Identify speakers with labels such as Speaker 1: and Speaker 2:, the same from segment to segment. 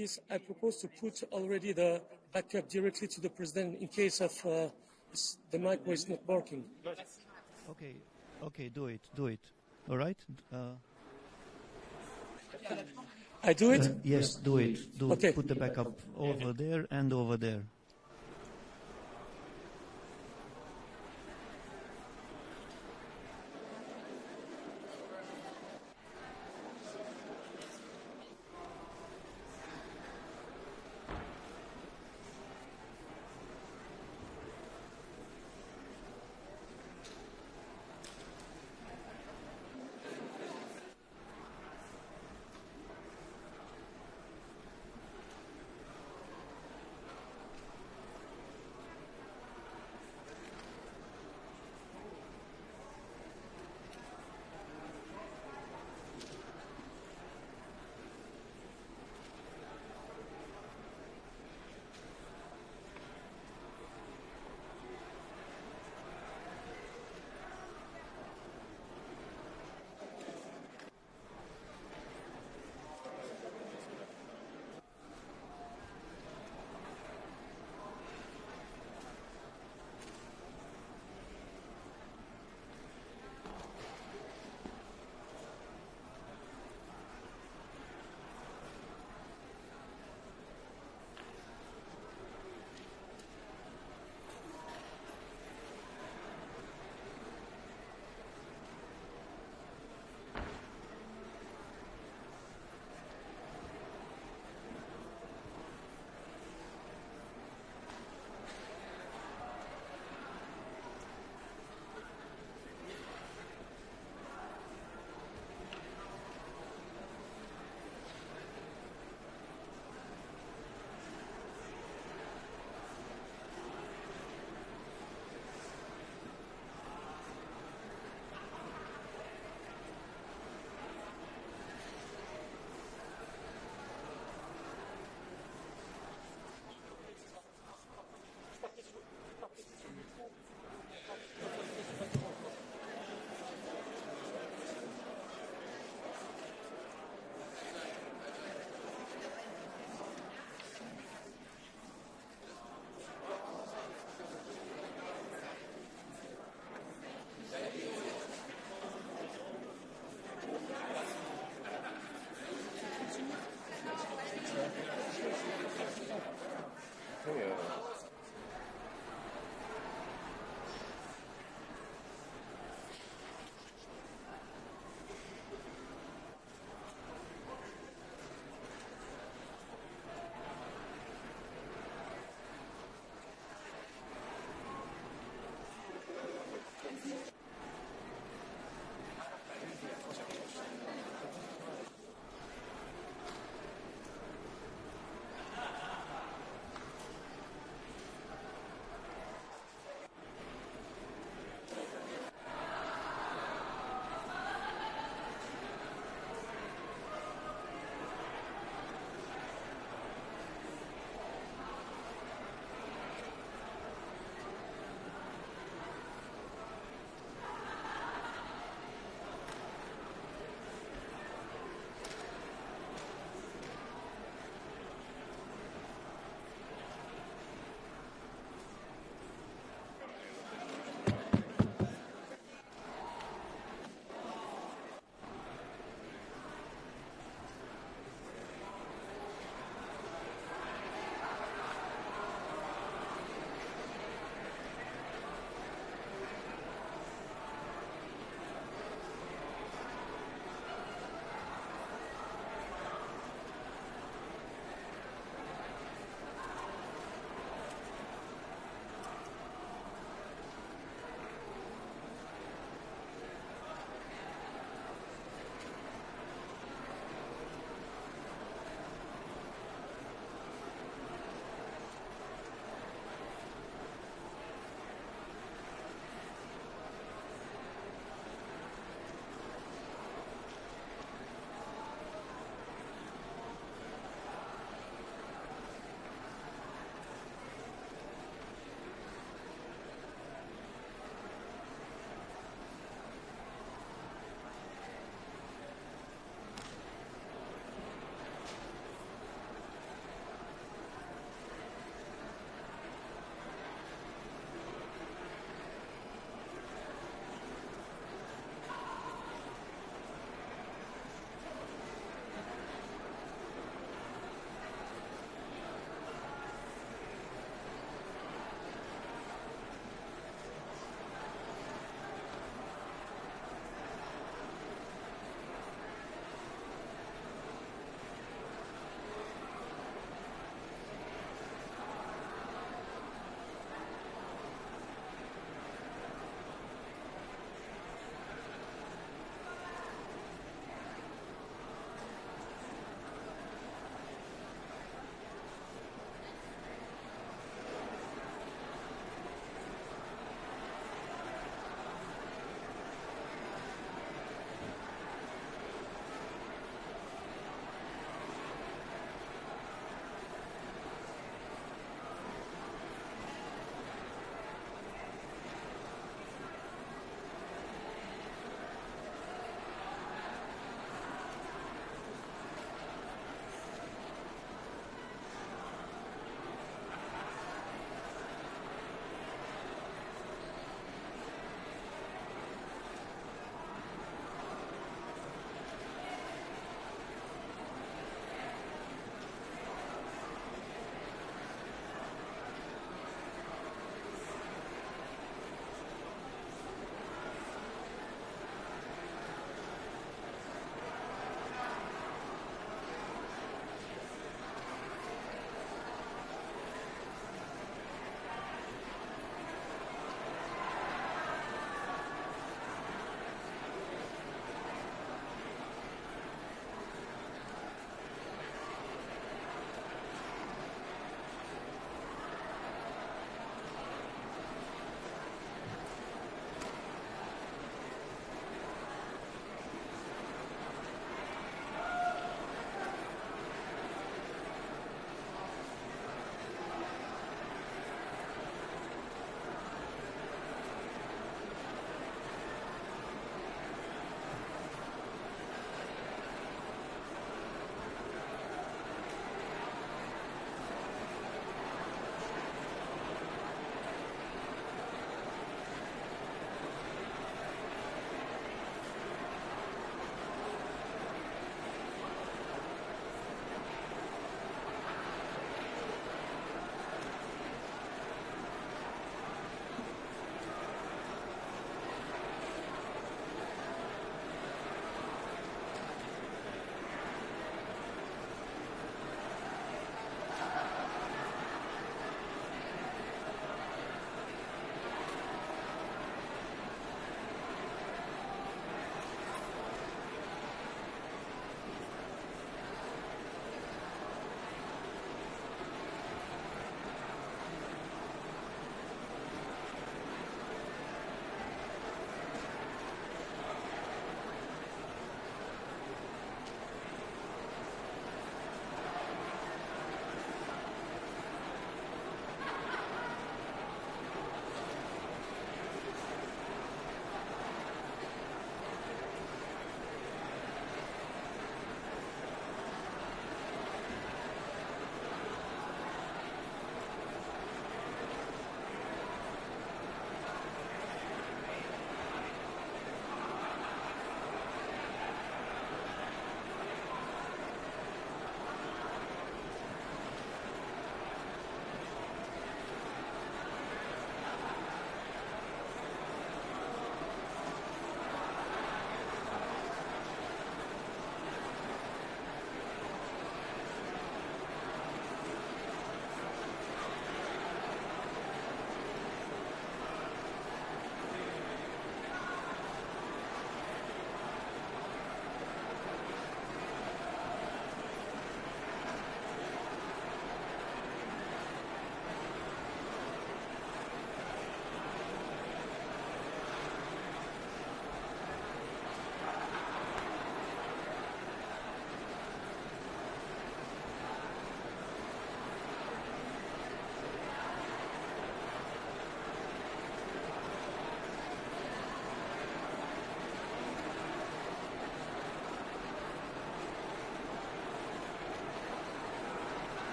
Speaker 1: case, I propose to put already the backup directly to the president in case of the micro is not working.
Speaker 2: Okay, do it. All right?
Speaker 1: I do it?
Speaker 2: Yes, do it.
Speaker 1: Okay.
Speaker 2: Put the backup over there and over there.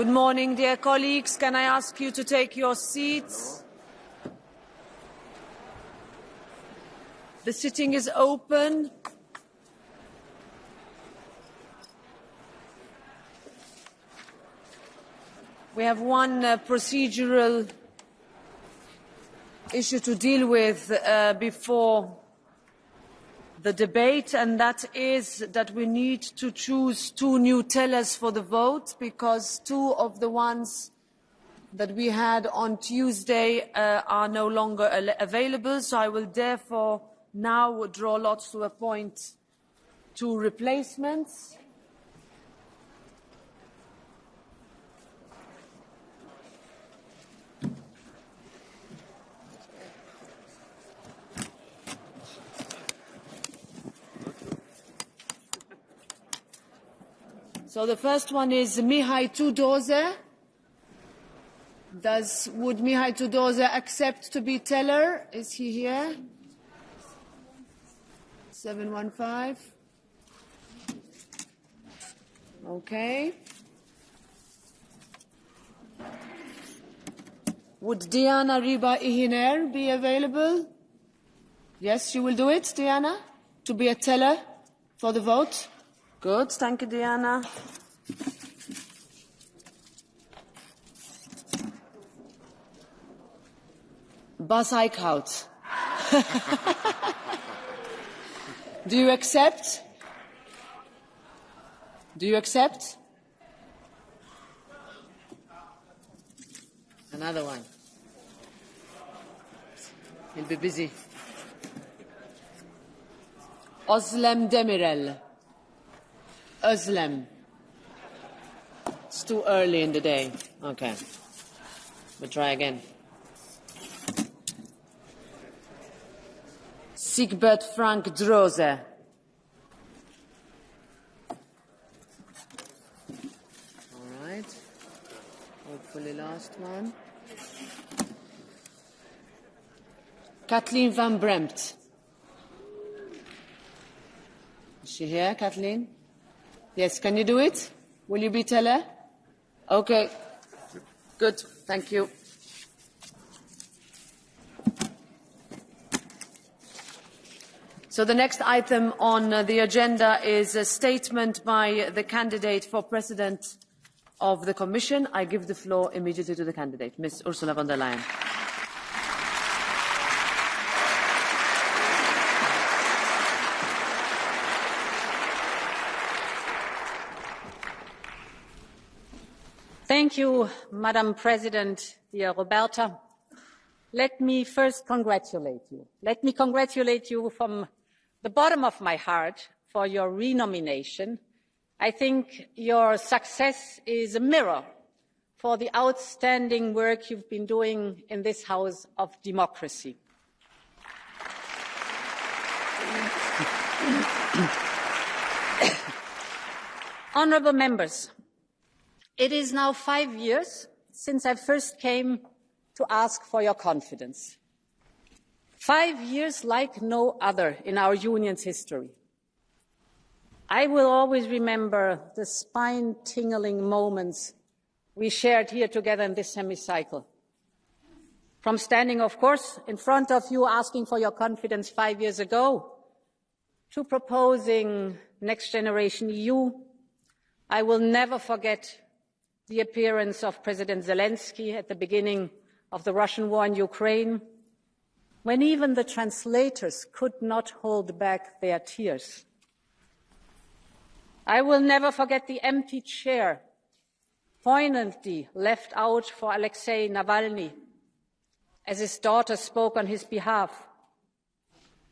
Speaker 3: Good morning, dear colleagues. Can I ask you to take your seats? The sitting is open. We have one procedural issue to deal with before the debate, and that is that we need to choose 2 new tellers for the vote, because 2 of the ones that we had on Tuesday are no longer available. So I will therefore now draw lots to appoint 2 replacements. So the first one is Mihai Tudorze. Would Mihai Tudorze accept to be teller? Is he here? 715. Okay. Would Diana Riba Ihiner be available? Yes, you will do it, Diana, to be a teller for the vote. Good, thank you, Diana. Bas Eickhout. Do you accept? Do you accept? Another one. He'll be busy. Özlem Demirel. Özlem. It's too early in the day. Okay. We'll try again. Siegbert Frank Droze. All right. Hopefully last one. Kathleen van Bremt. Is she here, Kathleen? Yes, can you do it? Will you be teller? Okay. Good, thank you. So the next item on the agenda is a statement by the candidate for President of the Commission. I give the floor immediately to the candidate, Ms. Ursula von der Leyen.
Speaker 4: Thank you, Madam President, dear Roberta. Let me first congratulate you. Let me congratulate you from the bottom of my heart for your renomination. I think your success is a mirror for the outstanding work you've been doing in this House of Democracy. Honourable members, it is now 5 years since I first came to ask for your confidence. 5 years like no other in our union's history. I will always remember the spine-tingling moments we shared here together in this hemicycle. From standing, of course, in front of you asking for your confidence 5 years ago, to proposing Next Generation EU, I will never forget the appearance of President Zelensky at the beginning of the Russian war in Ukraine, when even the translators could not hold back their tears. I will never forget the empty chair poignantly left out for Alexei Navalny as his daughter spoke on his behalf,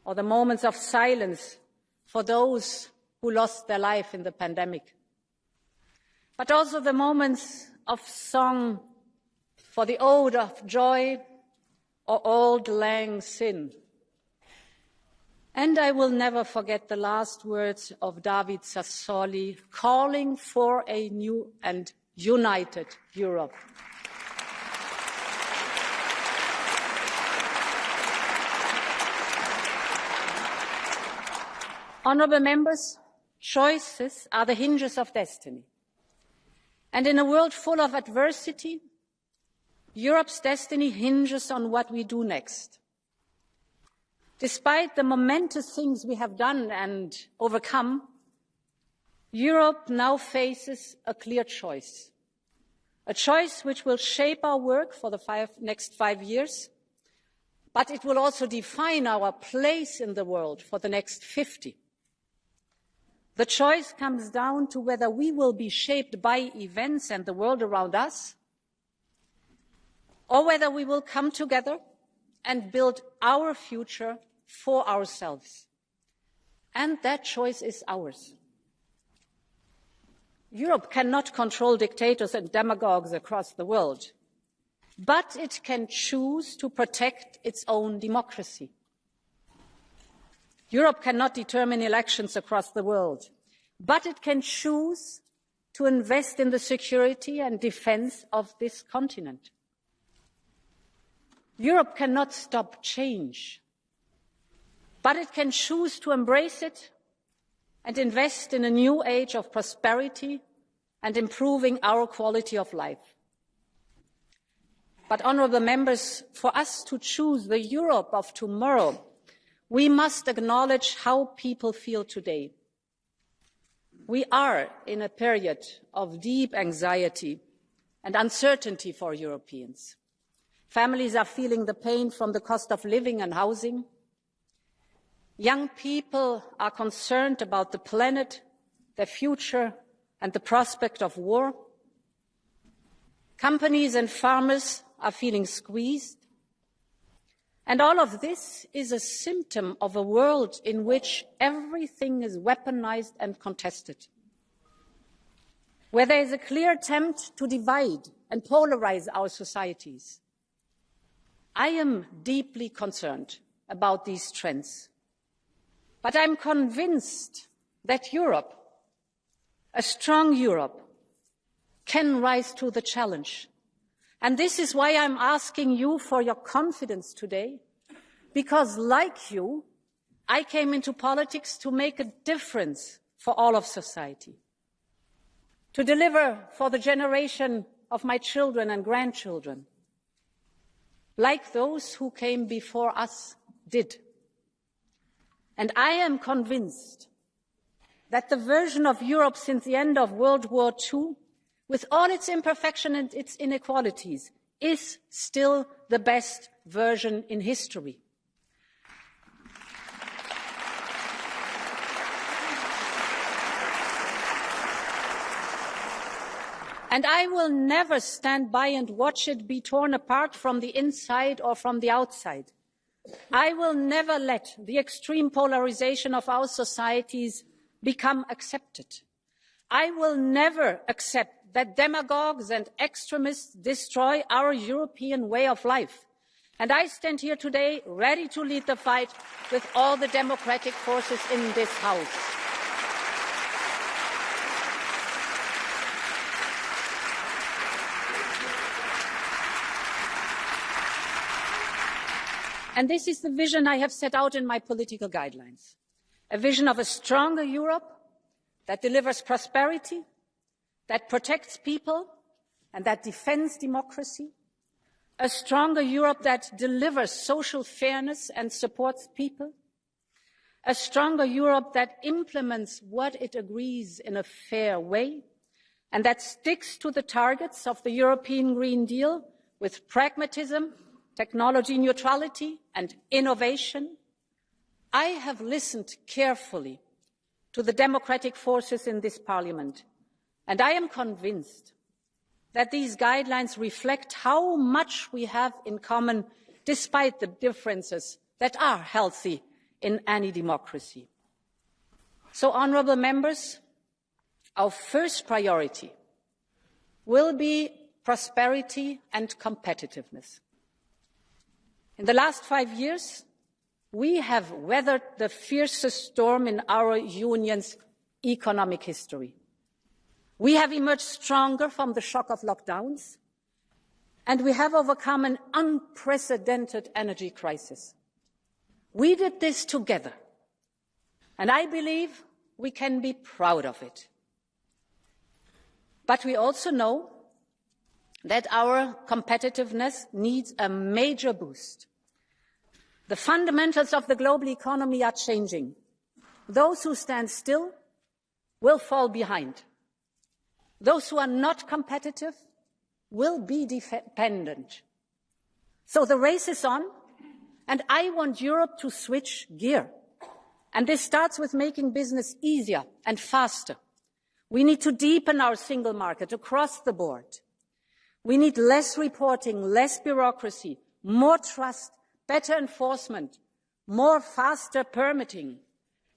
Speaker 4: or the moments of silence for those who lost their life in the pandemic. But also the moments of song for the ode of joy or auld lang syne. And I will never forget the last words of David Sassoli calling for a new and united Europe. Honourable members, choices are the hinges of destiny. And in a world full of adversity, Europe's destiny hinges on what we do next. Despite the momentous things we have done and overcome, Europe now faces a clear choice, a choice which will shape our work for the next 5 years, but it will also define our place in the world for the next 50. The choice comes down to whether we will be shaped by events and the world around us, or whether we will come together and build our future for ourselves. And that choice is ours. Europe cannot control dictators and demagogues across the world, but it can choose to protect its own democracy. Europe cannot determine elections across the world, but it can choose to invest in the security and defense of this continent. Europe cannot stop change, but it can choose to embrace it and invest in a new age of prosperity and improving our quality of life. But, honourable members, for us to choose the Europe of tomorrow, we must acknowledge how people feel today. We are in a period of deep anxiety and uncertainty for Europeans. Families are feeling the pain from the cost of living and housing. Young people are concerned about the planet, their future, and the prospect of war. Companies and farmers are feeling squeezed. And all of this is a symptom of a world in which everything is weaponized and contested, where there is a clear attempt to divide and polarize our societies. I am deeply concerned about these trends, but I'm convinced that Europe, a strong Europe, can rise to the challenge. And this is why I'm asking you for your confidence today, because like you, I came into politics to make a difference for all of society, to deliver for the generation of my children and grandchildren, like those who came before us did. And I am convinced that the version of Europe since the end of World War II, with all its imperfections and its inequalities, is still the best version in history. And I will never stand by and watch it be torn apart from the inside or from the outside. I will never let the extreme polarization of our societies become accepted. I will never accept that demagogues and extremists destroy our European way of life. And I stand here today ready to lead the fight with all the democratic forces in this House. And this is the vision I have set out in my political guidelines. A vision of a stronger Europe that delivers prosperity, that protects people and that defends democracy. A stronger Europe that delivers social fairness and supports people. A stronger Europe that implements what it agrees in a fair way and that sticks to the targets of the European Green Deal with pragmatism, technology neutrality and innovation. I have listened carefully to the democratic forces in this Parliament, and I am convinced that these guidelines reflect how much we have in common, despite the differences that are healthy in any democracy. So, honourable members, our first priority will be prosperity and competitiveness. In the last 5 years, we have weathered the fiercest storm in our union's economic history. We have emerged stronger from the shock of lockdowns, and we have overcome an unprecedented energy crisis. We did this together, and I believe we can be proud of it. But we also know that our competitiveness needs a major boost. The fundamentals of the global economy are changing. Those who stand still will fall behind. Those who are not competitive will be dependent. So the race is on, and I want Europe to switch gear. And this starts with making business easier and faster. We need to deepen our single market across the board. We need less reporting, less bureaucracy, more trust, better enforcement, more faster permitting.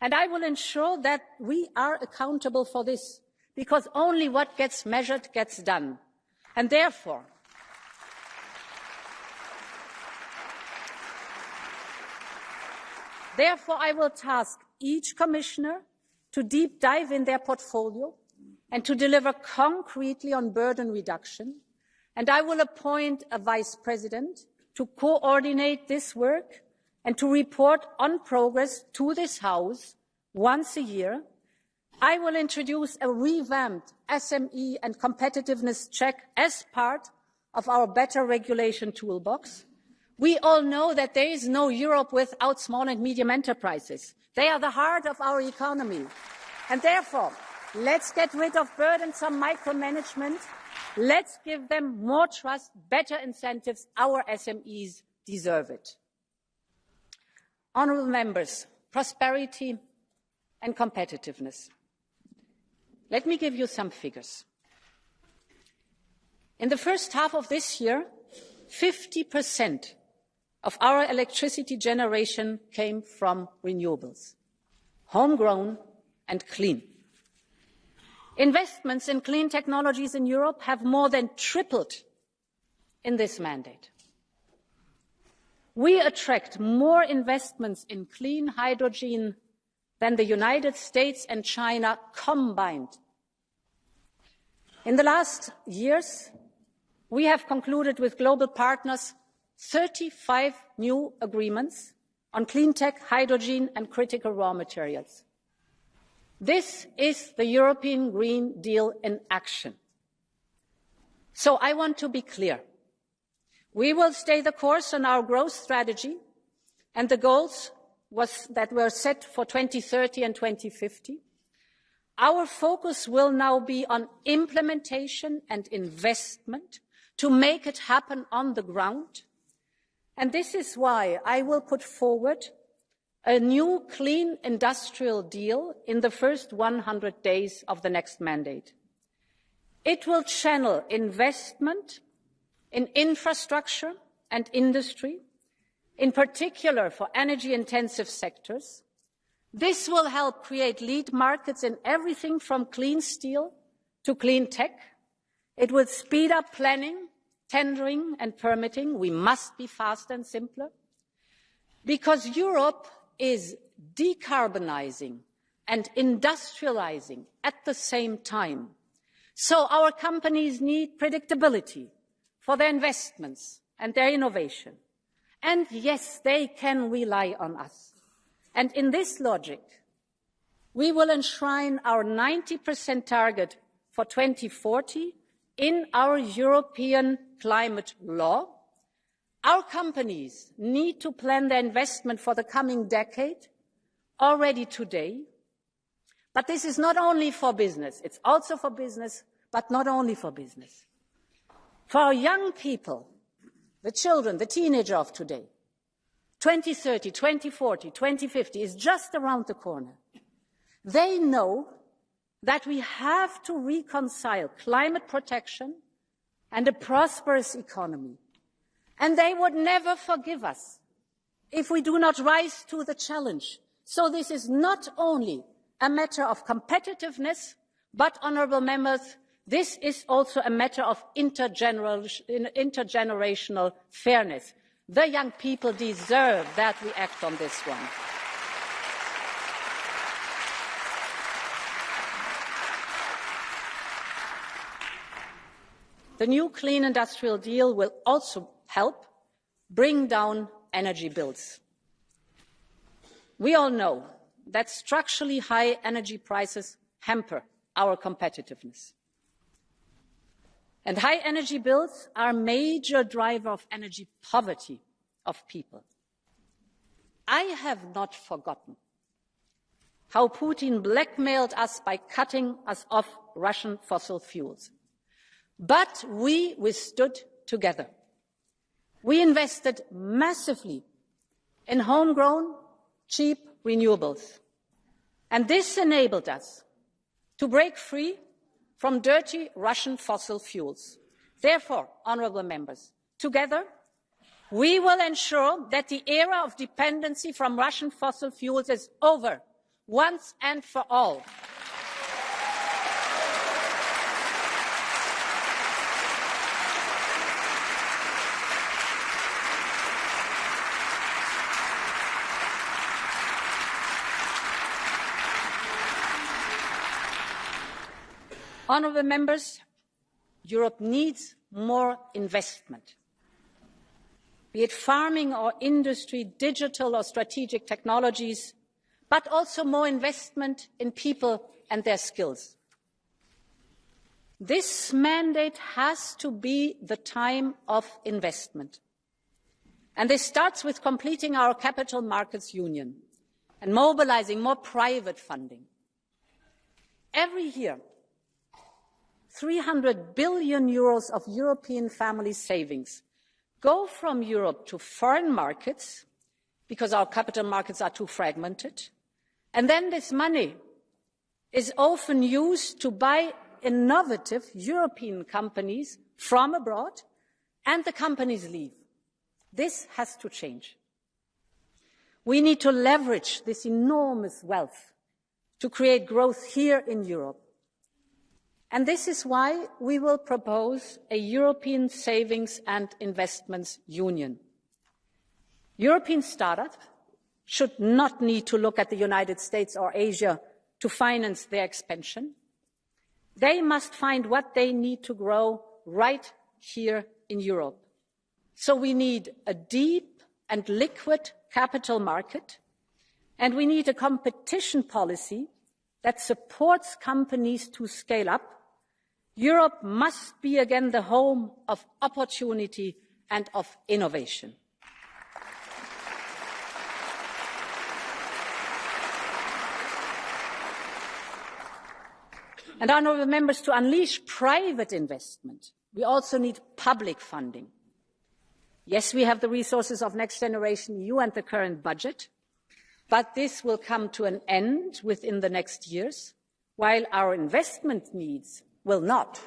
Speaker 4: And I will ensure that we are accountable for this, because only what gets measured gets done. And therefore, I will task each commissioner to deep dive in their portfolio and to deliver concretely on burden reduction. And I will appoint a vice president to coordinate this work and to report on progress to this House once a year. I will introduce a revamped SME and competitiveness check as part of our better regulation toolbox. We all know that there is no Europe without small and medium enterprises. They are the heart of our economy. And therefore, let's get rid of burdensome micromanagement. Let's give them more trust, better incentives. Our SMEs deserve it. Honourable members, prosperity and competitiveness. Let me give you some figures. In the first half of this year, 50% of our electricity generation came from renewables, homegrown and clean. Investments in clean technologies in Europe have more than tripled in this mandate. We attract more investments in clean hydrogen than the United States and China combined. In the last years, we have concluded with global partners 35 new agreements on clean tech, hydrogen and critical raw materials. This is the European Green Deal in action. So I want to be clear. We will stay the course on our growth strategy and the goals that were set for 2030 and 2050. Our focus will now be on implementation and investment to make it happen on the ground. And this is why I will put forward a new clean industrial deal in the first 100 days of the next mandate. It will channel investment in infrastructure and industry, in particular for energy-intensive sectors. This will help create lead markets in everything from clean steel to clean tech. It will speed up planning, tendering and permitting. We must be faster and simpler, because Europe is decarbonizing and industrializing at the same time. So our companies need predictability for their investments and their innovation. And yes, they can rely on us. And in this logic, we will enshrine our 90% target for 2040 in our European climate law. Our companies need to plan their investment for the coming decade already today. But this is not only for business, it's also for business, but not only for business. For our young people, the children, the teenagers of today, 2030, 2040, 2050 is just around the corner. They know that we have to reconcile climate protection and a prosperous economy. And they would never forgive us if we do not rise to the challenge. So this is not only a matter of competitiveness, but, honourable members, this is also a matter of intergenerational fairness. The young people deserve that we act on this one. The new Clean Industrial Deal will also help bring down energy bills. We all know that structurally high energy prices hamper our competitiveness. And high energy bills are a major driver of energy poverty of people. I have not forgotten how Putin blackmailed us by cutting us off Russian fossil fuels. But we withstood together. We invested massively in homegrown, cheap renewables. And this enabled us to break free from dirty Russian fossil fuels. Therefore, honourable members, together we will ensure that the era of dependency from Russian fossil fuels is over, once and for all. Honourable members, Europe needs more investment, be it farming or industry, digital or strategic technologies, but also more investment in people and their skills. This mandate has to be the time of investment. And this starts with completing our capital markets union and mobilising more private funding. Every year, 300 billion euros of European family savings go from Europe to foreign markets because our capital markets are too fragmented. And then this money is often used to buy innovative European companies from abroad, and the companies leave. This has to change. We need to leverage this enormous wealth to create growth here in Europe. And this is why we will propose a European Savings and Investments Union. European startups should not need to look at the United States or Asia to finance their expansion. They must find what they need to grow right here in Europe. So we need a deep and liquid capital market, and we need a competition policy that supports companies to scale up. Europe must be again the home of opportunity and of innovation. And honourable members, to unleash private investment, we also need public funding. Yes, we have the resources of Next Generation EU and the current budget, but this will come to an end within the next years, while our investment needs will not.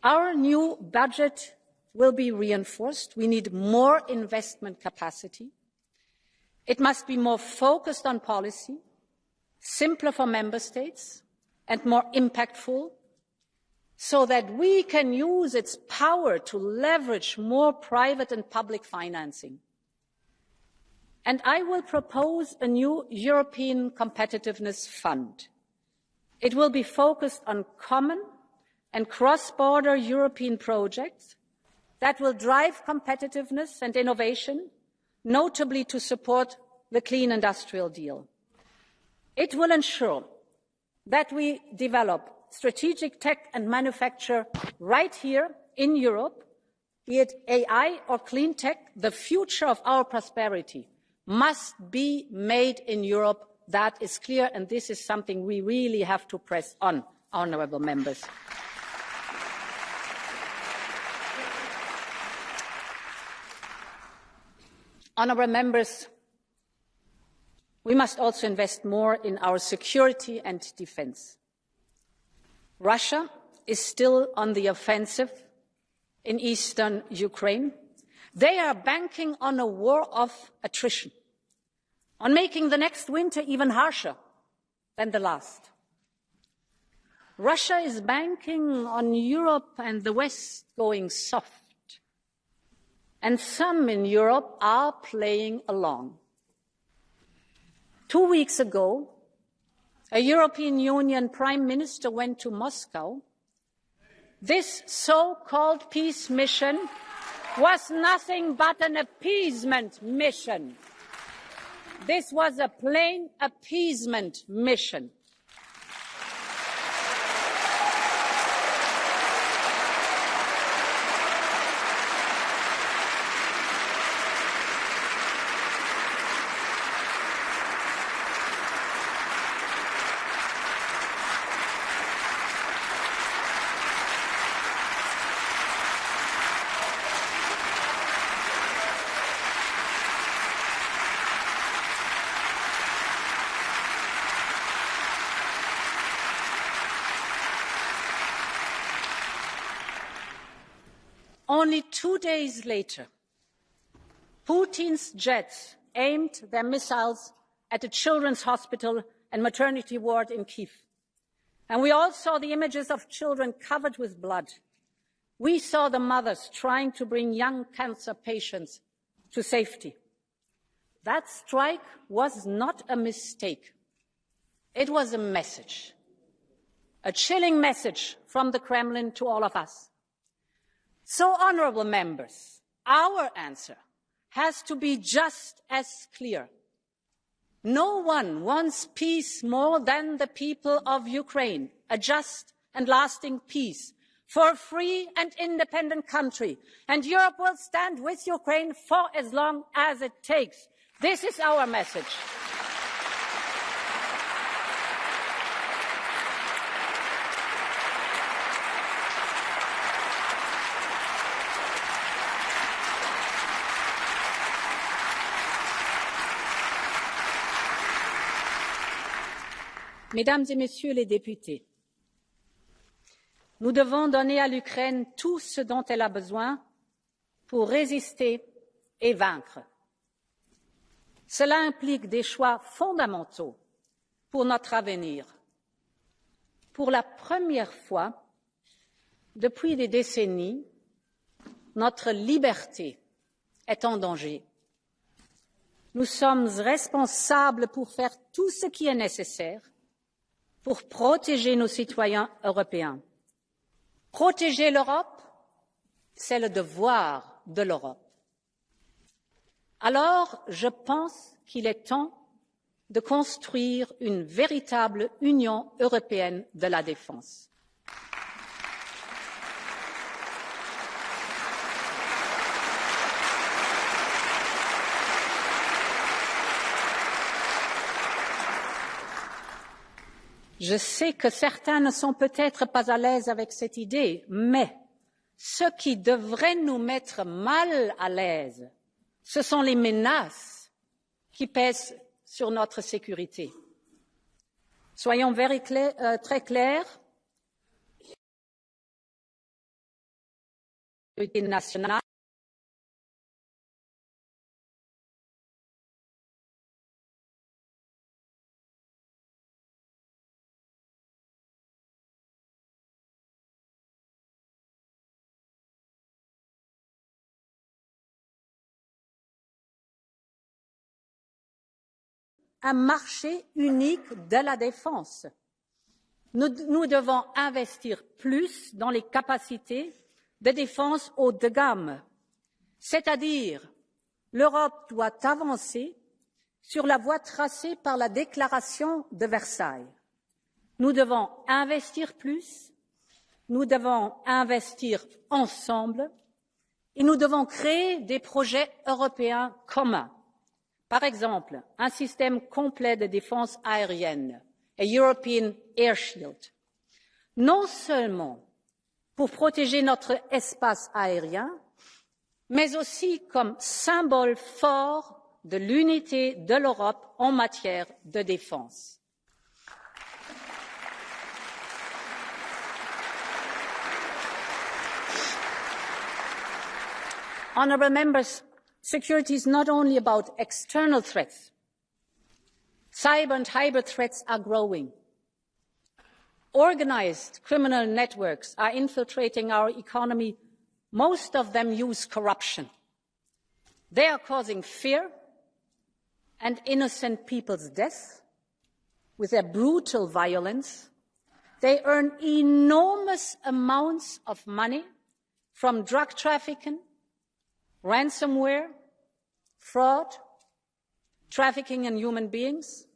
Speaker 4: Our new budget will be reinforced. We need more investment capacity. It must be more focused on policy, simpler for member states, and more impactful, so that we can use its power to leverage more private and public financing. And I will propose a new European Competitiveness Fund. It will be focused on common and cross-border European projects that will drive competitiveness and innovation, notably to support the Clean Industrial Deal. It will ensure that we develop strategic tech and manufacture right here in Europe, be it AI or clean tech. The future of our prosperity must be made in Europe. That is clear, and this is something we really have to press on, honourable members. Honourable members, we must also invest more in our security and defence. Russia is still on the offensive in eastern Ukraine. They are banking on a war of attrition, on making the next winter even harsher than the last. Russia is banking on Europe and the West going soft, and some in Europe are playing along. 2 weeks ago, a European Union Prime Minister went to Moscow. This so-called peace mission was nothing but an appeasement mission. This was a plain appeasement mission. only 2 days later, Putin's jets aimed their missiles at a children's hospital and maternity ward in Kyiv. And we all saw the images of children covered with blood. We saw the mothers trying to bring young cancer patients to safety. That strike was not a mistake. It was a message, a chilling message from the Kremlin to all of us. So, honourable members, our answer has to be just as clear. No one wants peace more than the people of Ukraine, a just and lasting peace for a free and independent country. And Europe will stand with Ukraine for as long as it takes. This is our message. Mesdames et Messieurs les députés, nous devons donner à l'Ukraine tout ce dont elle a besoin pour résister et vaincre. Cela implique des choix fondamentaux pour notre avenir. Pour la première fois depuis des décennies, notre liberté est en danger. Nous sommes responsables pour faire tout ce qui est nécessaire pour protéger nos citoyens européens. Protéger l'Europe, c'est le devoir de l'Europe. Alors, je pense qu'il est temps de construire une véritable Union européenne de la défense. Je sais que certains ne sont peut-être pas à l'aise avec cette idée, mais ce qui devrait nous mettre mal à l'aise, ce sont les menaces qui pèsent sur notre sécurité. Soyons très clairs. La sécurité nationale un marché unique de la défense. Nous devons investir plus dans les capacités de défense haut de gamme, c'est-à-dire l'Europe doit avancer sur la voie tracée par la déclaration de Versailles. Nous devons investir plus, nous devons investir ensemble et nous devons créer des projets européens communs. Par exemple, un système complet de défense aérienne, a European Air Shield, non seulement pour protéger notre espace aérien, mais aussi comme symbole fort de l'unité de l'Europe en matière de défense. Honourable members, security is not only about external threats. Cyber and hybrid threats are growing. Organised criminal networks are infiltrating our economy. Most of them use corruption. They are causing fear and innocent people's death with their brutal violence. They earn enormous amounts of money from drug trafficking, ransomware, fraud, trafficking in human beings,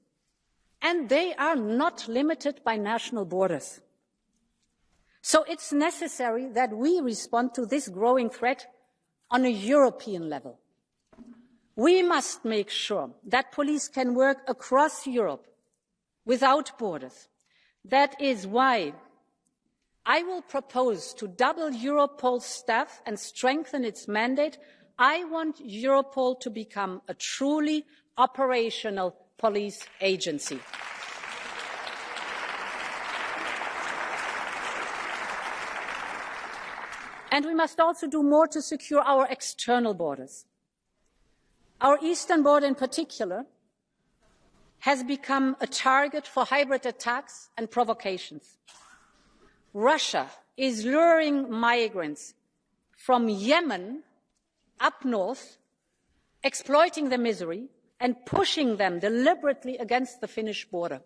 Speaker 4: and they are not limited by national borders. So it's necessary that we respond to this growing threat on a European level. We must make sure that police can work across Europe without borders. That is why I will propose to double Europol's staff and strengthen its mandate. I want Europol to become a truly operational police agency. And we must also do more to secure our external borders. Our eastern border in particular has become a target for hybrid attacks and provocations. Russia is luring migrants from Yemen up north, exploiting their misery and pushing them deliberately against the Finnish border.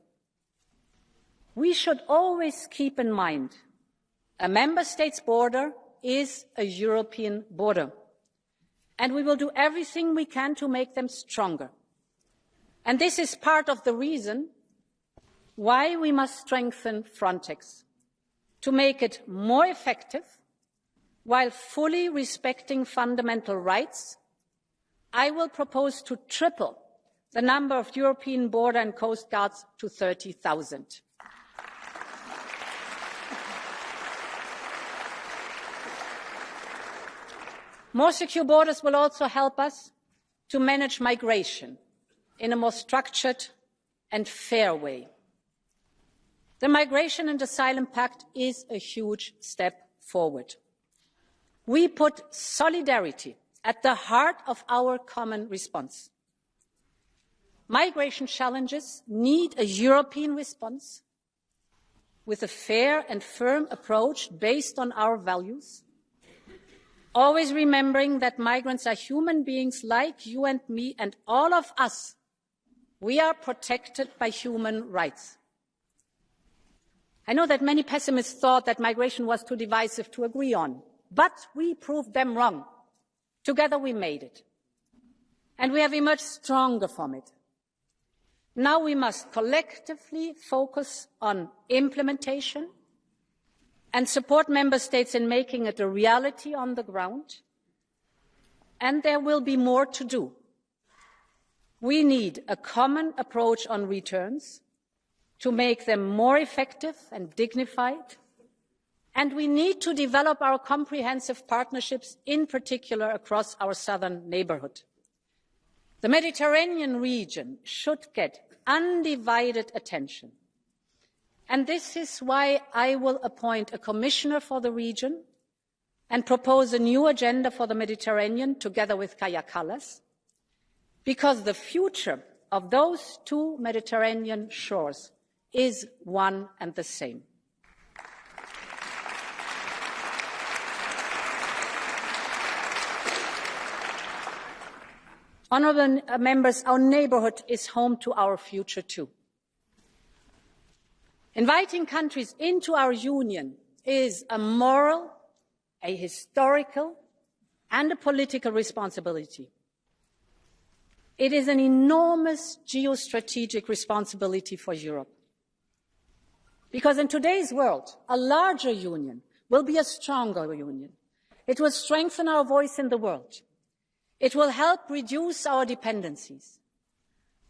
Speaker 4: We should always keep in mind a member state's border is a European border, and we will do everything we can to make them stronger. And this is part of the reason why we must strengthen Frontex, to make it more effective while fully respecting fundamental rights. I will propose to triple the number of European border and coast guards to 30,000. More secure borders will also help us to manage migration in a more structured and fair way. The Migration and Asylum Pact is a huge step forward. We put solidarity at the heart of our common response. Migration challenges need a European response with a fair and firm approach based on our values, always remembering that migrants are human beings like you and me, and all of us, we are protected by human rights. I know that many pessimists thought that migration was too divisive to agree on, but we proved them wrong. Together we made it, and we have emerged stronger from it. Now we must collectively focus on implementation and support member states in making it a reality on the ground, and there will be more to do. We need a common approach on returns to make them more effective and dignified, and we need to develop our comprehensive partnerships, in particular across our southern neighbourhood. The Mediterranean region should get undivided attention. And this is why I will appoint a commissioner for the region and propose a new agenda for the Mediterranean together with Kaja Kallas, because the future of those two Mediterranean shores is one and the same. Honourable members, our neighbourhood is home to our future too. Inviting countries into our union is a moral, a historical, and a political responsibility. It is an enormous geostrategic responsibility for Europe. Because in today's world, a larger union will be a stronger union. It will strengthen our voice in the world. It will help reduce our dependencies.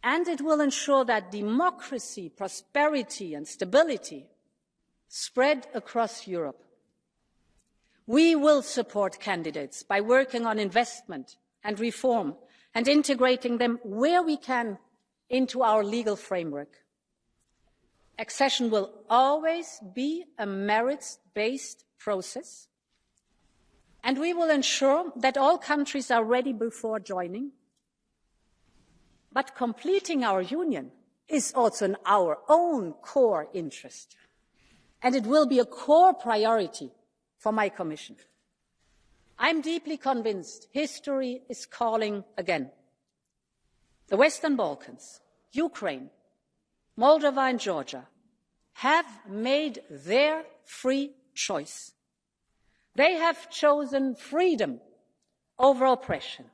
Speaker 4: And it will ensure that democracy, prosperity, and stability spread across Europe. We will support candidates by working on investment and reform and integrating them where we can into our legal framework. Accession will always be a merits-based process, and we will ensure that all countries are ready before joining. But completing our union is also in our own core interest, and it will be a core priority for my Commission. I'm deeply convinced history is calling again. The Western Balkans, Ukraine, Moldova and Georgia have made their free choice. They have chosen freedom over oppression.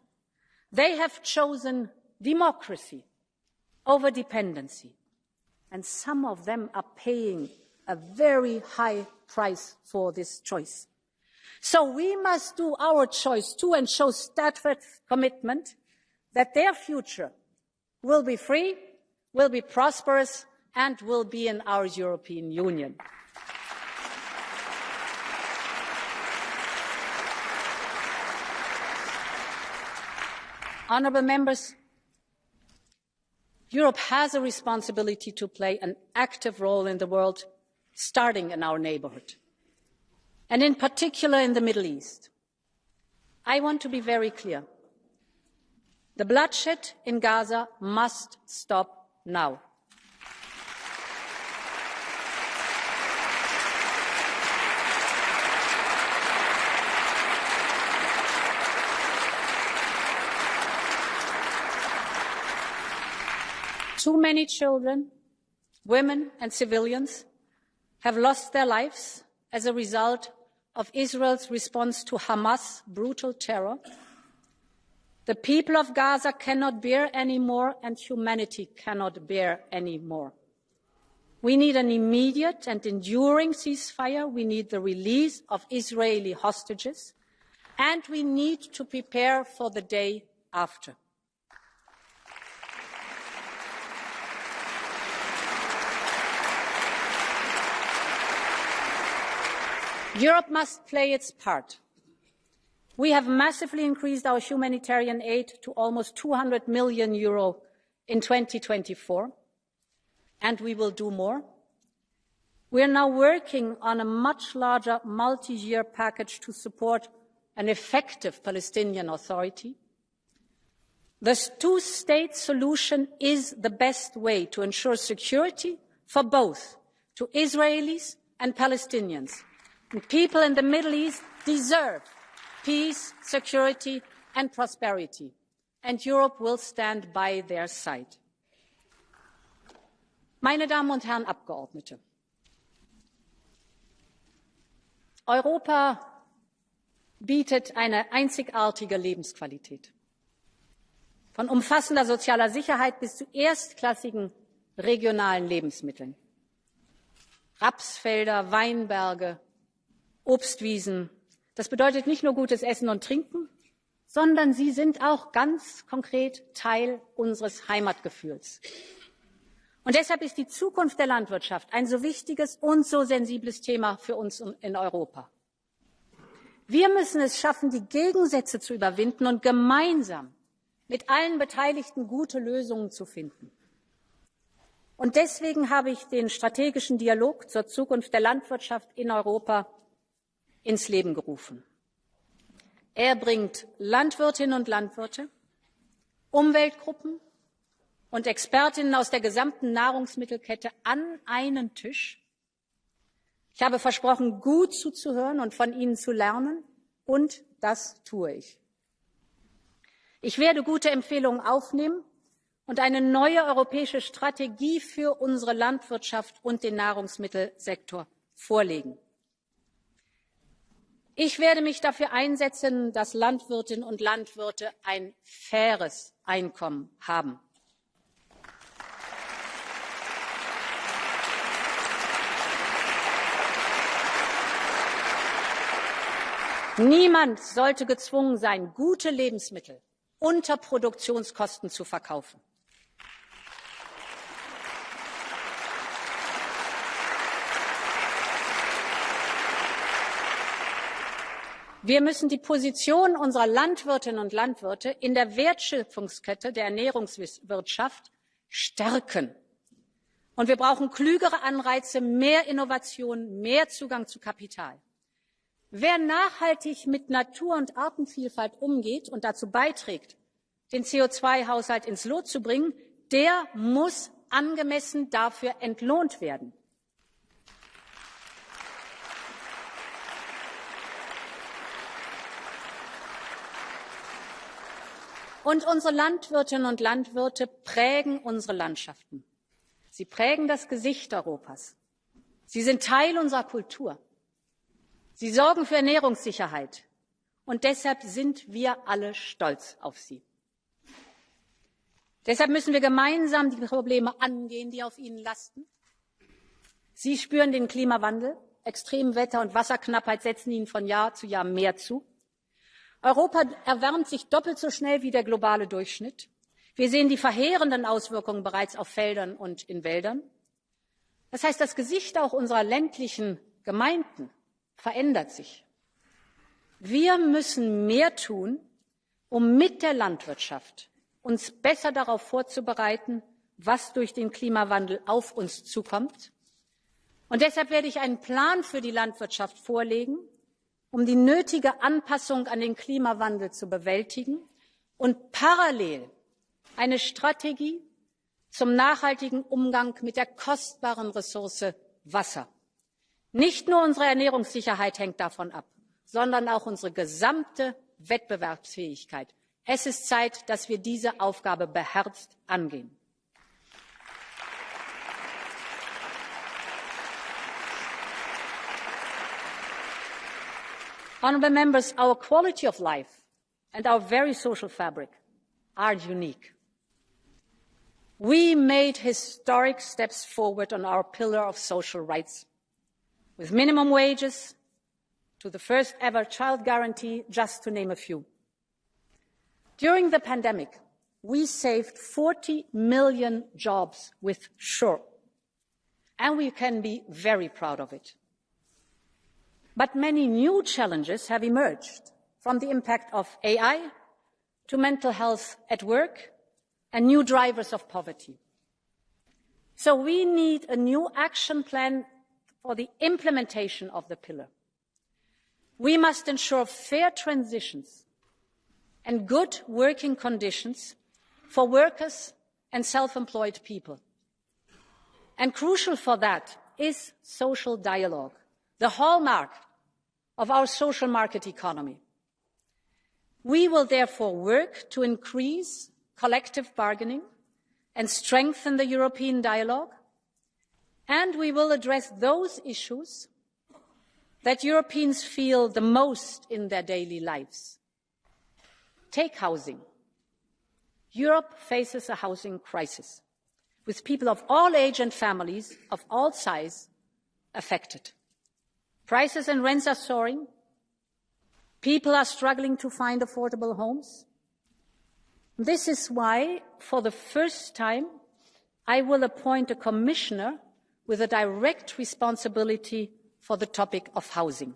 Speaker 4: They have chosen democracy over dependency. And some of them are paying a very high price for this choice. So we must do our choice too and show steadfast commitment that their future will be free, will be prosperous, and will be in our European Union. Honourable members, Europe has a responsibility to play an active role in the world, starting in our neighbourhood. and in particular in the Middle East. I want to be very clear. The bloodshed in Gaza must stop now. Too many children, women and civilians have lost their lives as a result of Israel's response to Hamas' brutal terror. The people of Gaza cannot bear anymore, and humanity cannot bear anymore. We need an immediate and enduring ceasefire. We need the release of Israeli hostages, and we need to prepare for the day after. Europe must play its part. We have massively increased our humanitarian aid to almost €200 million in 2024, and we will do more. We are now working on a much larger multi-year package to support an effective Palestinian Authority. The two-state solution is the best way to ensure security for both, to Israelis and Palestinians. And people in the Middle East deserve peace, security and prosperity, and Europe will stand by their side. Meine Damen und Herren Abgeordnete, Europa bietet eine einzigartige Lebensqualität. Von umfassender sozialer Sicherheit bis zu erstklassigen regionalen Lebensmitteln. Rapsfelder, Weinberge, Obstwiesen. Das bedeutet nicht nur gutes Essen und Trinken, sondern sie sind auch ganz konkret Teil unseres Heimatgefühls. Und deshalb ist die Zukunft der Landwirtschaft ein so wichtiges und so sensibles Thema für uns in Europa. Wir müssen es schaffen, die Gegensätze zu überwinden und gemeinsam mit allen Beteiligten gute Lösungen zu finden. Und deswegen habe ich den strategischen Dialog zur Zukunft der Landwirtschaft in Europa ins Leben gerufen. Er bringt Landwirtinnen und Landwirte, Umweltgruppen und Expertinnen aus der gesamten Nahrungsmittelkette an einen Tisch. Ich habe versprochen, gut zuzuhören und von ihnen zu lernen, und das tue ich. Ich werde gute Empfehlungen aufnehmen und eine neue europäische Strategie für unsere Landwirtschaft und den Nahrungsmittelsektor vorlegen. Ich werde mich dafür einsetzen, dass Landwirtinnen und Landwirte ein faires Einkommen haben. Niemand sollte gezwungen sein, gute Lebensmittel unter Produktionskosten zu verkaufen. Wir müssen die Position unserer Landwirtinnen und Landwirte in der Wertschöpfungskette der Ernährungswirtschaft stärken. Und wir brauchen klügere Anreize, mehr Innovation, mehr Zugang zu Kapital. Wer nachhaltig mit Natur- und Artenvielfalt umgeht und dazu beiträgt, den CO2-Haushalt ins Lot zu bringen, der muss angemessen dafür entlohnt werden. Und unsere Landwirtinnen und Landwirte prägen unsere Landschaften. Sie prägen das Gesicht Europas. Sie sind Teil unserer Kultur. Sie sorgen für Ernährungssicherheit. Und deshalb sind wir alle stolz auf sie. Deshalb müssen wir gemeinsam die Probleme angehen, die auf ihnen lasten. Sie spüren den Klimawandel. Extremwetter und Wasserknappheit setzen ihnen von Jahr zu Jahr mehr zu. Europa erwärmt sich doppelt so schnell wie der globale Durchschnitt. Wir sehen die verheerenden Auswirkungen bereits auf Feldern und in Wäldern. Das heißt, das Gesicht auch unserer ländlichen Gemeinden verändert sich. Wir müssen mehr tun, um mit der Landwirtschaft uns besser darauf vorzubereiten, was durch den Klimawandel auf uns zukommt. Und deshalb werde ich einen Plan für die Landwirtschaft vorlegen, um die nötige Anpassung an den Klimawandel zu bewältigen und parallel eine Strategie zum nachhaltigen Umgang mit der kostbaren Ressource Wasser. Nicht nur unsere Ernährungssicherheit hängt davon ab, sondern auch unsere gesamte Wettbewerbsfähigkeit. Es ist Zeit, dass wir diese Aufgabe beherzt angehen. Honourable members, our quality of life and our very social fabric are unique. We made historic steps forward on our pillar of social rights, with minimum wages to the first ever child guarantee, just to name a few. During the pandemic, we saved 40 million jobs with SURE, and we can be very proud of it. But many new challenges have emerged, from the impact of AI to mental health at work and new drivers of poverty. So we need a new action plan for the implementation of the pillar. We must ensure fair transitions and good working conditions for workers and self-employed people. And crucial for that is social dialogue, the hallmark of our social market economy. We will therefore work to increase collective bargaining and strengthen the European dialogue, and we will address those issues that Europeans feel the most in their daily lives. Take housing. Europe faces a housing crisis, with people of all age and families of all size affected. Prices and rents are soaring. People are struggling to find affordable homes. This is why, for the first time, I will appoint a commissioner with a direct responsibility for the topic of housing.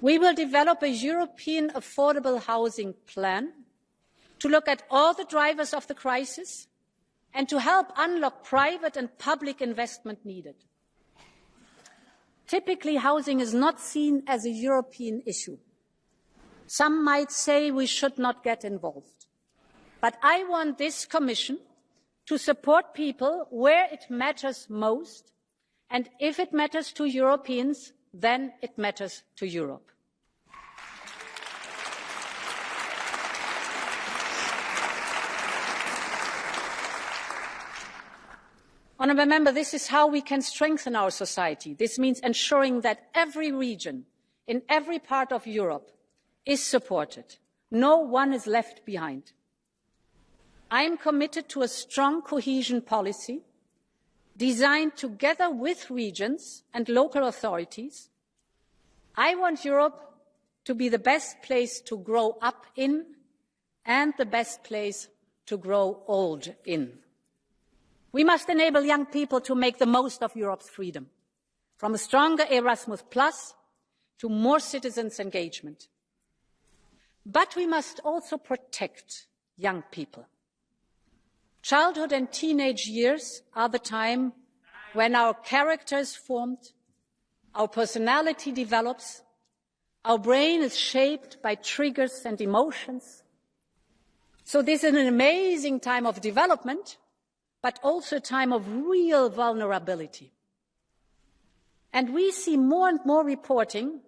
Speaker 4: We will develop a European affordable housing plan to look at all the drivers of the crisis and to help unlock private and public investment needed. Typically, housing is not seen as a European issue. Some might say we should not get involved. But I want this Commission to support people where it matters most, and if it matters to Europeans, then it matters to Europe. Honourable Member, this is how we can strengthen our society. This means ensuring that every region in every part of Europe is supported. No one is left behind. I am committed to a strong cohesion policy designed together with regions and local authorities. I want Europe to be the best place to grow up in and the best place to grow old in. We must enable young people to make the most of Europe's freedom, from a stronger Erasmus Plus to more citizens' engagement. But we must also protect young people. Childhood and teenage years are the time when our character is formed, our personality develops, our brain is shaped by triggers and emotions. So this is an amazing time of development, but also a time of real vulnerability. And we see more and more reporting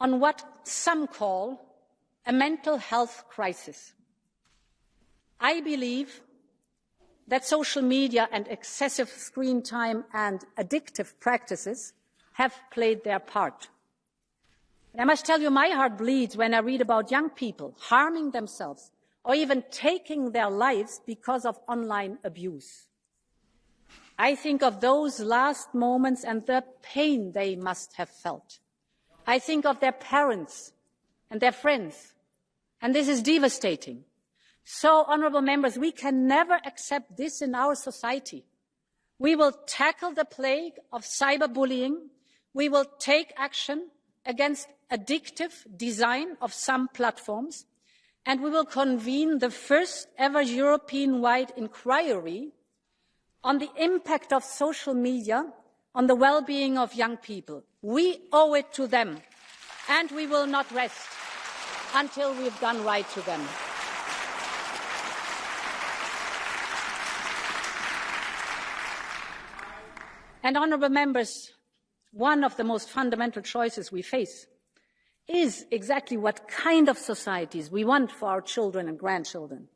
Speaker 4: on what some call a mental health crisis. I believe that social media and excessive screen time and addictive practices have played their part. And I must tell you, my heart bleeds when I read about young people harming themselves or even taking their lives because of online abuse. I think of those last moments and the pain they must have felt. I think of their parents and their friends, and this is devastating. So, honourable members, we can never accept this in our society. We will tackle the plague of cyberbullying. We will take action against addictive design of some platforms. and we will convene the first ever European-wide inquiry on the impact of social media on the well-being of young people. We owe it to them, and we will not rest until we've done right to them. And honourable members, one of the most fundamental choices we face is exactly what kind of societies we want for our children and grandchildren,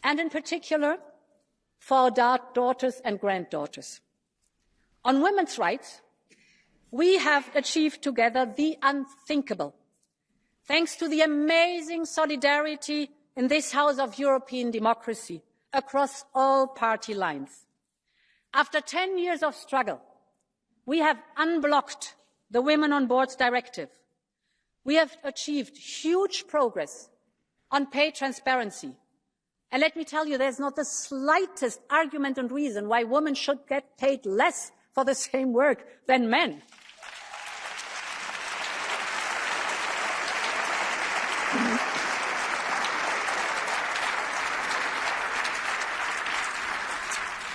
Speaker 4: and in particular for our daughters and granddaughters. On women's rights, we have achieved together the unthinkable, thanks to the amazing solidarity in this House of European democracy across all party lines. After 10 years of struggle, we have unblocked the Women on Boards Directive. We have achieved huge progress on pay transparency. And let me tell you, there's not the slightest argument and reason why women should get paid less for the same work than men.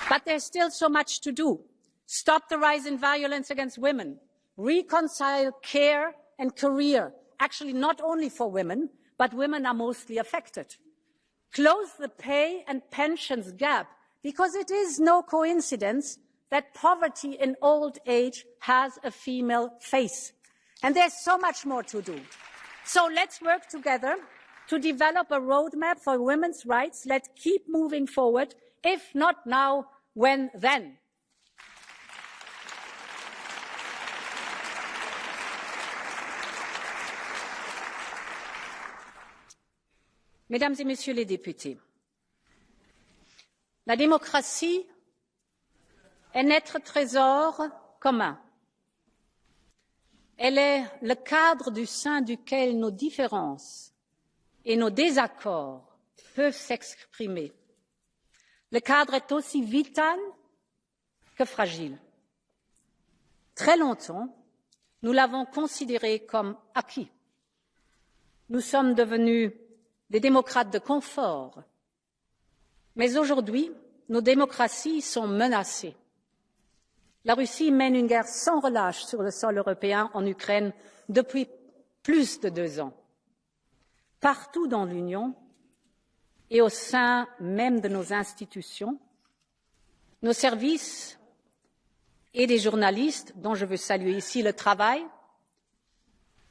Speaker 4: But there's still so much to do. Stop the rise in violence against women, reconcile care and career, actually not only for women, but women are mostly affected. Close the pay and pensions gap, because it is no coincidence that poverty in old age has a female face. And there's so much more to do. So let's work together to develop a roadmap for women's rights. Let's keep moving forward. If not now, when then? Mesdames et Messieurs les députés, la démocratie est notre trésor commun. Elle est le cadre du sein duquel nos différences et nos désaccords peuvent s'exprimer. Le cadre est aussi vital que fragile. Très longtemps, nous l'avons considéré comme acquis. Nous sommes devenus des démocrates de confort. Mais aujourd'hui, nos démocraties sont menacées. La Russie mène une guerre sans relâche sur le sol européen en Ukraine depuis plus de 2 ans. Partout dans l'Union et au sein même de nos institutions, nos services et des journalistes, dont je veux saluer ici le travail,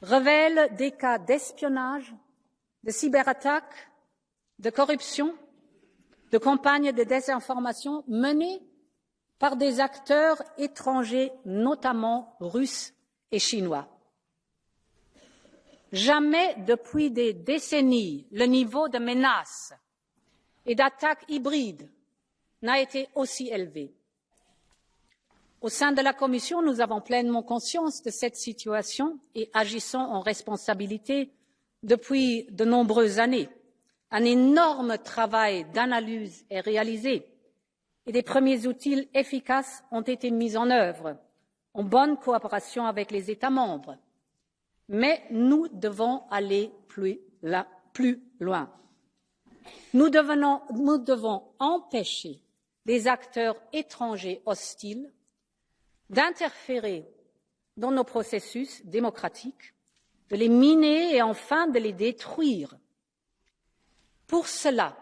Speaker 4: révèlent des cas d'espionnage, de cyberattaques, de corruption, de campagnes de désinformation menées par des acteurs étrangers, notamment russes et chinois. Jamais depuis des décennies, le niveau de menaces et d'attaques hybrides n'a été aussi élevé. Au sein de la Commission, nous avons pleinement conscience de cette situation et agissons en responsabilité depuis de nombreuses années. Un énorme travail d'analyse est réalisé et des premiers outils efficaces ont été mis en œuvre, en bonne coopération avec les États membres. Mais nous devons aller plus loin. Nous devons empêcher les acteurs étrangers hostiles d'interférer dans nos processus démocratiques, de les miner et enfin de les détruire. Pour cela,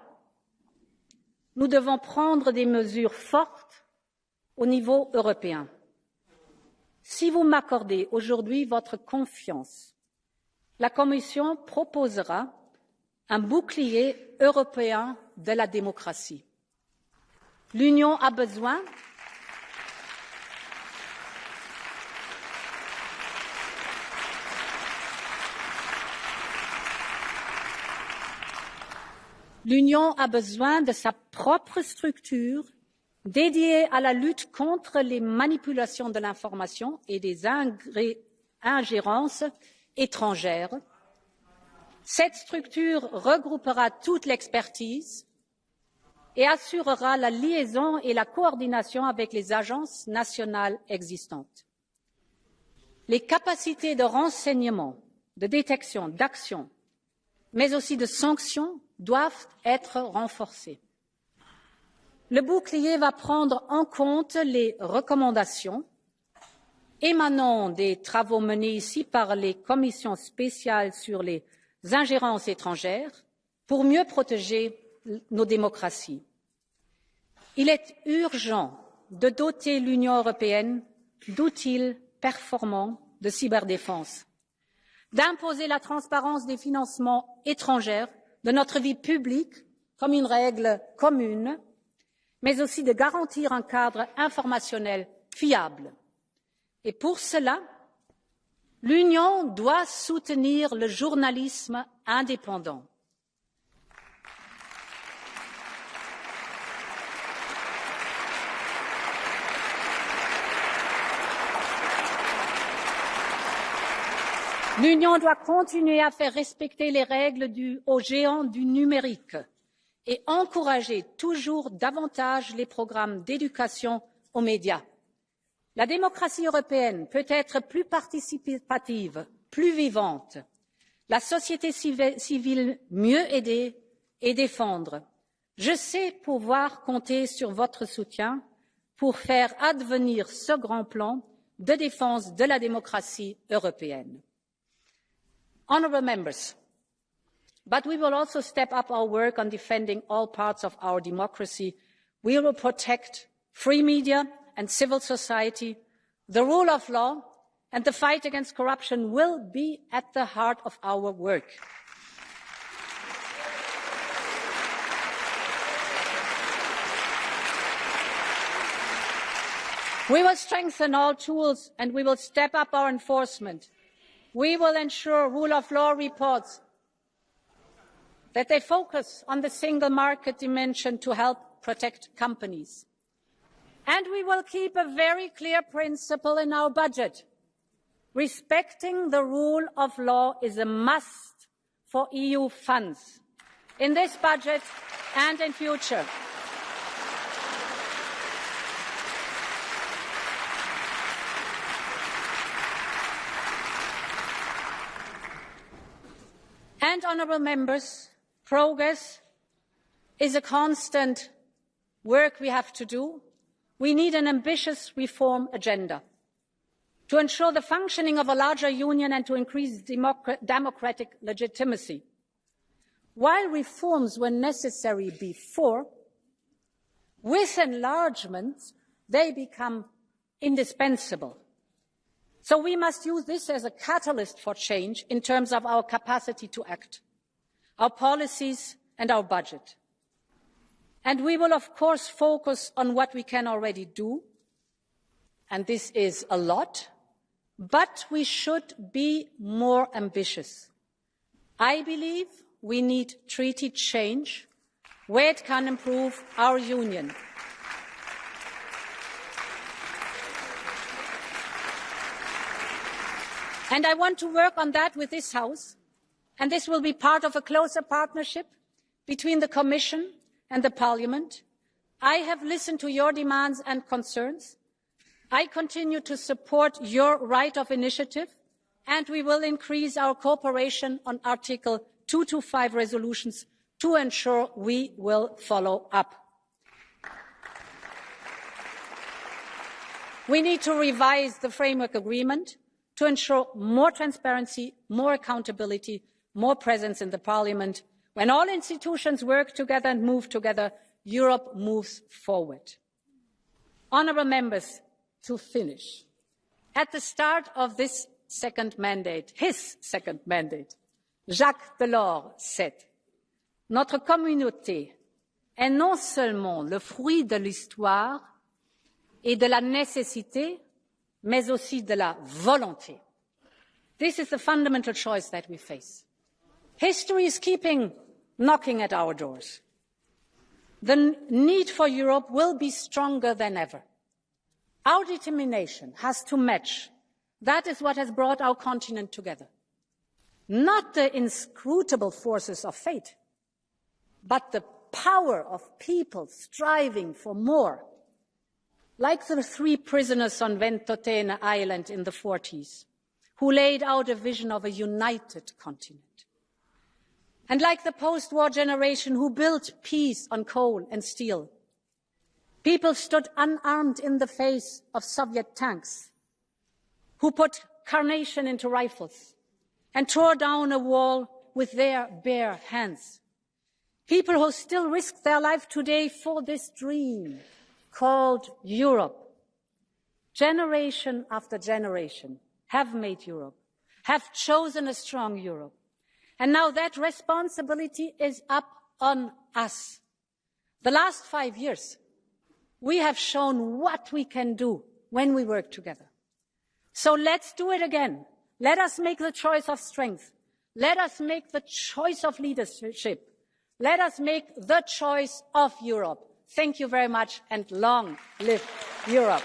Speaker 4: nous devons prendre des mesures fortes au niveau européen. Si vous m'accordez aujourd'hui votre confiance, la Commission proposera un bouclier européen de la démocratie. L'Union a besoin de sa propre structure dédiée à la lutte contre les manipulations de l'information et des ingérences étrangères. Cette structure regroupera toute l'expertise et assurera la liaison et la coordination avec les agences nationales existantes. Les capacités de renseignement, de détection, d'action mais aussi de sanctions doivent être renforcées. Le bouclier va prendre en compte les recommandations émanant des travaux menés ici par les commissions spéciales sur les ingérences étrangères pour mieux protéger nos démocraties. Il est urgent de doter l'Union européenne d'outils performants de cyberdéfense, d'imposer la transparence des financements étrangers de notre vie publique comme une règle commune, mais aussi de garantir un cadre informationnel fiable. Et pour cela, l'Union doit soutenir le journalisme indépendant. L'Union doit continuer à faire respecter les règles aux géants du numérique et encourager toujours davantage les programmes d'éducation aux médias. La démocratie européenne peut être plus participative, plus vivante, la société civile mieux aider et défendre. Je sais pouvoir compter sur votre soutien pour faire advenir ce grand plan de défense de la démocratie européenne. Honourable members, but we will also step up our work on defending all parts of our democracy. We will protect free media and civil society. The rule of law and the fight against corruption will be at the heart of our work. We will strengthen all tools and we will step up our enforcement. We will ensure rule of law reports that they focus on the single market dimension to help protect companies. And we will keep a very clear principle in our budget. Respecting the rule of law is a must for EU funds in this budget and in future. And, honourable members, progress is a constant work we have to do. We need an ambitious reform agenda to ensure the functioning of a larger union and to increase democratic legitimacy. While reforms were necessary before, with enlargement, they become indispensable. So we must use this as a catalyst for change in terms of our capacity to act, our policies and our budget. And we will, of course, focus on what we can already do, and this is a lot, but we should be more ambitious. I believe we need treaty change where it can improve our union. And I want to work on that with this House, and this will be part of a closer partnership between the Commission and the Parliament. I have listened to your demands and concerns. I continue to support your right of initiative, and we will increase our cooperation on Article 225 resolutions to ensure we will follow up. We need to revise the framework agreement to ensure more transparency, more accountability, more presence in the Parliament. When all institutions work together and move together, Europe moves forward. Honourable members, to finish, at the start of this second mandate, his second mandate, Jacques Delors said, notre communauté est non seulement le fruit de l'histoire et de la nécessité, mais aussi de la volonté. This is the fundamental choice that we face. History is knocking at our doors. The need for Europe will be stronger than ever. Our determination has to match. That is what has brought our continent together. Not the inscrutable forces of fate, but the power of people striving for more. Like the 3 prisoners on Ventotene Island in the 40s, who laid out a vision of a united continent. And like the post-war generation who built peace on coal and steel, people stood unarmed in the face of Soviet tanks, who put carnation into rifles and tore down a wall with their bare hands. People who still risk their life today for this dream called Europe. Generation after generation have made Europe, have chosen a strong Europe. And now that responsibility is up on us. The last 5 years, we have shown what we can do when we work together. So let's do it again. Let us make the choice of strength. Let us make the choice of leadership. Let us make the choice of Europe. Thank you very much, and long live Europe.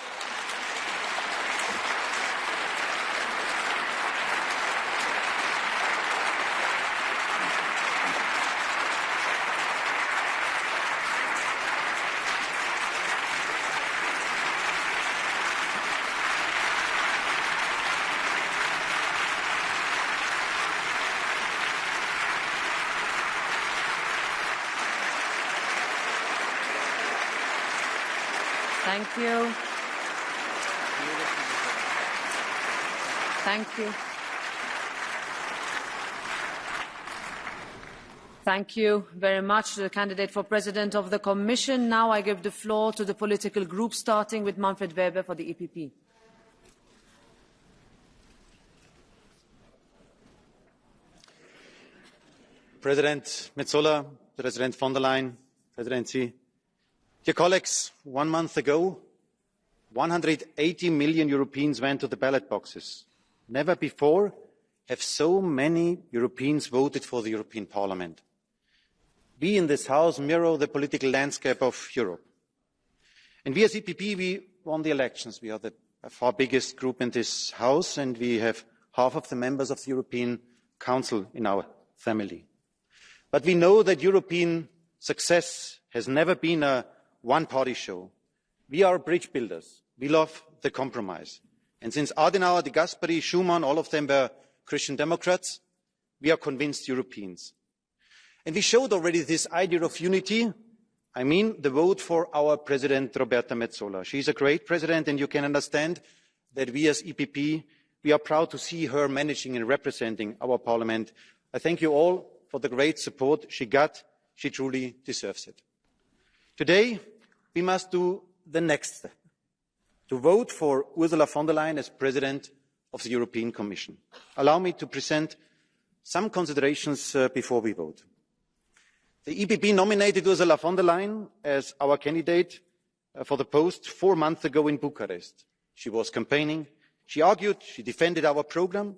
Speaker 3: Thank you. Thank you. Thank you very much to the candidate for President of the Commission. Now I give the floor to the political groups, starting with Manfred Weber for the EPP.
Speaker 5: President Metsola, President von der Leyen, Presidency. Dear colleagues, 1 month ago, 180 million Europeans went to the ballot boxes. Never before have so many Europeans voted for the European Parliament. We in this House mirror the political landscape of Europe. And we as EPP, we won the elections. We are the far biggest group in this House, and we have half of the members of the European Council in our family. But we know that European success has never been a one-party show. We are bridge builders. We love the compromise. And since Adenauer, de Gasperi, Schuman, all of them were Christian Democrats, we are convinced Europeans. And we showed already this idea of unity. I mean, the vote for our President, Roberta Metsola. She is a great president, and you can understand that we as EPP, we are proud to see her managing and representing our Parliament. I thank you all for the great support she got. She truly deserves it. Today, we must do the next step, to vote for Ursula von der Leyen as President of the European Commission. Allow me to present some considerations before we vote. The EPP nominated Ursula von der Leyen as our candidate for the post 4 months ago in Bucharest. She was campaigning, she argued, she defended our programme.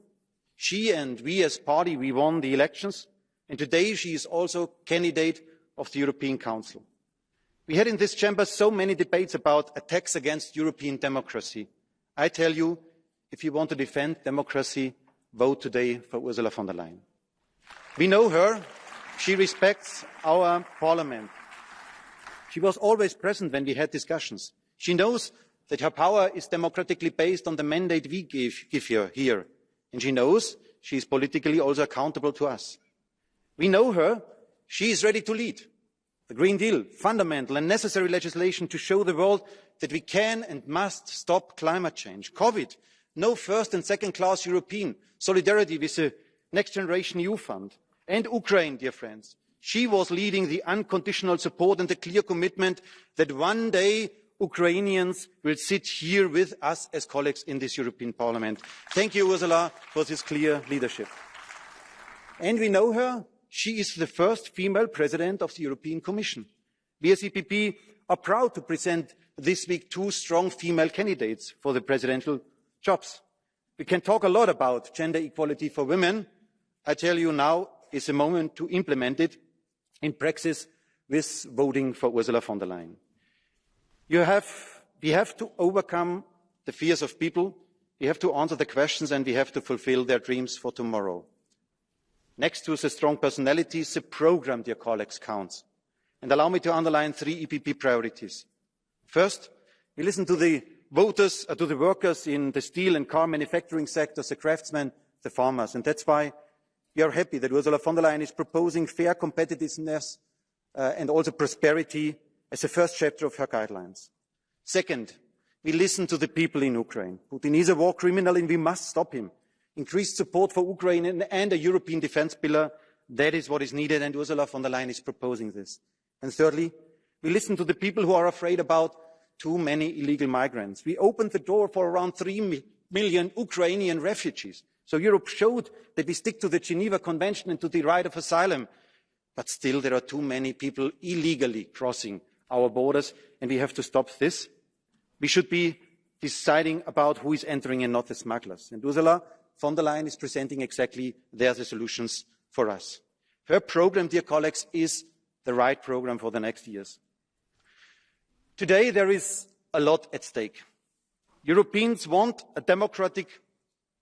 Speaker 5: She and we as party, we won the elections, and today she is also candidate of the European Council. We had in this chamber so many debates about attacks against European democracy. I tell you, if you want to defend democracy, vote today for Ursula von der Leyen. We know her. She respects our Parliament. She was always present when we had discussions. She knows that her power is democratically based on the mandate we give her here. And she knows she is politically also accountable to us. We know her. She is ready to lead. The Green Deal, fundamental and necessary legislation to show the world that we can and must stop climate change. COVID, no first and second class European. Solidarity with the Next Generation EU Fund. And Ukraine, dear friends. She was leading the unconditional support and the clear commitment that one day Ukrainians will sit here with us as colleagues in this European Parliament. Thank you, Ursula, for this clear leadership. And we know her. She is the first female president of the European Commission. We as EPP are proud to present this week 2 strong female candidates for the presidential jobs. We can talk a lot about gender equality for women. I tell you now is the moment to implement it in practice with voting for Ursula von der Leyen. We have to overcome the fears of people. We have to answer the questions, and we have to fulfil their dreams for tomorrow. Next to the strong personalities, the programme, dear colleagues, counts. And allow me to underline 3 EPP priorities. First, we listen to the voters, to the workers in the steel and car manufacturing sectors, the craftsmen, the farmers. And that's why we are happy that Ursula von der Leyen is proposing fair competitiveness and also prosperity as a first chapter of her guidelines. Second, we listen to the people in Ukraine. Putin is a war criminal and we must stop him. Increased support for Ukraine and a European defence pillar, that is what is needed, and Ursula von der Leyen is proposing this. And thirdly, we listen to the people who are afraid about too many illegal migrants. We opened the door for around 3 million Ukrainian refugees. So Europe showed that we stick to the Geneva Convention and to the right of asylum. But still, there are too many people illegally crossing our borders, and we have to stop this. We should be deciding about who is entering and not the smugglers. And Ursula von der Leyen is presenting exactly their solutions for us. Her programme, dear colleagues, is the right programme for the next years. Today, there is a lot at stake. Europeans want a democratic,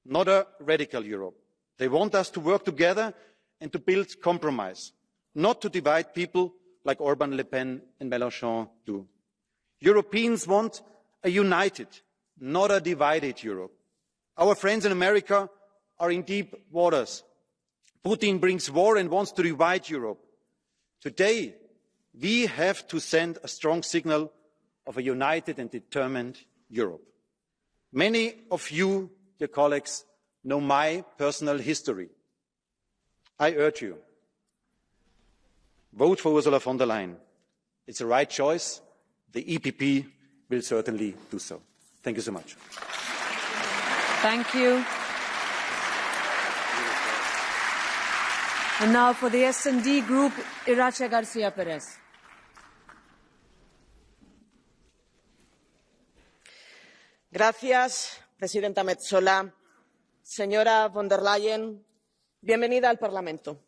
Speaker 5: not a radical Europe. They want us to work together and to build compromise, not to divide people like Orban, Le Pen and Mélenchon do. Europeans want a united, not a divided Europe. Our friends in America are in deep waters. Putin brings war and wants to divide Europe. Today, we have to send a strong signal of a united and determined Europe. Many of you, dear colleagues, know my personal history. I urge you, vote for Ursula von der Leyen. It's the right choice. The EPP will certainly do so. Thank you so much.
Speaker 3: Thank you. And now for the S&D Group, Irache García Pérez.
Speaker 6: Gracias, presidenta Metsola. Señora von der Leyen, bienvenida al Parlamento.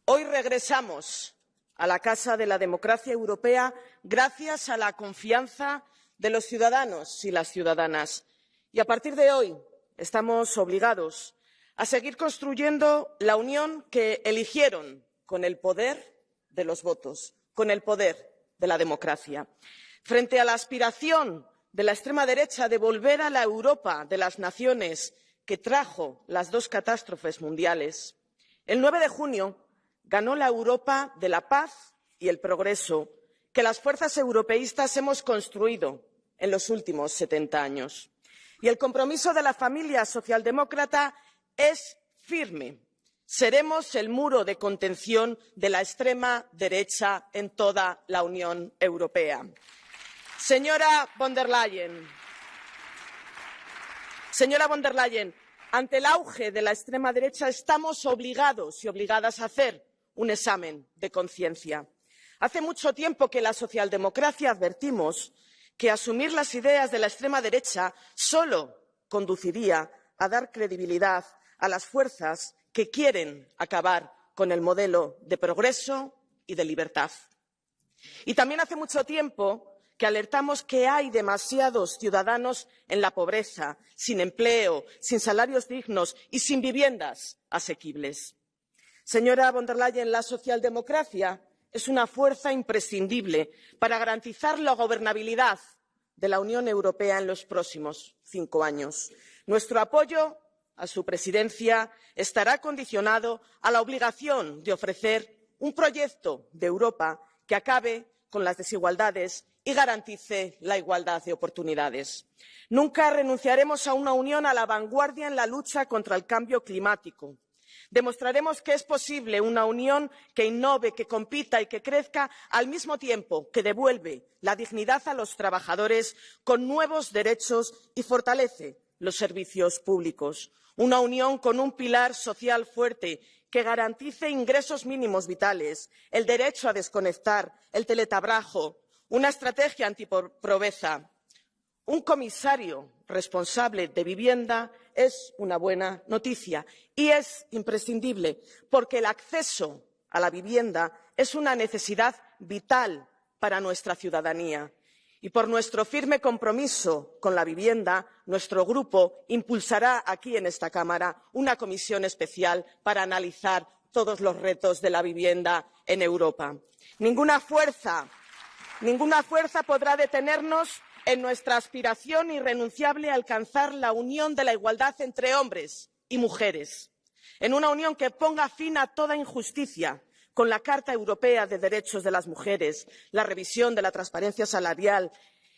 Speaker 6: Hoy regresamos a la Casa de la Democracia Europea gracias a la confianza de los ciudadanos y las ciudadanas. Y a partir de hoy estamos obligados a seguir construyendo la Unión que eligieron con el poder de los votos, con el poder de la democracia. Frente a la aspiración de la extrema derecha de volver a la Europa de las naciones que trajo las dos catástrofes mundiales, el 9 de junio ganó la Europa de la paz y el progreso que las fuerzas europeístas hemos construido en los últimos 70 años. Y el compromiso de la familia socialdemócrata es firme. Seremos el muro de contención de la extrema derecha en toda la Unión Europea. Señora von der Leyen, ante el auge de la extrema derecha estamos obligados y obligadas a hacer un examen de conciencia. Hace mucho tiempo que la socialdemocracia advertimos que asumir las ideas de la extrema derecha solo conduciría a dar credibilidad a las fuerzas que quieren acabar con el modelo de progreso y de libertad. Y también hace mucho tiempo que alertamos que hay demasiados ciudadanos en la pobreza, sin empleo, sin salarios dignos y sin viviendas asequibles. Señora von der Leyen, la socialdemocracia es una fuerza imprescindible para garantizar la gobernabilidad de la Unión Europea en los próximos 5 años. Nuestro apoyo a su presidencia estará condicionado a la obligación de ofrecer un proyecto de Europa que acabe con las desigualdades y garantice la igualdad de oportunidades. Nunca renunciaremos a una Unión a la vanguardia en la lucha contra el cambio climático. Demostraremos que es posible una Unión que innove, que compita y que crezca al mismo tiempo que devuelve la dignidad a los trabajadores con nuevos derechos y fortalece los servicios públicos. Una Unión con un pilar social fuerte que garantice ingresos mínimos vitales, el derecho a desconectar, el teletrabajo, una estrategia antipobreza. Un comisario responsable de vivienda es una buena noticia y es imprescindible porque el acceso a la vivienda es una necesidad vital para nuestra ciudadanía. Y por nuestro firme compromiso con la vivienda, nuestro grupo impulsará aquí en esta Cámara una comisión especial para analizar todos los retos de la vivienda en Europa. Ninguna fuerza podrá detenernos en nuestra aspiración irrenunciable a alcanzar la unión de la igualdad entre hombres y mujeres. en una Unión que ponga fin a toda injusticia, con la Carta Europea de Derechos de las Mujeres, la revisión de la transparencia salarial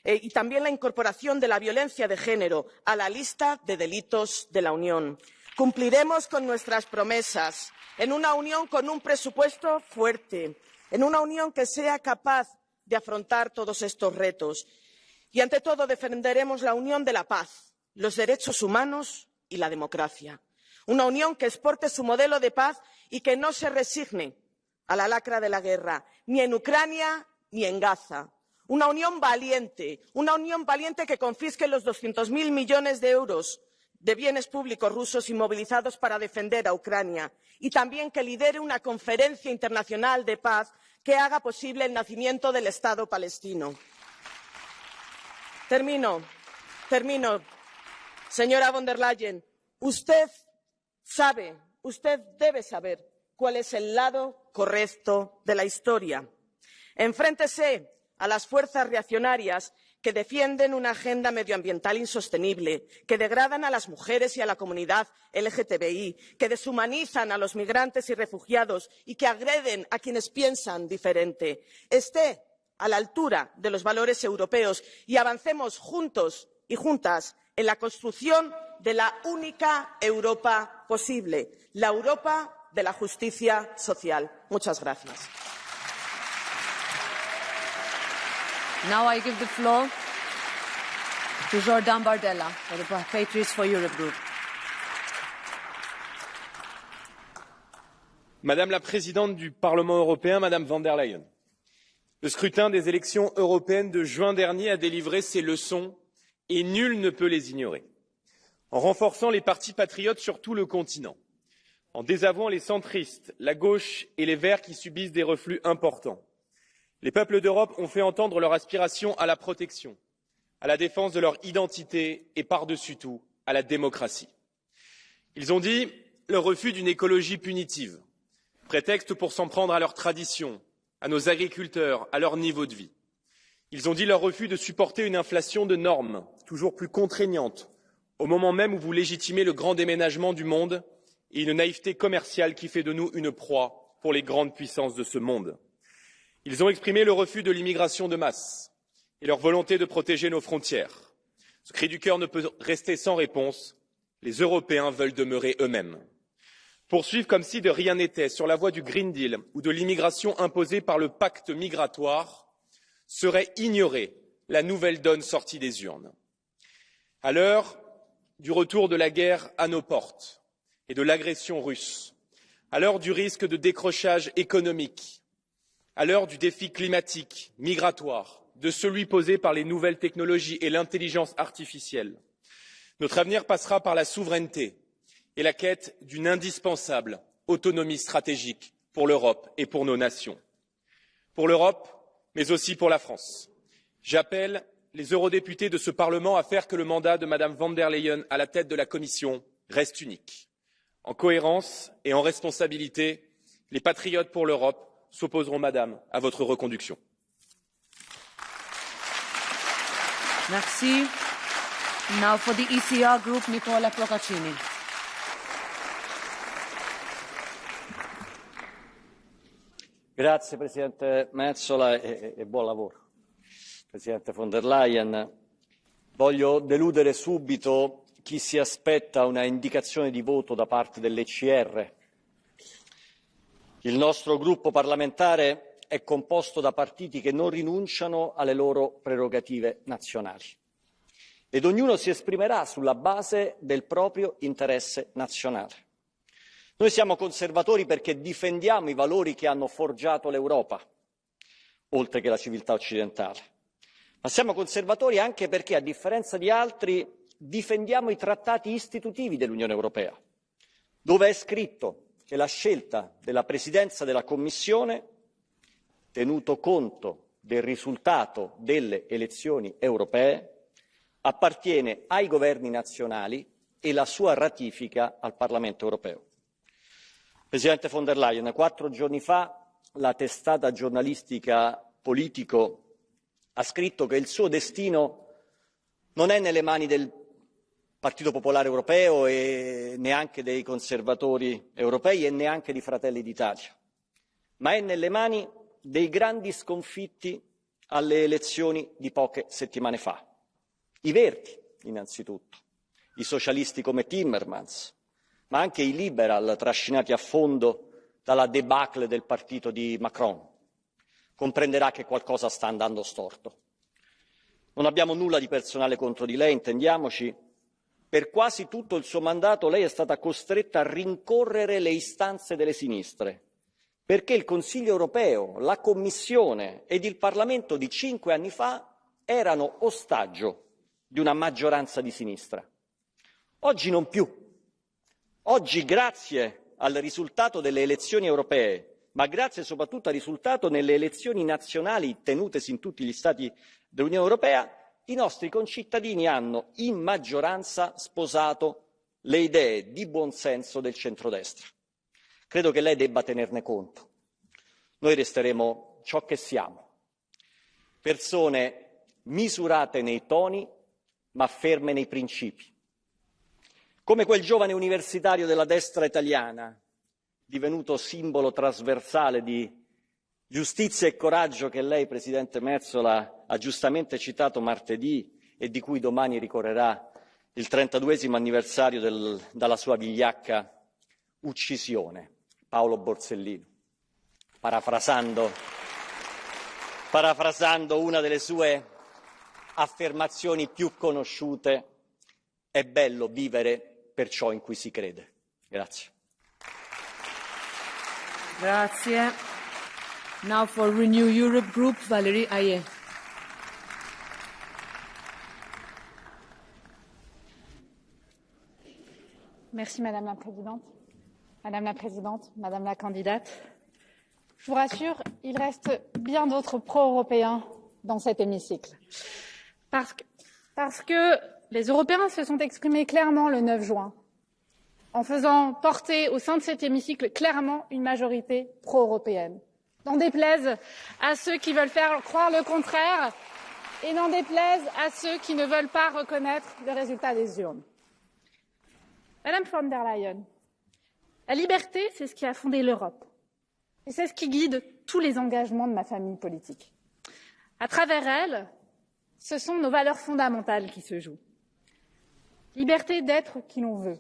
Speaker 6: y también la incorporación de la violencia de género a la lista de delitos de la Unión. Cumpliremos con nuestras promesas en una Unión con un presupuesto fuerte, en una Unión que sea capaz de afrontar todos estos retos. Y, ante todo, defenderemos la Unión de la paz, los derechos humanos y la democracia. Una Unión que exporte su modelo de paz y que no se resigne a la lacra de la guerra, ni en Ucrania ni en Gaza. Una Unión valiente que confisque los 200.000 millones de euros de bienes públicos rusos inmovilizados para defender a Ucrania, y también que lidere una conferencia internacional de paz que haga posible el nacimiento del Estado palestino. Termino. Señora von der Leyen, usted debe saber cuál es el lado correcto de la historia. Enfréntese a las fuerzas reaccionarias que defienden una agenda medioambiental insostenible, que degradan a las mujeres y a la comunidad LGTBI, que deshumanizan a los migrantes y refugiados y que agreden a quienes piensan diferente. Esté a la altura de los valores europeos y avancemos juntos y juntas en la construcción de la única Europa posible, la Europa de la justicia social. Muchas gracias.
Speaker 3: Now I give the floor to Jordan Bardella for the Patriots for Europe Group.
Speaker 7: Madame la Présidente du Parlement européen, Madame von der Leyen, le scrutin des élections européennes de juin dernier a délivré ses leçons et nul ne peut les ignorer. En renforçant les partis patriotes sur tout le continent, en désavouant les centristes, la gauche et les verts qui subissent des reflux importants, les peuples d'Europe ont fait entendre leur aspiration à la protection, à la défense de leur identité et, par-dessus tout, à la démocratie. Ils ont dit leur refus d'une écologie punitive, prétexte pour s'en prendre à leurs traditions, à nos agriculteurs, à leur niveau de vie. Ils ont dit leur refus de supporter une inflation de normes toujours plus contraignante, au moment même où vous légitimez le grand déménagement du monde et une naïveté commerciale qui fait de nous une proie pour les grandes puissances de ce monde. Ils ont exprimé le refus de l'immigration de masse et leur volonté de protéger nos frontières. Ce cri du cœur ne peut rester sans réponse. Les Européens veulent demeurer eux-mêmes. Poursuivre comme si de rien n'était sur la voie du Green Deal ou de l'immigration imposée par le pacte migratoire serait ignorer la nouvelle donne sortie des urnes. À l'heure du retour de la guerre à nos portes et de l'agression russe, à l'heure du risque de décrochage économique, à l'heure du défi climatique, migratoire, de celui posé par les nouvelles technologies et l'intelligence artificielle, notre avenir passera par la souveraineté et la quête d'une indispensable autonomie stratégique pour l'Europe et pour nos nations. Pour l'Europe, mais aussi pour la France. J'appelle les eurodéputés de ce Parlement à faire que le mandat de Mme von der Leyen à la tête de la Commission reste unique. En cohérence et en responsabilité, les patriotes pour l'Europe s'opposeront, Madame, à votre reconduction.
Speaker 3: Merci. Now for the ECR Group, Nicola Procaccini.
Speaker 8: Grazie Presidente Metsola e buon lavoro. Presidente von der Leyen, voglio deludere subito chi si aspetta una indicazione di voto da parte dell'ECR. Il nostro gruppo parlamentare è composto da partiti che non rinunciano alle loro prerogative nazionali ed ognuno si esprimerà sulla base del proprio interesse nazionale. Noi siamo conservatori perché difendiamo i valori che hanno forgiato l'Europa, oltre che la civiltà occidentale. Ma siamo conservatori anche perché, a differenza di altri, difendiamo i trattati istitutivi dell'Unione Europea, dove è scritto che la scelta della Presidenza della Commissione, tenuto conto del risultato delle elezioni europee, appartiene ai governi nazionali e la sua ratifica al Parlamento europeo. Presidente von der Leyen, 4 giorni fa la testata giornalistica Politico ha scritto che il suo destino non è nelle mani del Partito Popolare Europeo e neanche dei conservatori europei e neanche di Fratelli d'Italia, ma è nelle mani dei grandi sconfitti alle elezioni di poche settimane fa. I Verdi, innanzitutto, i socialisti come Timmermans, ma anche i liberal trascinati a fondo dalla debacle del partito di Macron. Comprenderà che qualcosa sta andando storto. Non abbiamo nulla di personale contro di lei, intendiamoci. Per quasi tutto il suo mandato lei è stata costretta a rincorrere le istanze delle sinistre, perché il Consiglio europeo, la Commissione ed il Parlamento di 5 anni fa erano ostaggio di una maggioranza di sinistra. Oggi non più. Oggi, grazie al risultato delle elezioni europee, ma grazie soprattutto al risultato nelle elezioni nazionali tenutesi in tutti gli Stati dell'Unione Europea, i nostri concittadini hanno in maggioranza sposato le idee di buonsenso del centrodestra. Credo che lei debba tenerne conto. Noi resteremo ciò che siamo, persone misurate nei toni ma ferme nei principi. Come quel giovane universitario della destra italiana, divenuto simbolo trasversale di giustizia e coraggio che lei, Presidente Metsola, ha giustamente citato martedì e di cui domani ricorrerà il 32esimo anniversario dalla sua vigliacca uccisione, Paolo Borsellino. Parafrasando una delle sue affermazioni più conosciute, è bello vivere per ciò in cui si crede. Grazie.
Speaker 3: Grazie. Now for Renew Europe Group, Valérie Ayé.
Speaker 9: Merci Madame la Présidente. Madame la Présidente, Madame la candidate, je vous rassure, il reste bien d'autres pro-européens dans cet hémicycle. Parce que les Européens se sont exprimés clairement le 9 juin, en faisant porter au sein de cet hémicycle clairement une majorité pro-européenne. N'en déplaise à ceux qui veulent faire croire le contraire et n'en déplaise à ceux qui ne veulent pas reconnaître le résultat des urnes. Madame von der Leyen, la liberté, c'est ce qui a fondé l'Europe. Et c'est ce qui guide tous les engagements de ma famille politique. À travers elle, ce sont nos valeurs fondamentales qui se jouent. Liberté d'être qui l'on veut.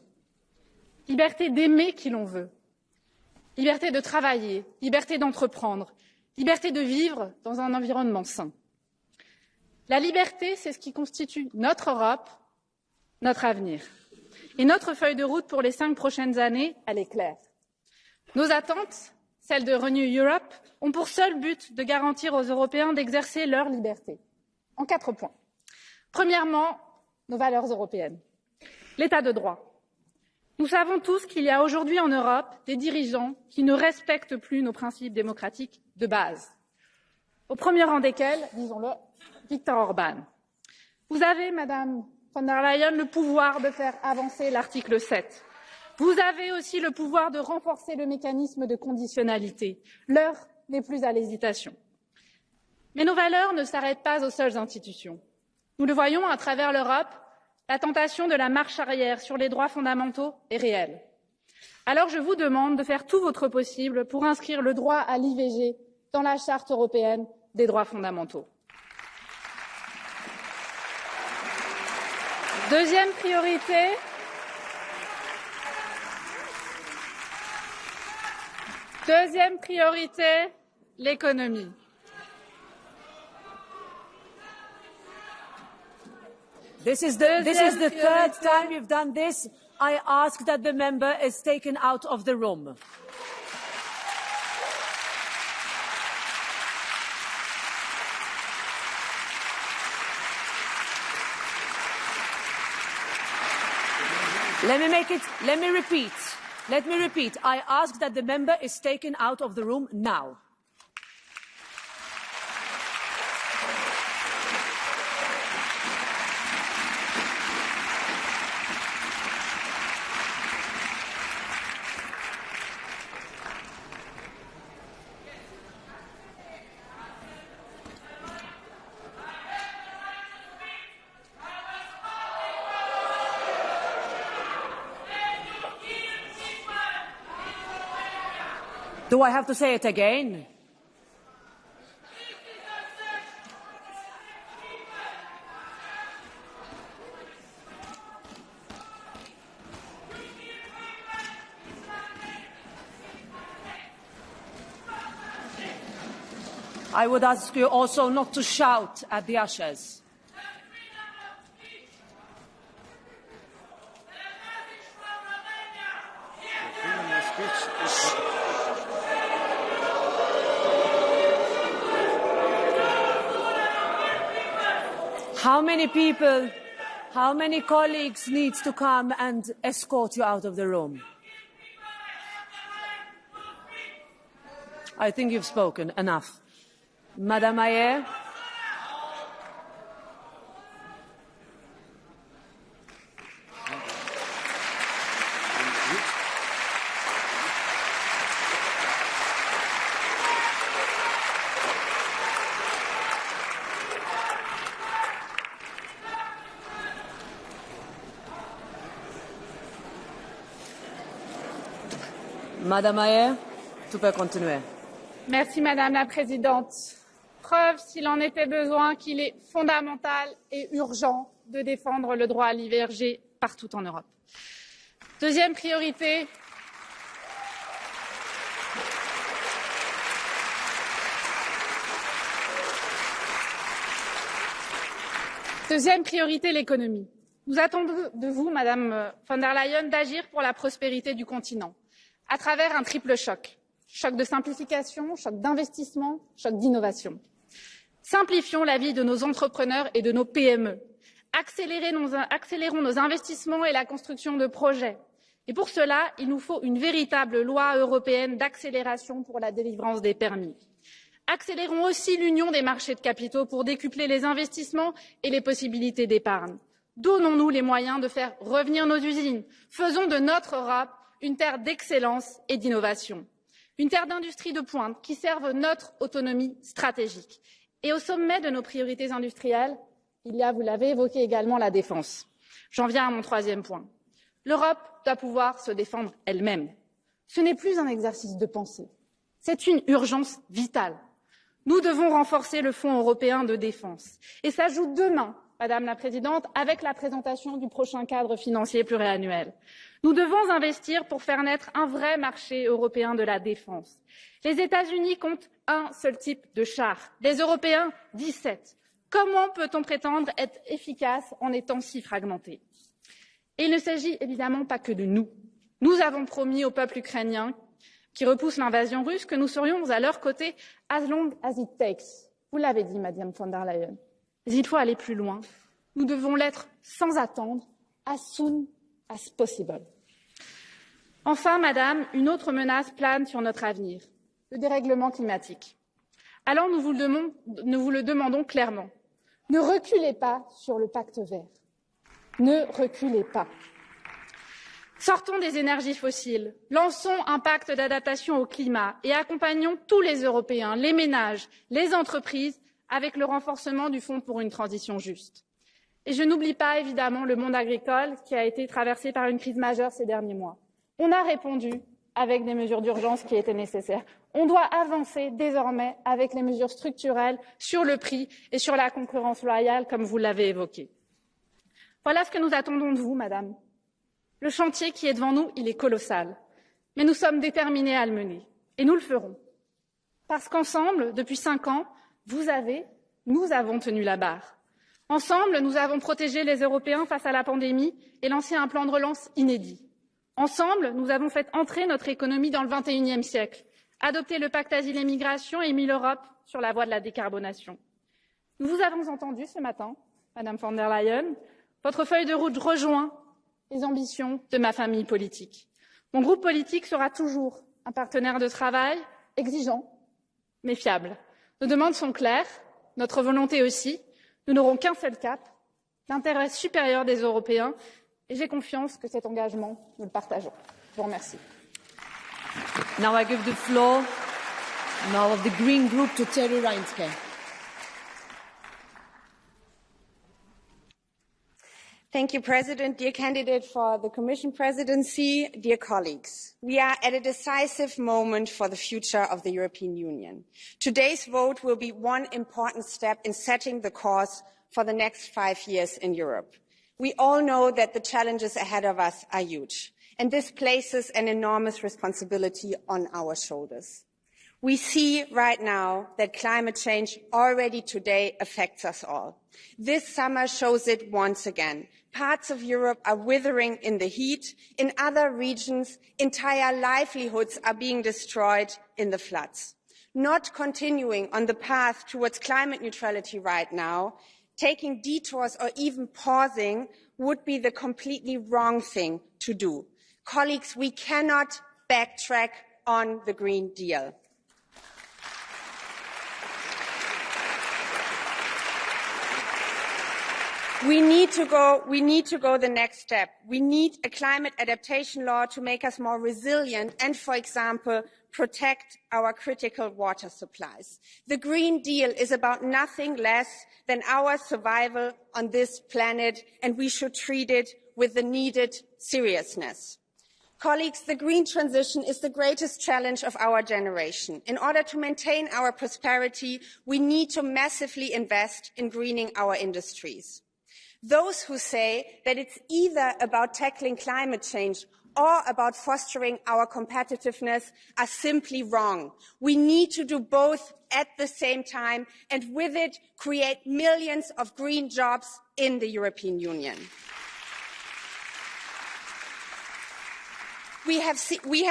Speaker 9: Liberté d'aimer qui l'on veut. Liberté de travailler, liberté d'entreprendre, liberté de vivre dans un environnement sain. La liberté, c'est ce qui constitue notre Europe, notre avenir. Et notre feuille de route pour les 5 prochaines années, elle est claire. Nos attentes, celles de Renew Europe, ont pour seul but de garantir aux Européens d'exercer leur liberté. En 4 points. Premièrement, nos valeurs européennes. L'état de droit. Nous savons tous qu'il y a aujourd'hui en Europe des dirigeants qui ne respectent plus nos principes démocratiques de base. Au premier rang desquels, disons-le, Viktor Orban. Vous avez, Madame von der Leyen, le pouvoir de faire avancer l'article 7. Vous avez aussi le pouvoir de renforcer le mécanisme de conditionnalité. L'heure n'est plus à l'hésitation. Mais nos valeurs ne s'arrêtent pas aux seules institutions. Nous le voyons à travers l'Europe, la tentation de la marche arrière sur les droits fondamentaux est réelle. Alors je vous demande de faire tout votre possible pour inscrire le droit à l'IVG dans la Charte européenne des droits fondamentaux. Deuxième priorité, l'économie.
Speaker 3: This is the third time you've done this. I ask that the member is taken out of the room. Let me repeat. I ask that the member is taken out of the room now. Do I have to say it again? I would ask you also not to shout at the ushers. How many people, how many colleagues need to come and escort you out of the room? I think you've spoken enough. Madame Ayer. Madame Ayer, tu peux continuer.
Speaker 9: Merci Madame la Présidente. Preuve, s'il en était besoin, qu'il est fondamental et urgent de défendre le droit à l'IVG partout en Europe. Deuxième priorité, l'économie. Nous attendons de vous, Madame von der Leyen, d'agir pour la prospérité du continent, à travers un triple choc. Choc de simplification, choc d'investissement, choc d'innovation. Simplifions la vie de nos entrepreneurs et de nos PME. Accélérons nos investissements et la construction de projets. Et pour cela, il nous faut une véritable loi européenne d'accélération pour la délivrance des permis. Accélérons aussi l'union des marchés de capitaux pour décupler les investissements et les possibilités d'épargne. Donnons-nous les moyens de faire revenir nos usines. Faisons de notre Europe une terre d'excellence et d'innovation. Une terre d'industrie de pointe qui serve notre autonomie stratégique. Et au sommet de nos priorités industrielles, il y a, vous l'avez évoqué également, la défense. J'en viens à mon troisième point. L'Europe doit pouvoir se défendre elle-même. Ce n'est plus un exercice de pensée, c'est une urgence vitale. Nous devons renforcer le Fonds européen de défense. Et ça joue demain, Madame la Présidente, avec la présentation du prochain cadre financier pluriannuel. Nous devons investir pour faire naître un vrai marché européen de la défense. Les États-Unis comptent un seul type de char, les Européens 17. Comment peut-on prétendre être efficace en étant si fragmenté? Et il ne s'agit évidemment pas que de nous. Nous avons promis au peuple ukrainien qui repousse l'invasion russe que nous serions à leur côté as long as it takes. Vous l'avez dit, Madame von der Leyen. Mais il faut aller plus loin. Nous devons l'être sans attendre, as soon as possible. Enfin, Madame, une autre menace plane sur notre avenir, le dérèglement climatique. Alors nous vous le demandons clairement. Ne reculez pas sur le pacte vert. Ne reculez pas. Sortons des énergies fossiles, lançons un pacte d'adaptation au climat et accompagnons tous les Européens, les ménages, les entreprises, avec le renforcement du Fonds pour une transition juste. Et je n'oublie pas évidemment le monde agricole qui a été traversé par une crise majeure ces derniers mois. On a répondu avec des mesures d'urgence qui étaient nécessaires. On doit avancer désormais avec les mesures structurelles sur le prix et sur la concurrence loyale, comme vous l'avez évoqué. Voilà ce que nous attendons de vous, Madame. Le chantier qui est devant nous, il est colossal. Mais nous sommes déterminés à le mener. Et nous le ferons. Parce qu'ensemble, depuis 5 ans, nous avons tenu la barre. Ensemble, nous avons protégé les Européens face à la pandémie et lancé un plan de relance inédit. Ensemble, nous avons fait entrer notre économie dans le XXIe siècle, adopté le pacte Asile et Migration et mis l'Europe sur la voie de la décarbonation. Nous vous avons entendu ce matin, Madame von der Leyen. Votre feuille de route rejoint les ambitions de ma famille politique. Mon groupe politique sera toujours un partenaire de travail exigeant, mais fiable. Nos demandes sont claires, notre volonté aussi. Nous n'aurons qu'un seul cap, l'intérêt supérieur des Européens, et j'ai confiance que cet engagement, nous le partageons. Je vous remercie.
Speaker 3: Now I give the floor now of the Green Group to Terry Reinske.
Speaker 10: Thank you, President. Dear candidate for the Commission presidency, dear colleagues, we are at a decisive moment for the future of the European Union. Today's vote will be one important step in setting the course for the next 5 years in Europe. We all know that the challenges ahead of us are huge, and this places an enormous responsibility on our shoulders. We see right now that climate change already today affects us all. This summer shows it once again. Parts of Europe are withering in the heat. In other regions, entire livelihoods are being destroyed in the floods. Not continuing on the path towards climate neutrality right now, taking detours or even pausing would be the completely wrong thing to do. Colleagues, we cannot backtrack on the Green Deal. We need to go the next step. We need a climate adaptation law to make us more resilient and, for example, protect our critical water supplies. The Green Deal is about nothing less than our survival on this planet, and we should treat it with the needed seriousness. Colleagues, the green transition is the greatest challenge of our generation. In order to maintain our prosperity, we need to massively invest in greening our industries. Those who say that it's either about tackling climate change or about fostering our competitiveness are simply wrong. We need to do both at the same time and with it create millions of green jobs in the European Union. We have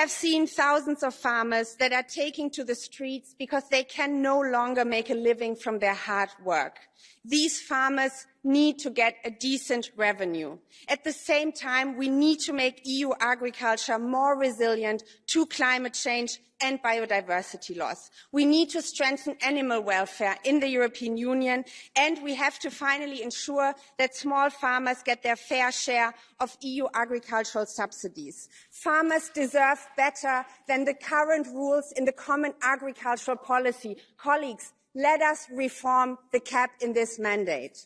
Speaker 10: seen thousands of farmers that are taking to the streets because they can no longer make a living from their hard work. These farmers need to get a decent revenue. At the same time, we need to make EU agriculture more resilient to climate change and biodiversity loss. We need to strengthen animal welfare in the European Union, and we have to finally ensure that small farmers get their fair share of EU agricultural subsidies. Farmers deserve better than the current rules in the common agricultural policy. Colleagues, let us reform the CAP in this mandate.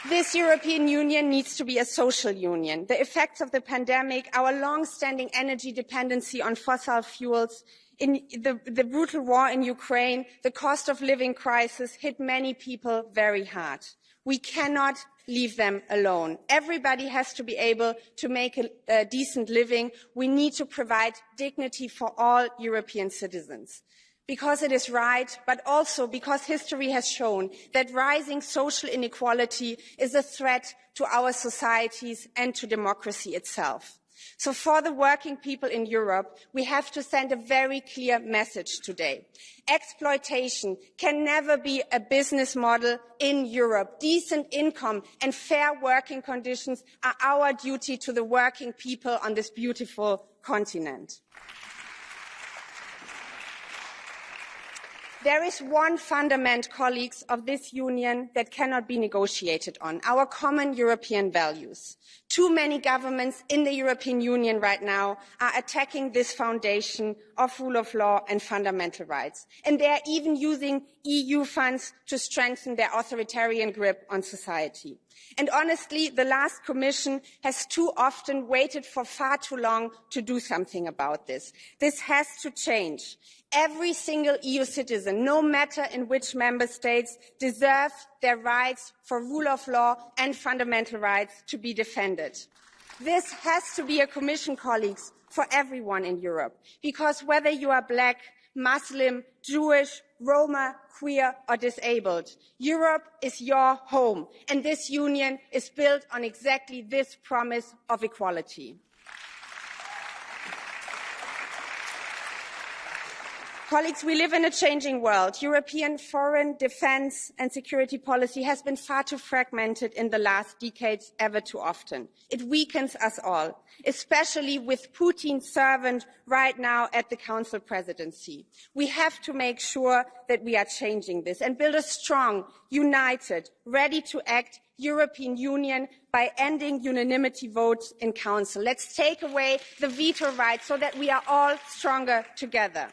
Speaker 10: This European Union needs to be a social union. The effects of the pandemic, our long-standing energy dependency on fossil fuels, the brutal war in Ukraine, the cost of living crisis hit many people very hard. We cannot leave them alone. Everybody has to be able to make a decent living. We need to provide dignity for all European citizens. Because it is right, but also because history has shown that rising social inequality is a threat to our societies and to democracy itself. So for the working people in Europe, we have to send a very clear message today. Exploitation can never be a business model in Europe. Decent income and fair working conditions are our duty to the working people on this beautiful continent. There is one fundament, colleagues, of this union that cannot be negotiated on, our common European values. Too many governments in the European Union right now are attacking this foundation of rule of law and fundamental rights. And they are even using EU funds to strengthen their authoritarian grip on society. And honestly, the last Commission has too often waited for far too long to do something about this. This has to change. Every single EU citizen, no matter in which member states, deserves their rights for rule of law and fundamental rights to be defended. This has to be a Commission, colleagues, for everyone in Europe, because whether you are black, Muslim, Jewish, Roma, queer or disabled, Europe is your home, and this union is built on exactly this promise of equality. Colleagues, we live in a changing world. European foreign, defence and security policy has been far too fragmented in the last decades, ever too often. It weakens us all, especially with Putin's servant right now at the Council presidency. We have to make sure that we are changing this and build a strong, united, ready-to-act European Union by ending unanimity votes in Council. Let's take away the veto right so that we are all stronger together.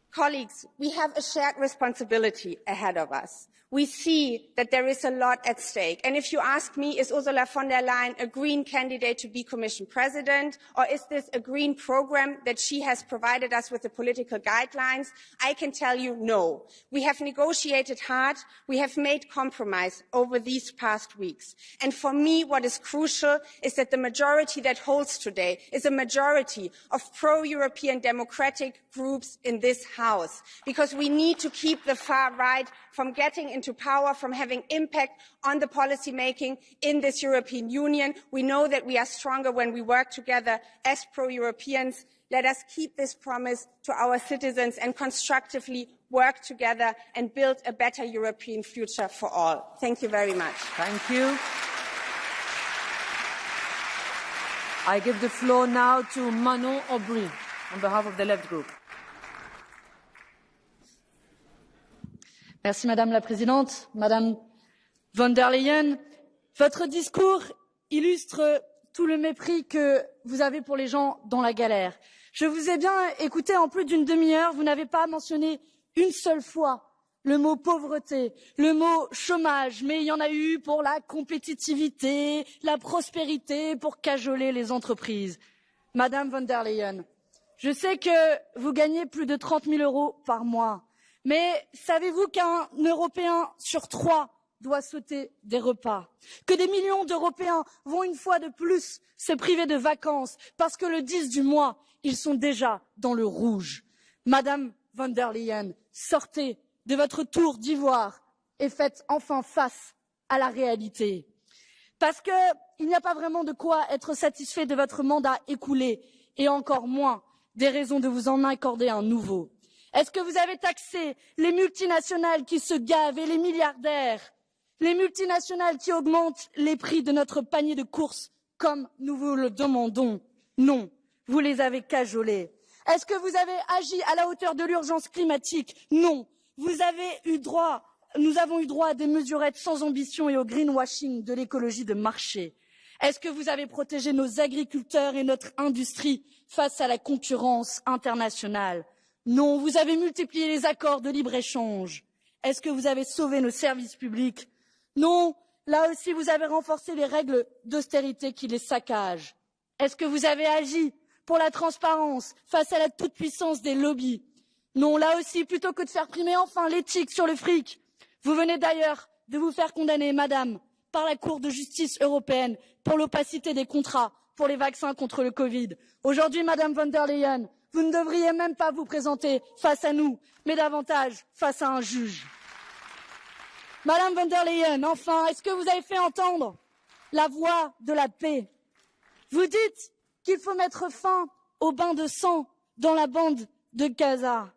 Speaker 10: Colleagues, we have a shared responsibility ahead of us. we see that there is a lot at stake. And if you ask me, is Ursula von der Leyen a green candidate to be Commission President, or is this a green program that she has provided us with the political guidelines? I can tell you no. We have negotiated hard. We have made compromise over these past weeks. And for me, what is crucial is that the majority that holds today is a majority of pro-European democratic groups in this House, because we need to keep the far right from getting into power, from having impact on the policy making in this European Union. We know that we are stronger when we work together as pro-Europeans. Let us keep this promise to our citizens and constructively work together and build a better European future for all. Thank you very much.
Speaker 3: Thank you. I give the floor now to Manon Aubry on behalf of the Left Group.
Speaker 11: Merci Madame la Présidente, Madame von der Leyen. Votre discours illustre tout le mépris que vous avez pour les gens dans la galère. Je vous ai bien écouté en plus d'une demi-heure, vous n'avez pas mentionné une seule fois le mot pauvreté, le mot chômage, mais il y en a eu pour la compétitivité, la prospérité, pour cajoler les entreprises. Madame von der Leyen, je sais que vous gagnez plus de 30 000 € par mois. Mais savez-vous qu'un Européen sur 3 doit sauter des repas? Que des millions d'Européens vont une fois de plus se priver de vacances parce que le 10 du mois, ils sont déjà dans le rouge? Madame von der Leyen, sortez de votre tour d'ivoire et faites enfin face à la réalité. Parce qu'il n'y a pas vraiment de quoi être satisfait de votre mandat écoulé et encore moins des raisons de vous en accorder un nouveau. Est-ce que vous avez taxé les multinationales qui se gavent et les milliardaires, les multinationales qui augmentent les prix de notre panier de courses comme nous vous le demandons? Non, vous les avez cajolés. Est-ce que vous avez agi à la hauteur de l'urgence climatique? Non, nous avons eu droit à des mesurettes sans ambition et au greenwashing de l'écologie de marché. Est-ce que vous avez protégé nos agriculteurs et notre industrie face à la concurrence internationale? Non, vous avez multiplié les accords de libre-échange. Est-ce que vous avez sauvé nos services publics? Non, là aussi vous avez renforcé les règles d'austérité qui les saccagent. Est-ce que vous avez agi pour la transparence face à la toute-puissance des lobbies? Non, là aussi, plutôt que de faire primer enfin l'éthique sur le fric, vous venez d'ailleurs de vous faire condamner, madame, par la Cour de justice européenne pour l'opacité des contrats pour les vaccins contre le Covid. Aujourd'hui, madame von der Leyen, vous ne devriez même pas vous présenter face à nous, mais davantage face à un juge. Madame von der Leyen, enfin, est-ce que vous avez fait entendre la voix de la paix? Vous dites qu'il faut mettre fin au bain de sang dans la bande de Gaza.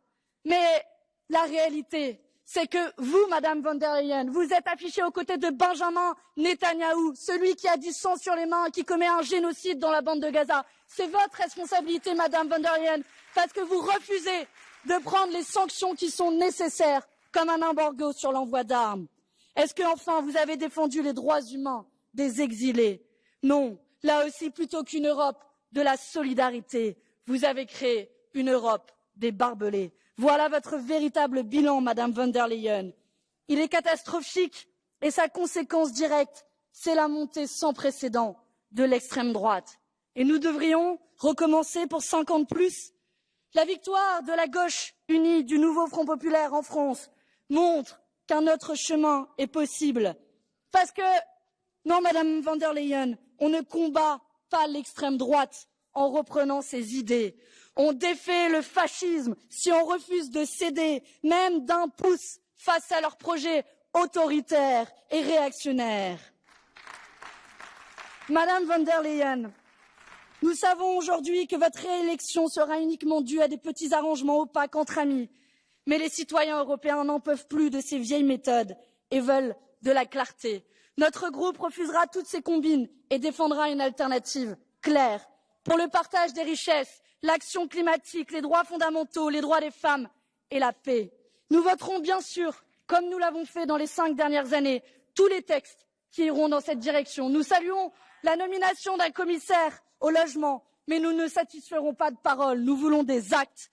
Speaker 11: Mais la réalité, c'est que vous, Madame von der Leyen, vous êtes affichée aux côtés de Benjamin Netanyahou, celui qui a du sang sur les mains et qui commet un génocide dans la bande de Gaza. C'est votre responsabilité, Madame von der Leyen, parce que vous refusez de prendre les sanctions qui sont nécessaires, comme un embargo sur l'envoi d'armes. Est-ce que, enfin, vous avez défendu les droits humains des exilés? Non, là aussi, plutôt qu'une Europe de la solidarité, vous avez créé une Europe des barbelés. Voilà votre véritable bilan, Madame von der Leyen. Il est catastrophique et sa conséquence directe, c'est la montée sans précédent de l'extrême droite. Et nous devrions recommencer pour 5 ans de plus. La victoire de la gauche unie du nouveau Front populaire en France montre qu'un autre chemin est possible. Parce que, non, Madame von der Leyen, on ne combat pas l'extrême droite en reprenant ses idées. On défait le fascisme si on refuse de céder, même d'un pouce, face à leurs projets autoritaires et réactionnaires. Madame von der Leyen, nous savons aujourd'hui que votre réélection sera uniquement due à des petits arrangements opaques entre amis. Mais les citoyens européens n'en peuvent plus de ces vieilles méthodes et veulent de la clarté. Notre groupe refusera toutes ces combines et défendra une alternative claire pour le partage des richesses, l'action climatique, les droits fondamentaux, les droits des femmes et la paix. Nous voterons bien sûr, comme nous l'avons fait dans les 5 dernières années, tous les textes qui iront dans cette direction. Nous saluons la nomination d'un commissaire au logement, mais nous ne satisferons pas de paroles, nous voulons des actes.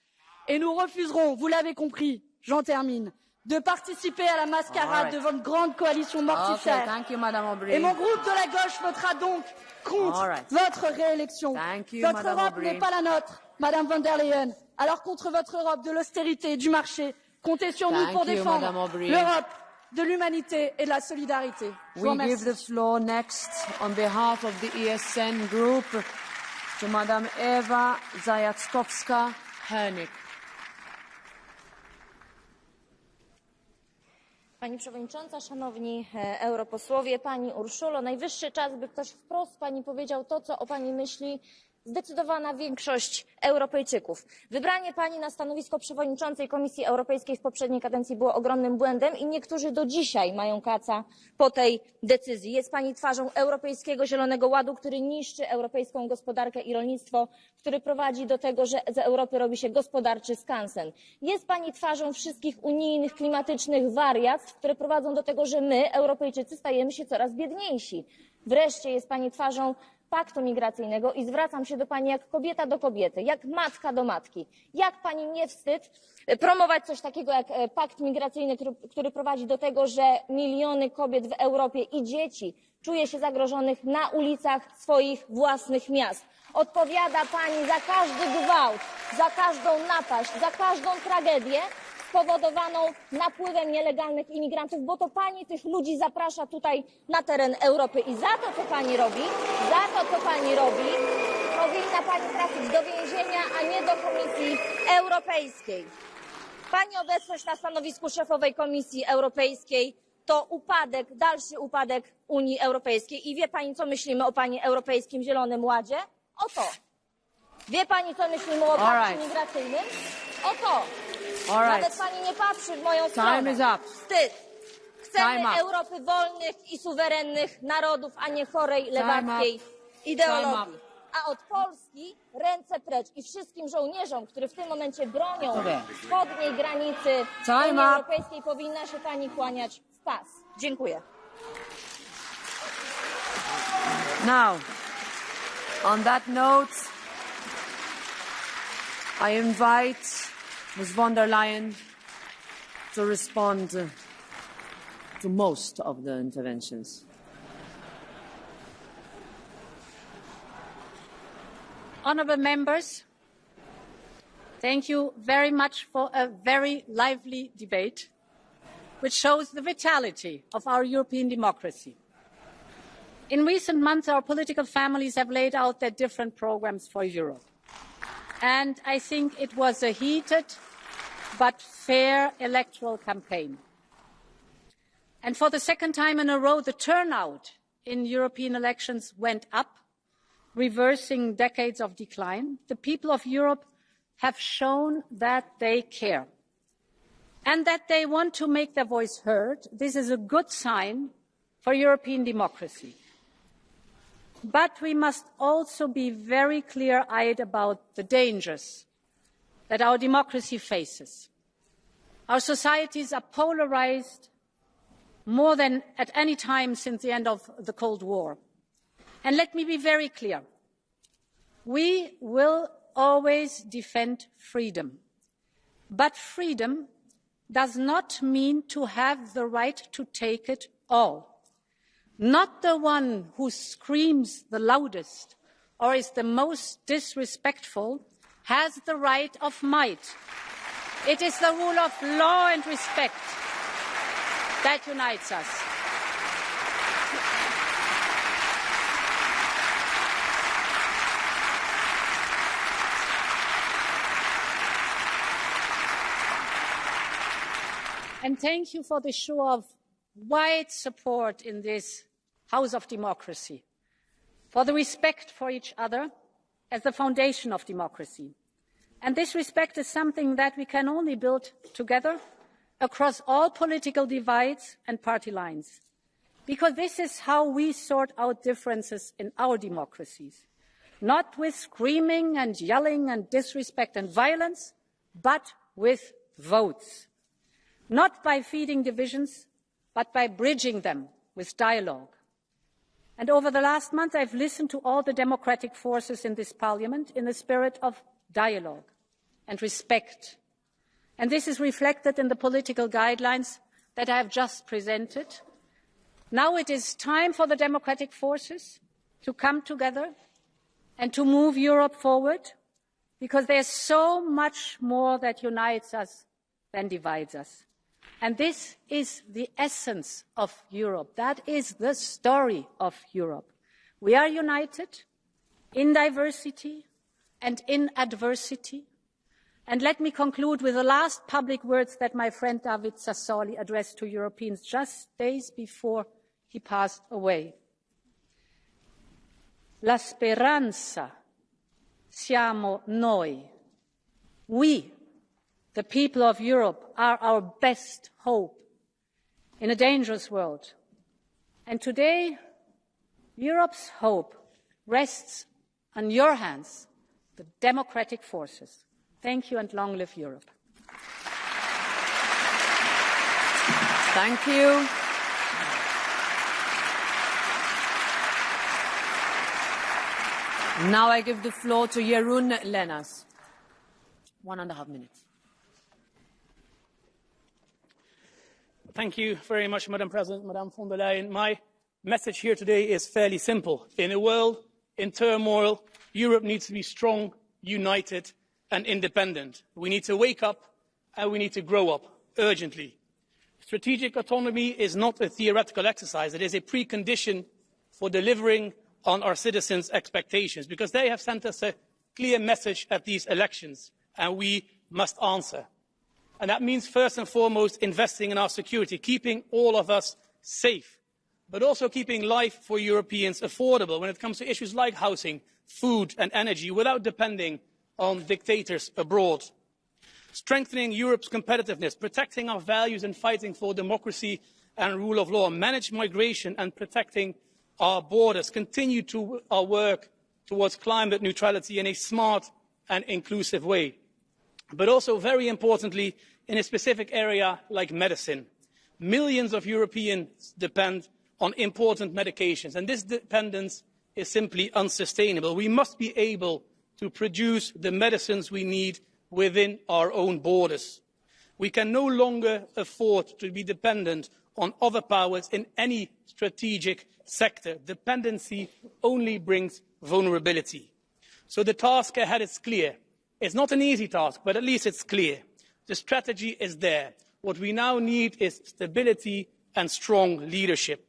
Speaker 11: Et nous refuserons, vous l'avez compris, j'en termine, de participer à la mascarade de votre grande coalition mortifère.
Speaker 3: Thank you, Madame Aubry.
Speaker 11: Et mon groupe de la gauche votera donc contre votre réélection. Votre Europe n'est pas la nôtre, Madame von der Leyen. Alors contre votre Europe de l'austérité et du marché, comptez sur nous pour défendre l'Europe de l'humanité et de la solidarité.
Speaker 3: We give the floor next on behalf of the ESN group to Madame Ewa Zajackowska-Hernik.
Speaker 12: Pani Przewodnicząca, Szanowni Europosłowie, Pani Urszulo, najwyższy czas, by ktoś wprost Pani powiedział to, co o Pani myśli zdecydowana większość Europejczyków. Wybranie Pani na stanowisko przewodniczącej Komisji Europejskiej w poprzedniej kadencji było ogromnym błędem i niektórzy do dzisiaj mają kaca po tej decyzji. Jest Pani twarzą Europejskiego Zielonego Ładu, który niszczy europejską gospodarkę i rolnictwo, który prowadzi do tego, że z Europy robi się gospodarczy skansen. Jest Pani twarzą wszystkich unijnych klimatycznych wariactw, które prowadzą do tego, że my, Europejczycy, stajemy się coraz biedniejsi. Wreszcie jest Pani twarzą paktu migracyjnego i zwracam się do Pani jak kobieta do kobiety, jak matka do matki. Jak Pani nie wstyd promować coś takiego jak pakt migracyjny, który prowadzi do tego, że miliony kobiet w Europie i dzieci czuje się zagrożonych na ulicach swoich własnych miast. Odpowiada Pani za każdy gwałt, za każdą napaść, za każdą tragedię spowodowaną napływem nielegalnych imigrantów, bo to Pani tych ludzi zaprasza tutaj na teren Europy i za to, co Pani robi, powinna Pani trafić do więzienia, a nie do Komisji Europejskiej. Pani obecność na stanowisku szefowej Komisji Europejskiej to upadek, dalszy upadek Unii Europejskiej. I wie Pani, co myślimy o Pani Europejskim Zielonym Ładzie? Oto. Wie Pani, co myślimy o pakcie migracyjnym? Oto. Nawet Pani nie patrzy w moją stronę. Wstyd. Chcemy Europy wolnych i suwerennych narodów, a nie chorej lewackiej ideologii. A od Polski ręce precz i wszystkim żołnierzom, którzy w tym momencie bronią wschodniej granicy Unii Europejskiej, powinna się Pani kłaniać w pas. Dziękuję.
Speaker 3: Now, on that note, I invite Ms. von der Leyen to respond to most of the interventions.
Speaker 4: Honourable members, thank you very much for a very lively debate, which shows the vitality of our European democracy. In recent months, our political families have laid out their different programmes for Europe. And I think it was a heated but fair electoral campaign. And for the second time in a row, the turnout in European elections went up, reversing decades of decline. The people of Europe have shown that they care and that they want to make their voice heard. This is a good sign for European democracy. But we must also be very clear-eyed about the dangers that our democracy faces. Our societies are polarized more than at any time since the end of the Cold War. And let me be very clear. We will always defend freedom. But freedom does not mean to have the right to take it all. Not the one who screams the loudest or is the most disrespectful has the right of might. It is the rule of law and respect that unites us. And thank you for the show of wide support in this House of Democracy, for the respect for each other as the foundation of democracy. And this respect is something that we can only build together across all political divides and party lines, because this is how we sort out differences in our democracies, not with screaming and yelling and disrespect and violence, but with votes, not by feeding divisions, but by bridging them with dialogue. And over the last month, I've listened to all the democratic forces in this parliament in a spirit of dialogue and respect. And this is reflected in the political guidelines that I have just presented. Now it is time for the democratic forces to come together and to move Europe forward, because there's so much more that unites us than divides us. And this is the essence of Europe. That is the story of Europe. We are united in diversity and in adversity. And let me conclude with the last public words that my friend David Sassoli addressed to Europeans just days before he passed away. La speranza siamo noi. We, the people of Europe, are our best hope in a dangerous world. And today, Europe's hope rests on your hands, the democratic forces. Thank you, and long live Europe.
Speaker 3: Thank you. Now I give the floor to Jeroen Lenners. 1.5 minutes.
Speaker 13: Thank you very much, Madam President, Madam von der Leyen. My message here today is fairly simple. In a world in turmoil, Europe needs to be strong, united and independent. We need to wake up and we need to grow up urgently. Strategic autonomy is not a theoretical exercise. It is a precondition for delivering on our citizens' expectations, because they have sent us a clear message at these elections and we must answer. And that means first and foremost investing in our security, keeping all of us safe, but also keeping life for Europeans affordable when it comes to issues like housing, food and energy, without depending on dictators abroad. Strengthening Europe's competitiveness, protecting our values and fighting for democracy and rule of law, manage migration and protecting our borders, continue to our work towards climate neutrality in a smart and inclusive way. But also, very importantly, in a specific area like medicine. Millions of Europeans depend on important medications, and this dependence is simply unsustainable. We must be able to produce the medicines we need within our own borders. We can no longer afford to be dependent on other powers in any strategic sector. Dependency only brings vulnerability. So the task ahead is clear. It's not an easy task, but at least it's clear. The strategy is there. What we now need is stability and strong leadership.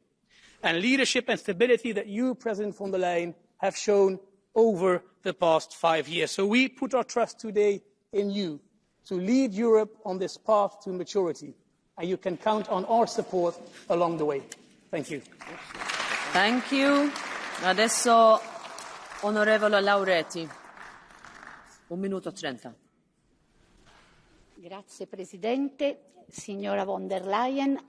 Speaker 13: And leadership and stability that you, President von der Leyen, have shown over the past 5 years. So we put our trust today in you to lead Europe on this path to maturity. And you can count on our support along the way. Thank you.
Speaker 3: Thank you. Adesso onorevole Lauretti. 1 minuto 30.
Speaker 14: Grazie Presidente. Signora von der Leyen,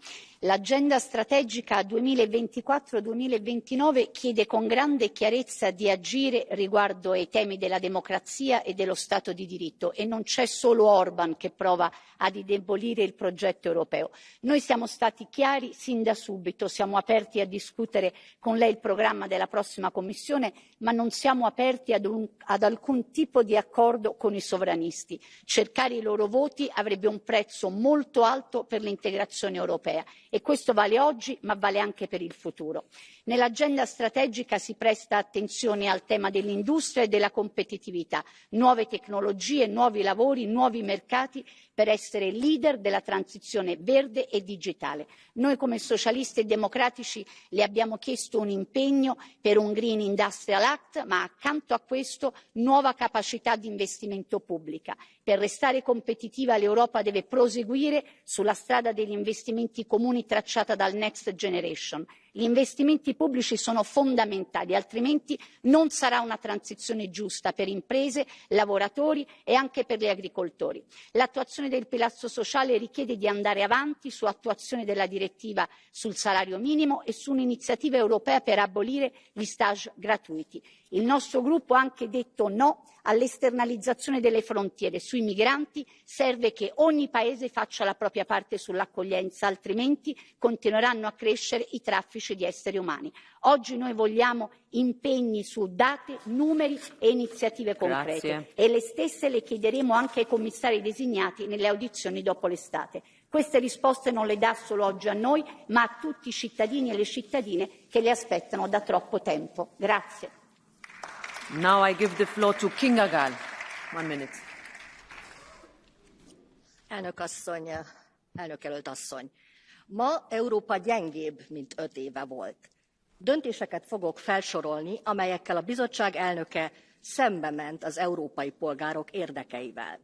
Speaker 14: l'agenda strategica 2024-2029 chiede con grande chiarezza di agire riguardo ai temi della democrazia e dello Stato di diritto, e non c'è solo Orban che prova ad indebolire il progetto europeo. Noi siamo stati chiari sin da subito, siamo aperti a discutere con lei il programma della prossima Commissione, ma non siamo aperti ad alcun tipo di accordo con i sovranisti. Cercare i loro voti avrebbe un prezzo molto alto per l'integrazione europea, e questo vale oggi ma vale anche per il futuro. Nell'agenda strategica si presta attenzione al tema dell'industria e della competitività, nuove tecnologie, nuovi lavori, nuovi mercati per essere leader della transizione verde e digitale. Noi come socialisti e democratici le abbiamo chiesto un impegno per un Green Industrial Act, ma accanto a questo nuova capacità di investimento pubblica. Per restare competitiva l'Europa deve proseguire sulla strada degli investimenti comuni tracciata dal Next Generation. Gli investimenti pubblici sono fondamentali, altrimenti non sarà una transizione giusta per imprese, lavoratori e anche per gli agricoltori. L'attuazione del pilastro sociale richiede di andare avanti su attuazione della direttiva sul salario minimo e su un'iniziativa europea per abolire gli stage gratuiti. Il nostro gruppo ha anche detto no all'esternalizzazione delle frontiere. Sui migranti serve che ogni paese faccia la propria parte sull'accoglienza, altrimenti continueranno a crescere i traffici traffici di esseri umani. Oggi noi vogliamo impegni su dati, numeri e iniziative concrete.
Speaker 3: Grazie.
Speaker 14: E le stesse le chiederemo anche ai commissari designati nelle audizioni dopo l'estate. Queste risposte non le dà solo oggi a noi, ma a tutti i cittadini e le cittadine che le aspettano da troppo tempo. Grazie.
Speaker 3: Now I give the floor to Kinga Gál. 1 minute.
Speaker 15: Elnök asszony, elnökjelölt asszony, ma Európa gyengébb, mint 5 éve volt. Döntéseket fogok felsorolni, amelyekkel a bizottság elnöke szembe ment az európai polgárok érdekeivel.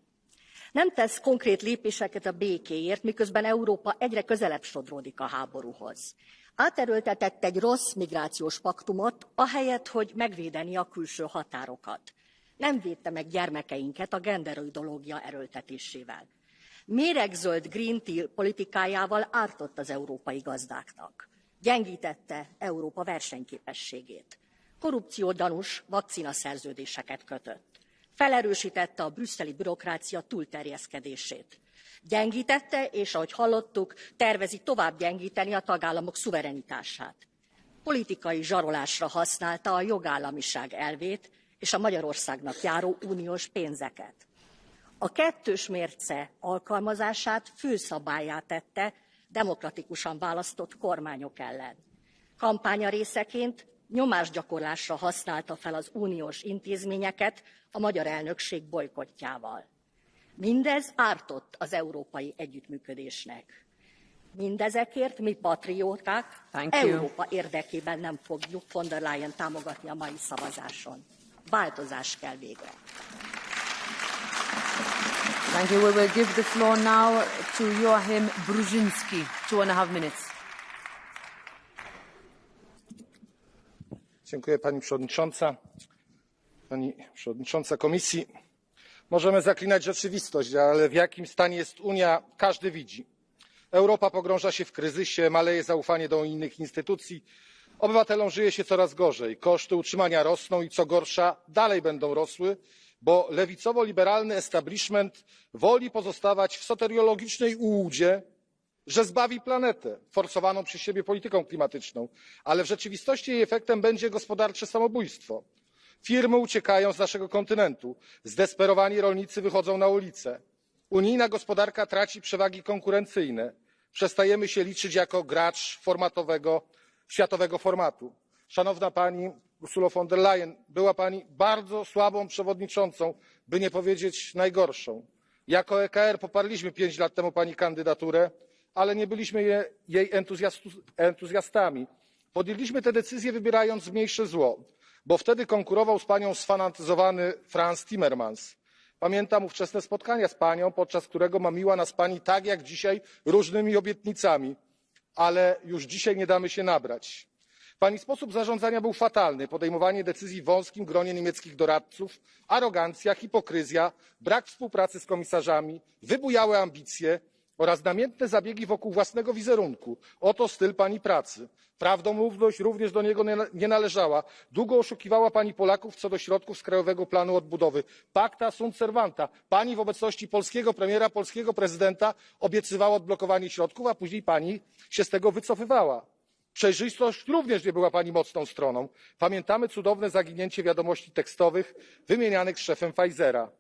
Speaker 15: Nem tesz konkrét lépéseket a békéért, miközben Európa egyre közelebb sodródik a háborúhoz. Áterőltetett egy rossz migrációs paktumot, ahelyett, hogy megvédeni a külső határokat. Nem védte meg gyermekeinket a genderideológia erőltetésével. Méregzöld Green Deal politikájával ártott az európai gazdáknak. Gyengítette Európa versenyképességét. Korrupciódanús vakcinaszerződéseket kötött. Felerősítette a brüsszeli bürokrácia túlterjeszkedését. Gyengítette, és ahogy hallottuk, tervezi tovább gyengíteni a tagállamok szuverenitását. Politikai zsarolásra használta a jogállamiság elvét és a Magyarországnak járó uniós pénzeket. A kettős mérce alkalmazását főszabállyá tette demokratikusan választott kormányok ellen. Kampánya részeként nyomásgyakorlásra használta fel az uniós intézményeket a magyar elnökség bojkottjával. Mindez ártott az európai együttműködésnek. Mindezekért mi patrióták Európa érdekében nem fogjuk von der Leyen támogatni a mai szavazáson. Változás kell végre.
Speaker 3: Thank you. We will give the floor now to Joachim Bruzinski. 2.5 minutes.
Speaker 16: Dziękuję Pani Przewodnicząca. Pani Przewodnicząca Komisji. Możemy zaklinać rzeczywistość, ale w jakim stanie jest Unia, każdy widzi. Europa pogrąża się w kryzysie, maleje zaufanie do innych instytucji. Obywatelom żyje się coraz gorzej. Koszty utrzymania rosną i co gorsza dalej będą rosły, bo lewicowo-liberalny establishment woli pozostawać w soteriologicznej ułudzie, że zbawi planetę forsowaną przez siebie polityką klimatyczną, ale w rzeczywistości jej efektem będzie gospodarcze samobójstwo. Firmy uciekają z naszego kontynentu, zdesperowani rolnicy wychodzą na ulice. Unijna gospodarka traci przewagi konkurencyjne. Przestajemy się liczyć jako gracz światowego formatu. Szanowna Pani Ursula von der Leyen, była Pani bardzo słabą przewodniczącą, by nie powiedzieć najgorszą. Jako EKR poparliśmy 5 lat temu Pani kandydaturę, ale nie byliśmy jej entuzjastami. Podjęliśmy tę decyzję wybierając mniejsze zło, bo wtedy konkurował z Panią sfanatyzowany Frans Timmermans. Pamiętam ówczesne spotkania z Panią, podczas którego mamiła nas Pani tak jak dzisiaj różnymi obietnicami, ale już dzisiaj nie damy się nabrać. Pani sposób zarządzania był fatalny. Podejmowanie decyzji w wąskim gronie niemieckich doradców, arogancja, hipokryzja, brak współpracy z komisarzami, wybujałe ambicje oraz namiętne zabiegi wokół własnego wizerunku. Oto styl Pani pracy. Prawdomówność również do niego nie należała. Długo oszukiwała Pani Polaków co do środków z Krajowego Planu Odbudowy. Pacta sunt servanta. Pani w obecności polskiego premiera, polskiego prezydenta obiecywała odblokowanie środków, a później Pani się z tego wycofywała. Przejrzystość również nie była Pani mocną stroną. Pamiętamy cudowne zaginięcie wiadomości tekstowych wymienianych z szefem Pfizera.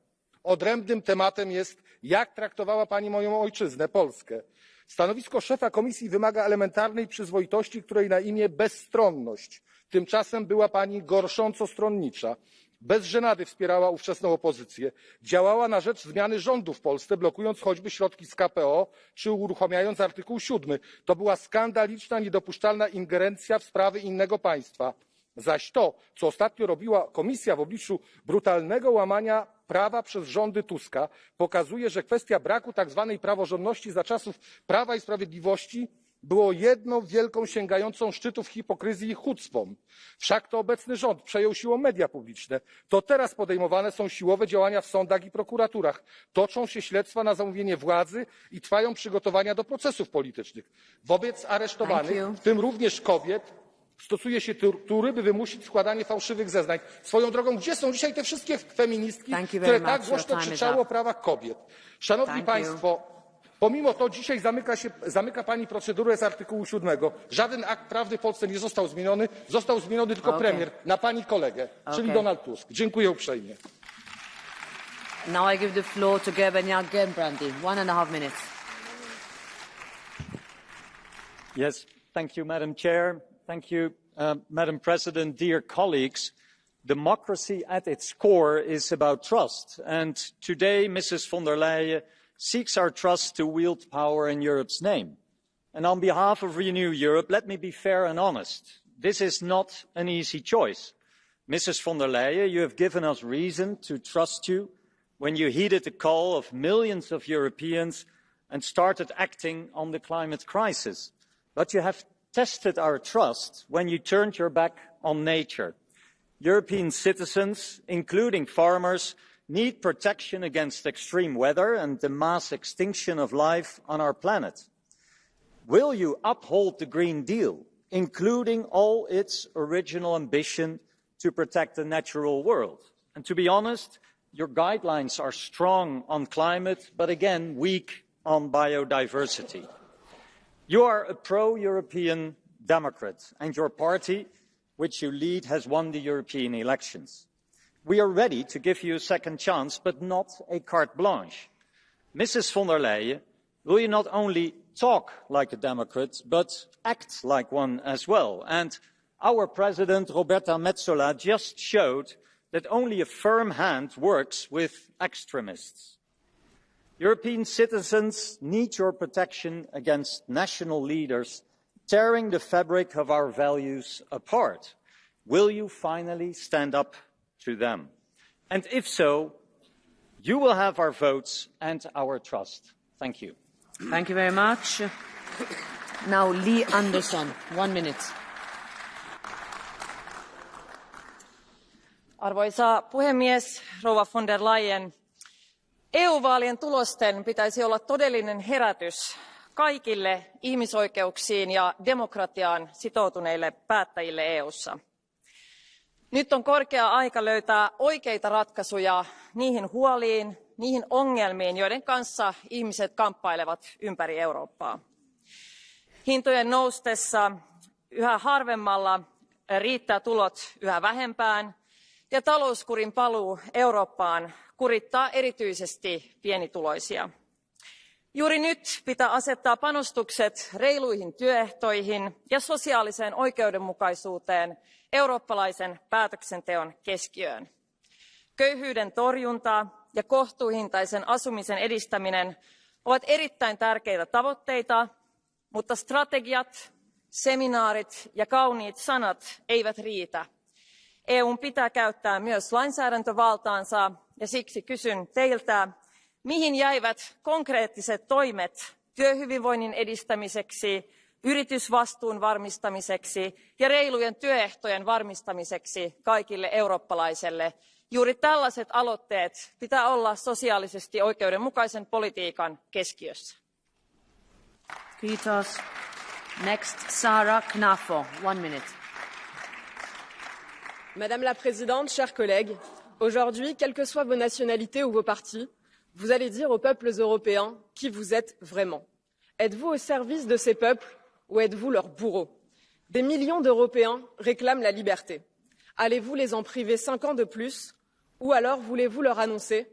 Speaker 16: Odrębnym tematem jest, jak traktowała Pani moją ojczyznę, Polskę. Stanowisko szefa Komisji wymaga elementarnej przyzwoitości, której na imię bezstronność. Tymczasem była Pani gorsząco stronnicza. Bez żenady wspierała ówczesną opozycję. Działała na rzecz zmiany rządu w Polsce, blokując choćby środki z KPO czy uruchamiając artykuł 7. To była skandaliczna, niedopuszczalna ingerencja w sprawy innego państwa. Zaś to, co ostatnio robiła Komisja w obliczu brutalnego łamania prawa przez rządy Tuska, pokazuje, że kwestia braku tak zwanej praworządności za czasów Prawa i Sprawiedliwości było jedną wielką sięgającą szczytów hipokryzji i chucpą. Wszak to obecny rząd przejął siłą media publiczne. To teraz podejmowane są siłowe działania w sądach i prokuraturach. Toczą się śledztwa na zamówienie władzy i trwają przygotowania do procesów politycznych. Wobec aresztowanych, w tym również kobiet, stosuje się tortury, by wymusić składanie fałszywych zeznań. Swoją drogą, gdzie są dzisiaj te wszystkie feministki, które tak głośno krzyczały o prawach kobiet? Szanowni Państwo, Pomimo to dzisiaj zamyka pani procedurę z artykułu 7. Żaden akt prawny w Polsce nie został zmieniony tylko premier na pani kolegę, czyli Donald Tusk. Dziękuję uprzejmie.
Speaker 3: Now I give the floor to Gerben-Jan Gerbrandy. 1.5 minutes.
Speaker 8: Yes, thank you, Madam Chair. Thank you, Madam President, dear colleagues. Democracy at its core is about trust. And today, Mrs. von der Leyen seeks our trust to wield power in Europe's name. And on behalf of Renew Europe, let me be fair and honest. This is not an easy choice. Mrs. von der Leyen, you have given us reason to trust you when you heeded the call of millions of Europeans and started acting on the climate crisis. But you have tested our trust when you turned your back on nature. European citizens, including farmers, need protection against extreme weather and the mass extinction of life on our planet. Will you uphold the Green Deal, including all its original ambition to protect the natural world? And to be honest, your guidelines are strong on climate, but again, weak on biodiversity. You are a pro-European Democrat, and your party, which you lead, has won the European elections. We are ready to give you a second chance, but not a carte blanche. Mrs. von der Leyen, will you not only talk like a Democrat, but act like one as well? And our President, Roberta Metsola, just showed that only a firm hand works with extremists. European citizens need your protection against national leaders tearing the fabric of our values apart. Will you finally stand up to them? And if so, you will have our votes and our trust. Thank you.
Speaker 3: Thank you very much. Now, Lee Anderson, 1 minute.
Speaker 17: Arvoisa puhemies, rouva von der Leyen, EU-vaalien tulosten pitäisi olla todellinen herätys kaikille ihmisoikeuksiin ja demokratiaan sitoutuneille päättäjille EU:ssa. Nyt on korkea aika löytää oikeita ratkaisuja niihin huoliin, niihin ongelmiin, joiden kanssa ihmiset kamppailevat ympäri Eurooppaa. Hintojen noustessa yhä harvemmalla riittää tulot yhä vähempään ja talouskurin paluu Eurooppaan kurittaa erityisesti pienituloisia. Juuri nyt pitää asettaa panostukset reiluihin työehtoihin ja sosiaaliseen oikeudenmukaisuuteen eurooppalaisen päätöksenteon keskiöön. Köyhyyden torjunta ja kohtuuhintaisen asumisen edistäminen ovat erittäin tärkeitä tavoitteita, mutta strategiat, seminaarit ja kauniit sanat eivät riitä. EU:n pitää käyttää myös lainsäädäntövaltaansa ja siksi kysyn teiltä, mihin jäivät konkreettiset toimet työhyvinvoinnin edistämiseksi, yritysvastuun varmistamiseksi ja reilujen työehtojen varmistamiseksi kaikille eurooppalaisille? Juuri tällaiset aloitteet pitää olla sosiaalisesti oikeudenmukaisen politiikan keskiössä.
Speaker 3: Kiitos. Next, Sarah Knafo, 1 minute.
Speaker 18: Madame la Présidente, chers collègues, aujourd'hui, quelles que soient vos nationalités ou vos partis, vous allez dire aux peuples européens qui vous êtes vraiment. Êtes-vous au service de ces peuples ou êtes-vous leur bourreau? Des millions d'Européens réclament la liberté. Allez-vous les en priver 5 ans de plus ou alors voulez-vous leur annoncer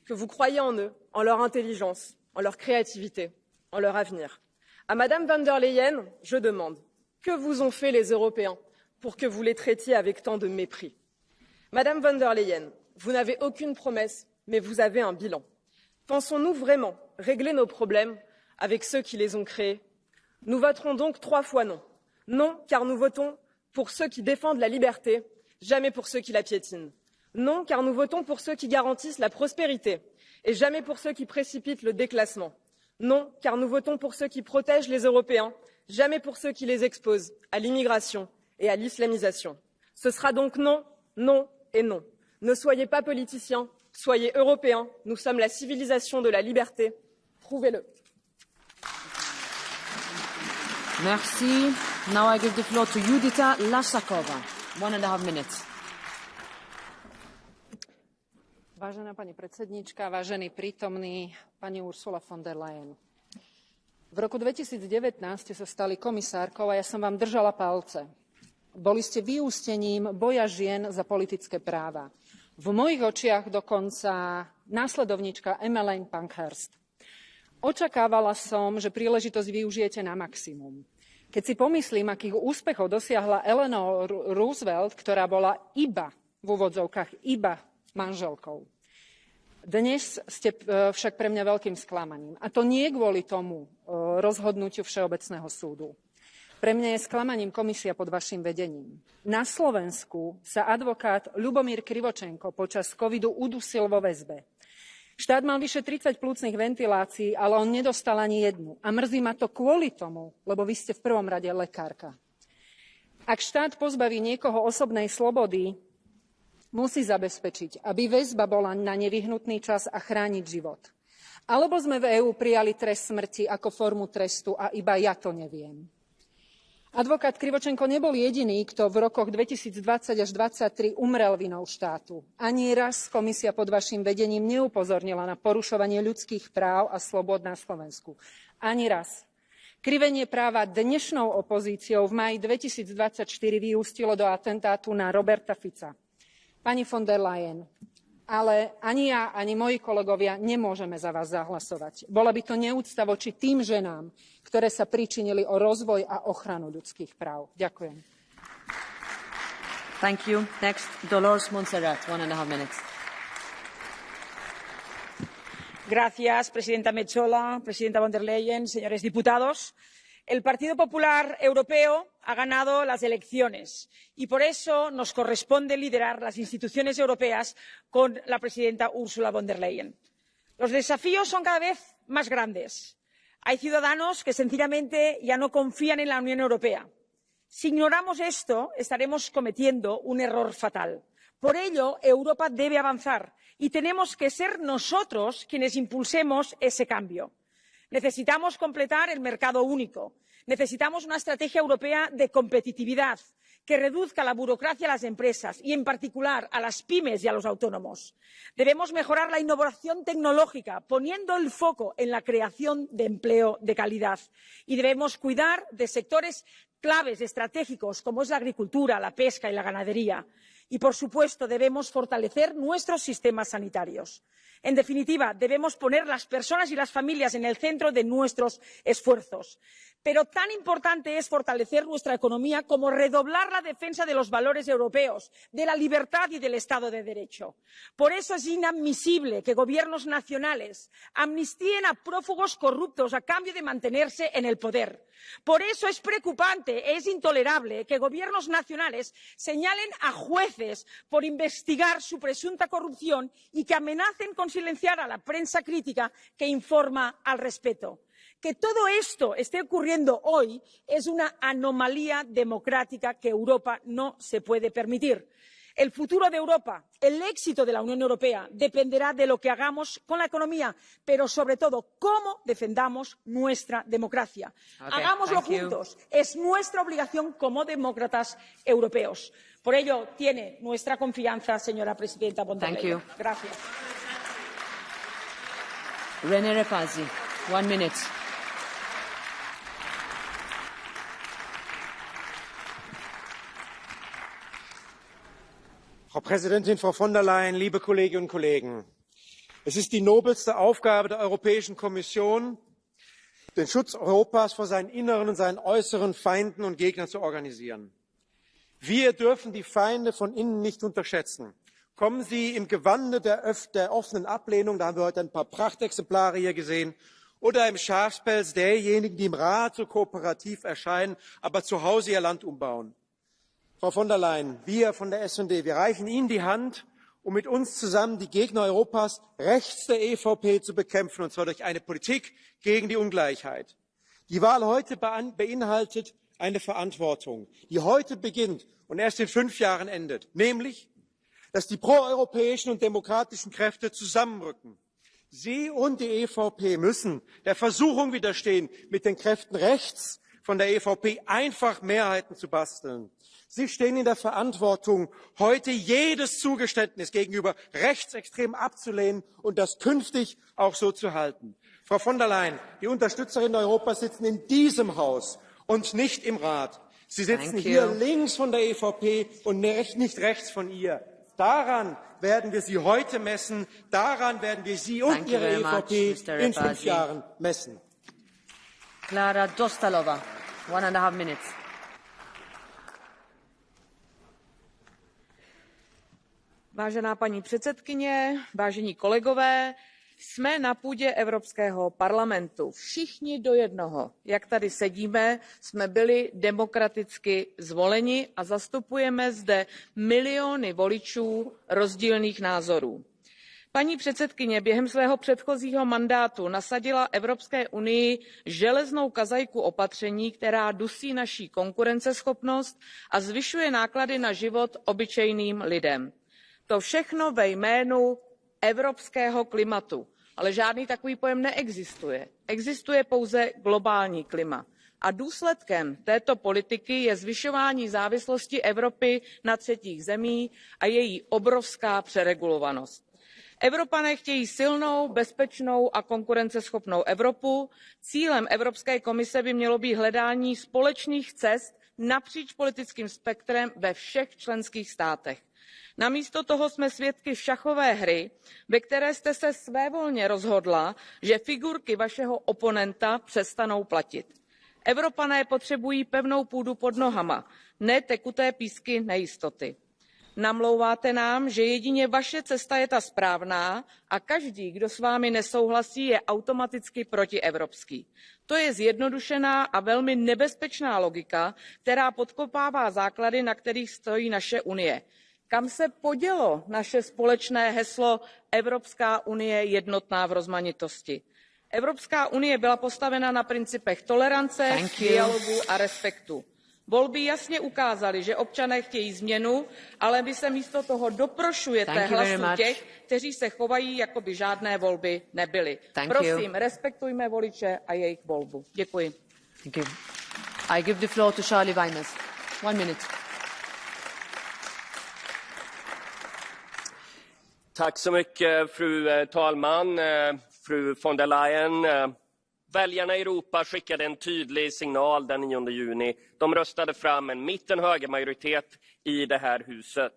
Speaker 18: que vous croyez en eux, en leur intelligence, en leur créativité, en leur avenir? À Madame von der Leyen, je demande, que vous ont fait les Européens pour que vous les traitiez avec tant de mépris? Madame von der Leyen, vous n'avez aucune promesse, mais vous avez un bilan. Pensons-nous vraiment régler nos problèmes avec ceux qui les ont créés? Nous voterons donc 3 fois non. Non, car nous votons pour ceux qui défendent la liberté, jamais pour ceux qui la piétinent. Non, car nous votons pour ceux qui garantissent la prospérité et jamais pour ceux qui précipitent le déclassement. Non, car nous votons pour ceux qui protègent les Européens, jamais pour ceux qui les exposent à l'immigration et à l'islamisation. Ce sera donc non, non et non. Ne soyez pas politiciens, soyez européens. Nous sommes la civilisation de la liberté. Prouvez-le.
Speaker 3: Merci. Now I give the floor to Judita Lasakova. 1.5 minutes.
Speaker 19: Vážená pani predsedníčka, vážení prítomní, pani Ursula von der Leyen. V roku 2019 ste sa stali komisárkou a ja som vám držala palce. Boli ste vyústením boja žien za politické práva. V mojich očiach dokonca následovníčka Emmeline Pankhurst. Očakávala som, že príležitosť využijete na maximum. Keď si pomyslím, akých úspechov dosiahla Eleanor Roosevelt, ktorá bola iba, v úvodzovkách, iba manželkou. Dnes ste však pre mňa veľkým sklamaním. A to nie kvôli tomu rozhodnutiu Všeobecného súdu. Pre mňa je sklamaním komisia pod vašim vedením. Na Slovensku sa advokát Ľubomír Krivočenko počas covidu udusil vo väzbe. Štát mal vyše 30 plúcnych ventilácií, ale on nedostal ani jednu. A mrzí ma to kvôli tomu, lebo vy ste v prvom rade lekárka. Ak štát pozbaví niekoho osobnej slobody, musí zabezpečiť, aby väzba bola na nevyhnutný čas a chrániť život. Alebo sme v EÚ prijali trest smrti ako formu trestu a iba ja to neviem. Advokát Krivočenko nebol jediný, kto v rokoch 2020 až 2023 umrel vinou štátu. Ani raz komisia pod vašim vedením neupozornila na porušovanie ľudských práv a slobôd na Slovensku. Ani raz. Krivenie práva dnešnou opozíciou v máji 2024 vyústilo do atentátu na Roberta Fica. Pani von der Leyen, ale ani ja, ani moji kolegovia nemôžeme za vás zahlasovať. Bola by to neúcta voči tým ženám, ktoré sa pričinili o rozvoj a ochranu ľudských práv. Ďakujem.
Speaker 3: Thank you. Next, Dolores Montserrat, 1.5 minutes.
Speaker 20: Gracias, presidenta Metsola, presidenta von der Leyen, señores diputados. El Partido Popular Europeo ha ganado las elecciones y por eso nos corresponde liderar las instituciones europeas con la presidenta Ursula von der Leyen. Los desafíos son cada vez más grandes. Hay ciudadanos que sencillamente ya no confían en la Unión Europea. Si ignoramos esto, estaremos cometiendo un error fatal. Por ello, Europa debe avanzar y tenemos que ser nosotros quienes impulsemos ese cambio. Necesitamos completar el mercado único. Necesitamos una estrategia europea de competitividad que reduzca la burocracia a las empresas y, en particular, a las pymes y a los autónomos. Debemos mejorar la innovación tecnológica, poniendo el foco en la creación de empleo de calidad. Y debemos cuidar de sectores claves estratégicos como es la agricultura, la pesca y la ganadería. Y, por supuesto, debemos fortalecer nuestros sistemas sanitarios. En definitiva, debemos poner las personas y las familias en el centro de nuestros esfuerzos. Pero tan importante es fortalecer nuestra economía como redoblar la defensa de los valores europeos, de la libertad y del Estado de Derecho. Por eso es inadmisible que gobiernos nacionales amnistíen a prófugos corruptos a cambio de mantenerse en el poder. Por eso es preocupante, es intolerable que gobiernos nacionales señalen a jueces por investigar su presunta corrupción y que amenacen con silenciar a la prensa crítica que informa al respecto. Que todo esto esté ocurriendo hoy es una anomalía democrática que Europa no se puede permitir. El futuro de Europa, el éxito de la Unión Europea dependerá de lo que hagamos con la economía, pero sobre todo cómo defendamos nuestra democracia. Hagámoslo juntos. Es nuestra obligación como demócratas europeos. Por ello tiene nuestra confianza, señora presidenta von der Leyen. Gracias.
Speaker 3: René Repasi, 1 minute.
Speaker 21: Frau Präsidentin, Frau von der Leyen, liebe Kolleginnen und Kollegen! Es ist die nobelste Aufgabe der Europäischen Kommission, den Schutz Europas vor seinen inneren und seinen äußeren Feinden und Gegnern zu organisieren. Wir dürfen die Feinde von innen nicht unterschätzen. Kommen sie im Gewande der offenen Ablehnung, da haben wir heute ein paar Prachtexemplare hier gesehen, oder im Schafspelz derjenigen, die im Rat so kooperativ erscheinen, aber zu Hause ihr Land umbauen. Frau von der Leyen, wir von der SD, wir reichen Ihnen die Hand, um mit uns zusammen die Gegner Europas rechts der EVP zu bekämpfen, und zwar durch eine Politik gegen die Ungleichheit. Die Wahl heute beinhaltet eine Verantwortung, die heute beginnt und erst in 5 Jahren endet, nämlich, dass die proeuropäischen und demokratischen Kräfte zusammenrücken. Sie und die EVP müssen der Versuchung widerstehen, mit den Kräften rechts von der EVP einfach Mehrheiten zu basteln. Sie stehen in der Verantwortung, heute jedes Zugeständnis gegenüber Rechtsextremen abzulehnen und das künftig auch so zu halten. Frau von der Leyen, die Unterstützerinnen Europas sitzen in diesem Haus und nicht im Rat. Sie sitzen hier links von der EVP und nicht rechts von ihr. Daran werden wir Sie heute messen. Daran werden wir Sie und Ihre EVP in 5 Jahren messen.
Speaker 3: Klára Dostálová, 1.5 minutes.
Speaker 6: Vážená paní předsedkyně, vážení kolegové, jsme na půdě Evropského parlamentu. Všichni do jednoho, jak tady sedíme, jsme byli demokraticky zvoleni a zastupujeme zde miliony voličů rozdílných názorů. Paní předsedkyně během svého předchozího mandátu nasadila Evropské unii železnou kazajku opatření, která dusí naši konkurenceschopnost a zvyšuje náklady na život obyčejným lidem. To všechno ve jménu evropského klimatu. Ale žádný takový pojem neexistuje. Existuje pouze globální klima. A důsledkem této politiky je zvyšování závislosti Evropy na třetích zemích a její obrovská přeregulovanost. Evropané chtějí silnou, bezpečnou a konkurenceschopnou Evropu. Cílem Evropské komise by mělo být hledání společných cest napříč politickým spektrem ve všech členských státech. Namísto toho jsme svědky šachové hry, ve které jste se svévolně rozhodla, že figurky vašeho oponenta přestanou platit. Evropané potřebují pevnou půdu pod nohama, ne tekuté písky nejistoty. Namlouváte nám, že jedině vaše cesta je ta správná a každý, kdo s vámi nesouhlasí, je automaticky protievropský. To je zjednodušená a velmi nebezpečná logika, která podkopává základy, na kterých stojí naše unie. Kam se podělo naše společné heslo Evropská unie jednotná v rozmanitosti? Evropská unie byla postavena na principech tolerance, dialogu a respektu. Volby jasně ukázaly, že občané chtějí změnu, ale vy se místo toho doprošujete hlasů těch, kteří se chovají, jako by žádné volby nebyly. Prosím, respektujme voliče a jejich volbu. Děkuji.
Speaker 3: I give the floor to Charlie Weimers. 1 minute.
Speaker 1: Tack så mycket, fru talman, fru von der Leyen. Väljarna i Europa skickade en tydlig signal den 9 juni. De röstade fram en mitten-högermajoritet i det här huset.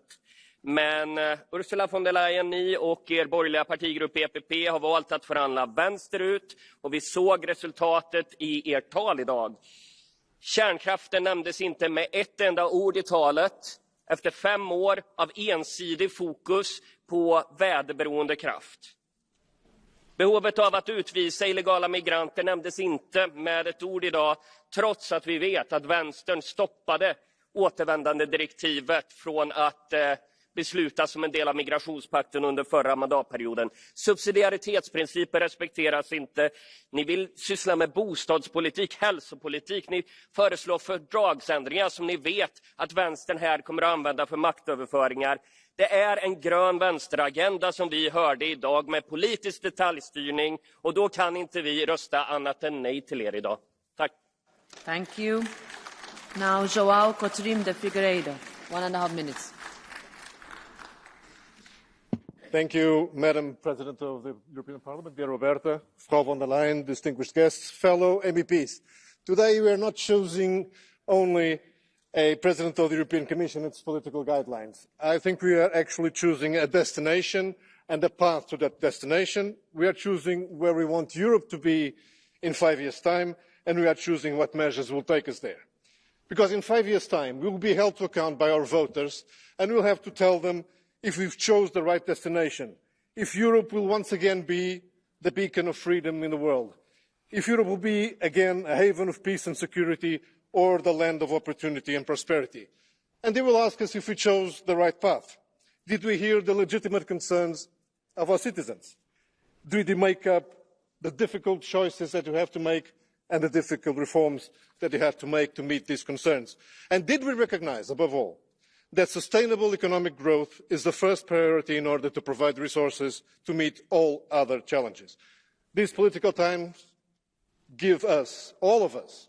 Speaker 1: Men Ursula von der Leyen, ni och er borgerliga partigrupp EPP har valt att förhandla vänsterut och vi såg resultatet i ert tal idag. Kärnkraften nämndes inte med ett enda ord i talet efter 5 år av ensidig fokus på väderberoende kraft. Behovet av att utvisa illegala migranter nämndes inte med ett ord idag, trots att vi vet att vänstern stoppade återvändandedirektivet från att beslutas som en del av migrationspakten under förra mandatperioden. Subsidiaritetsprinciper respekteras inte. Ni vill syssla med bostadspolitik, hälsopolitik. Ni föreslår fördragsändringar som ni vet att vänstern här kommer att använda för maktöverföringar. Det är en grön vänsteragenda som vi hörde idag med politisk detaljstyrning och då kan inte vi rösta annat än nej till er idag. Tack.
Speaker 3: Thank you. Now João Coutrinho de Figueiredo, 1.5 minutes.
Speaker 16: Thank you, Madam President of the European Parliament, dear Roberta, Frau von der Leyen, distinguished guests, fellow MEPs. Today we are not choosing only a President of the European Commission and its political guidelines. I think we are actually choosing a destination and a path to that destination. We are choosing where we want Europe to be in 5 years' time, and we are choosing what measures will take us there. Because in 5 years' time, we will be held to account by our voters, and we'll have to tell them if we've chose the right destination, if Europe will once again be the beacon of freedom in the world, if Europe will be again a haven of peace and security or the land of opportunity and prosperity. And they will ask us if we chose the right path. Did we hear the legitimate concerns of our citizens? Did we make up the difficult choices that we have to make and the difficult reforms that we have to make to meet these concerns? And did we recognise, above all, that sustainable economic growth is the first priority in order to provide resources to meet all other challenges? These political times give us, all of us,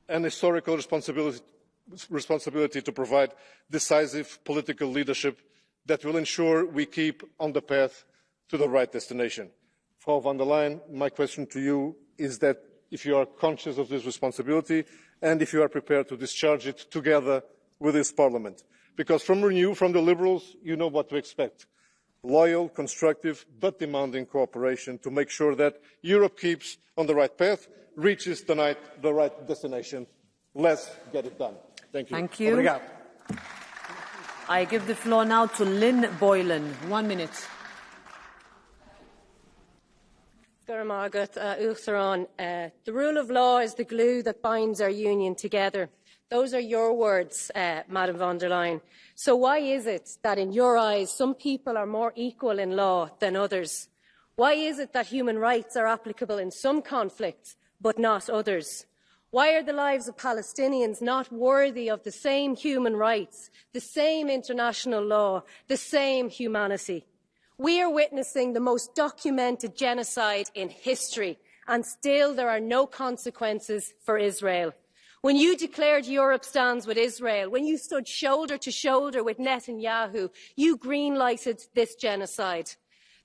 Speaker 16: an historical responsibility to provide decisive political leadership that will ensure we keep on the path to the right destination. Frau von der Leyen, my question to you is that if you are conscious of this responsibility and if you are prepared to discharge it together with this Parliament. Because from Renew, from the Liberals, you know what to expect. Loyal, constructive, but demanding cooperation to make sure that Europe keeps on the right path, reaches tonight the right destination. Let's get it done. Thank you.
Speaker 3: Thank you.
Speaker 16: Obrigado.
Speaker 3: I give the floor now to Lynn Boylan. 1 minute.
Speaker 2: The rule of law is the glue that binds our union together. Those are your words, Madam von der Leyen. So why is it that in your eyes some people are more equal in law than others? Why is it that human rights are applicable in some conflicts but not others? Why are the lives of Palestinians not worthy of the same human rights, the same international law, the same humanity? We are witnessing the most documented genocide in history, and still there are no consequences for Israel. When you declared Europe stands with Israel, when you stood shoulder to shoulder with Netanyahu, you green-lighted this genocide.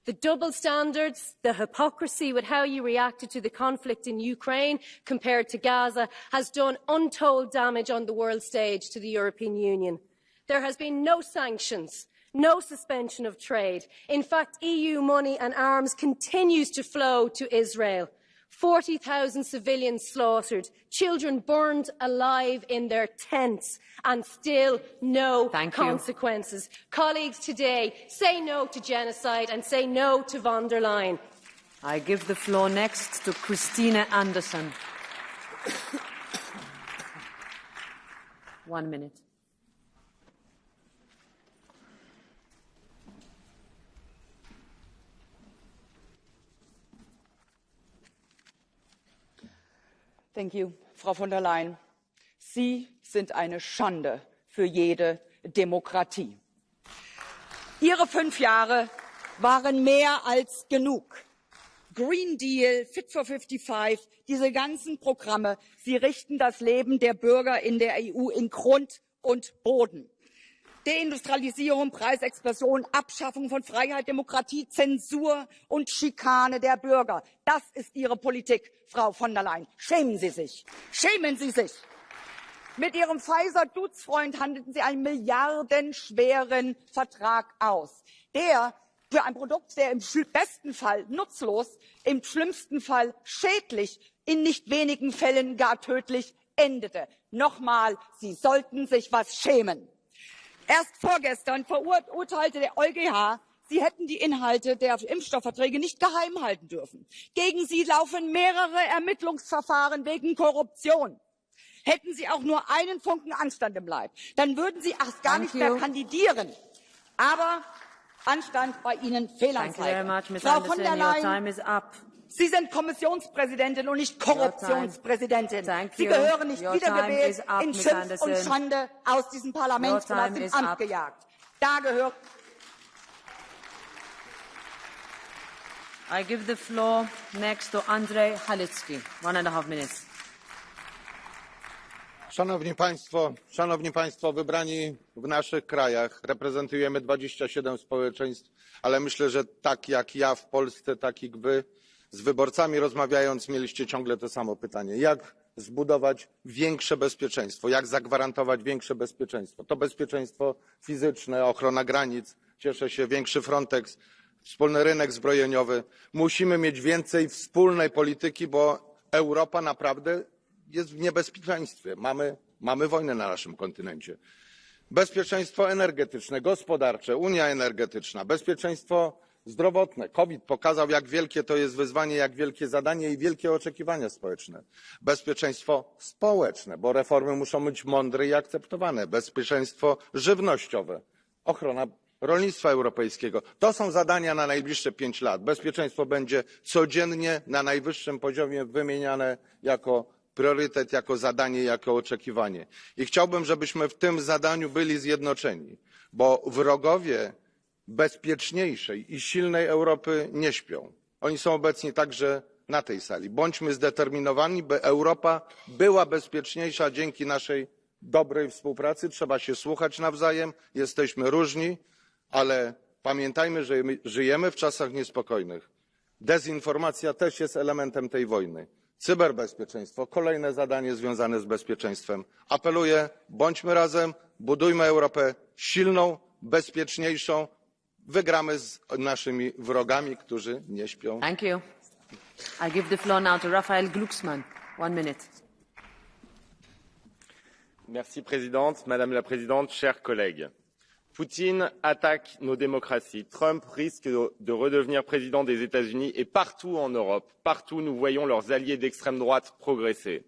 Speaker 2: The double standards, the hypocrisy with how you reacted to the conflict in Ukraine compared to Gaza has done untold damage on the world stage to the European Union. There has been no sanctions, no suspension of trade. In fact, EU money and arms continues to flow to Israel. 40,000 civilians slaughtered, children burned alive in their tents, and still no consequences. Colleagues, today, say no to genocide and say no to von der Leyen.
Speaker 3: I give the floor next to Christina Anderson. 1 minute.
Speaker 22: Thank you, Frau von der Leyen. Sie sind eine Schande für jede Demokratie. Ihre 5 Jahre waren mehr als genug. Green Deal, Fit for 55, diese ganzen Programme, sie richten das Leben der Bürger in der EU in Grund und Boden. Deindustrialisierung, Preisexplosion, Abschaffung von Freiheit, Demokratie, Zensur und Schikane der Bürger. Das ist Ihre Politik, Frau von der Leyen. Schämen Sie sich! Schämen Sie sich! Mit Ihrem Pfizer-Duzfreund handelten Sie einen milliardenschweren Vertrag aus, der für ein Produkt, der im besten Fall nutzlos, im schlimmsten Fall schädlich, in nicht wenigen Fällen gar tödlich endete. Nochmal, Sie sollten sich was schämen. Erst vorgestern verurteilte der EuGH, Sie hätten die Inhalte der Impfstoffverträge nicht geheim halten dürfen. Gegen Sie laufen mehrere Ermittlungsverfahren wegen Korruption. Hätten Sie auch nur einen Funken Anstand im Leib, dann würden Sie erst gar nicht mehr kandidieren. Aber Anstand bei Ihnen Fehlanzeige. Frau von der Leyen, Sie sind Kommissionspräsidentin und nicht Korruptionspräsidentin. Sie gehören nicht wiedergewählt, in Schimpf und Schande aus diesem Parlament und aus dem Amt gejagt. Da gehört.
Speaker 3: I give the floor next to Andrzej Halicki. 1.5 minutes.
Speaker 23: Szanowni Państwo, wybrani w naszych krajach reprezentujemy 27 społeczeństw, ale myślę, że tak jak ja w Polsce, tak jak wy, z wyborcami rozmawiając, mieliście ciągle to samo pytanie. Jak zbudować większe bezpieczeństwo? Jak zagwarantować większe bezpieczeństwo? To bezpieczeństwo fizyczne, ochrona granic, cieszę się, większy Frontex, wspólny rynek zbrojeniowy. Musimy mieć więcej wspólnej polityki, bo Europa naprawdę jest w niebezpieczeństwie. Mamy wojnę na naszym kontynencie. Bezpieczeństwo energetyczne, gospodarcze, Unia energetyczna, bezpieczeństwo zdrowotne. COVID pokazał, jak wielkie to jest wyzwanie, jak wielkie zadanie i wielkie oczekiwania społeczne. Bezpieczeństwo społeczne, bo reformy muszą być mądre i akceptowane. Bezpieczeństwo żywnościowe, ochrona rolnictwa europejskiego. To są zadania na najbliższe 5 lat. Bezpieczeństwo będzie codziennie na najwyższym poziomie wymieniane jako priorytet, jako zadanie, jako oczekiwanie. I chciałbym, żebyśmy w tym zadaniu byli zjednoczeni, bo wrogowie bezpieczniejszej i silnej Europy nie śpią. Oni są obecni także na tej sali. Bądźmy zdeterminowani, by Europa była bezpieczniejsza dzięki naszej dobrej współpracy. Trzeba się słuchać nawzajem, jesteśmy różni, ale pamiętajmy, że żyjemy w czasach niespokojnych. Dezinformacja też jest elementem tej wojny. Cyberbezpieczeństwo, kolejne zadanie związane z bezpieczeństwem. Apeluję, bądźmy razem, budujmy Europę silną, bezpieczniejszą. Wygramy z naszymi wrogami, którzy nie śpią.
Speaker 3: Thank you. I give the floor now to Raphael Glucksmann. 1 minute.
Speaker 5: Merci, Présidente, Madame la Présidente, chers collègues. Poutine attaque nos démocraties. Trump risque de redevenir président des États-Unis et partout en Europe, partout nous voyons leurs alliés d'extrême droite progresser.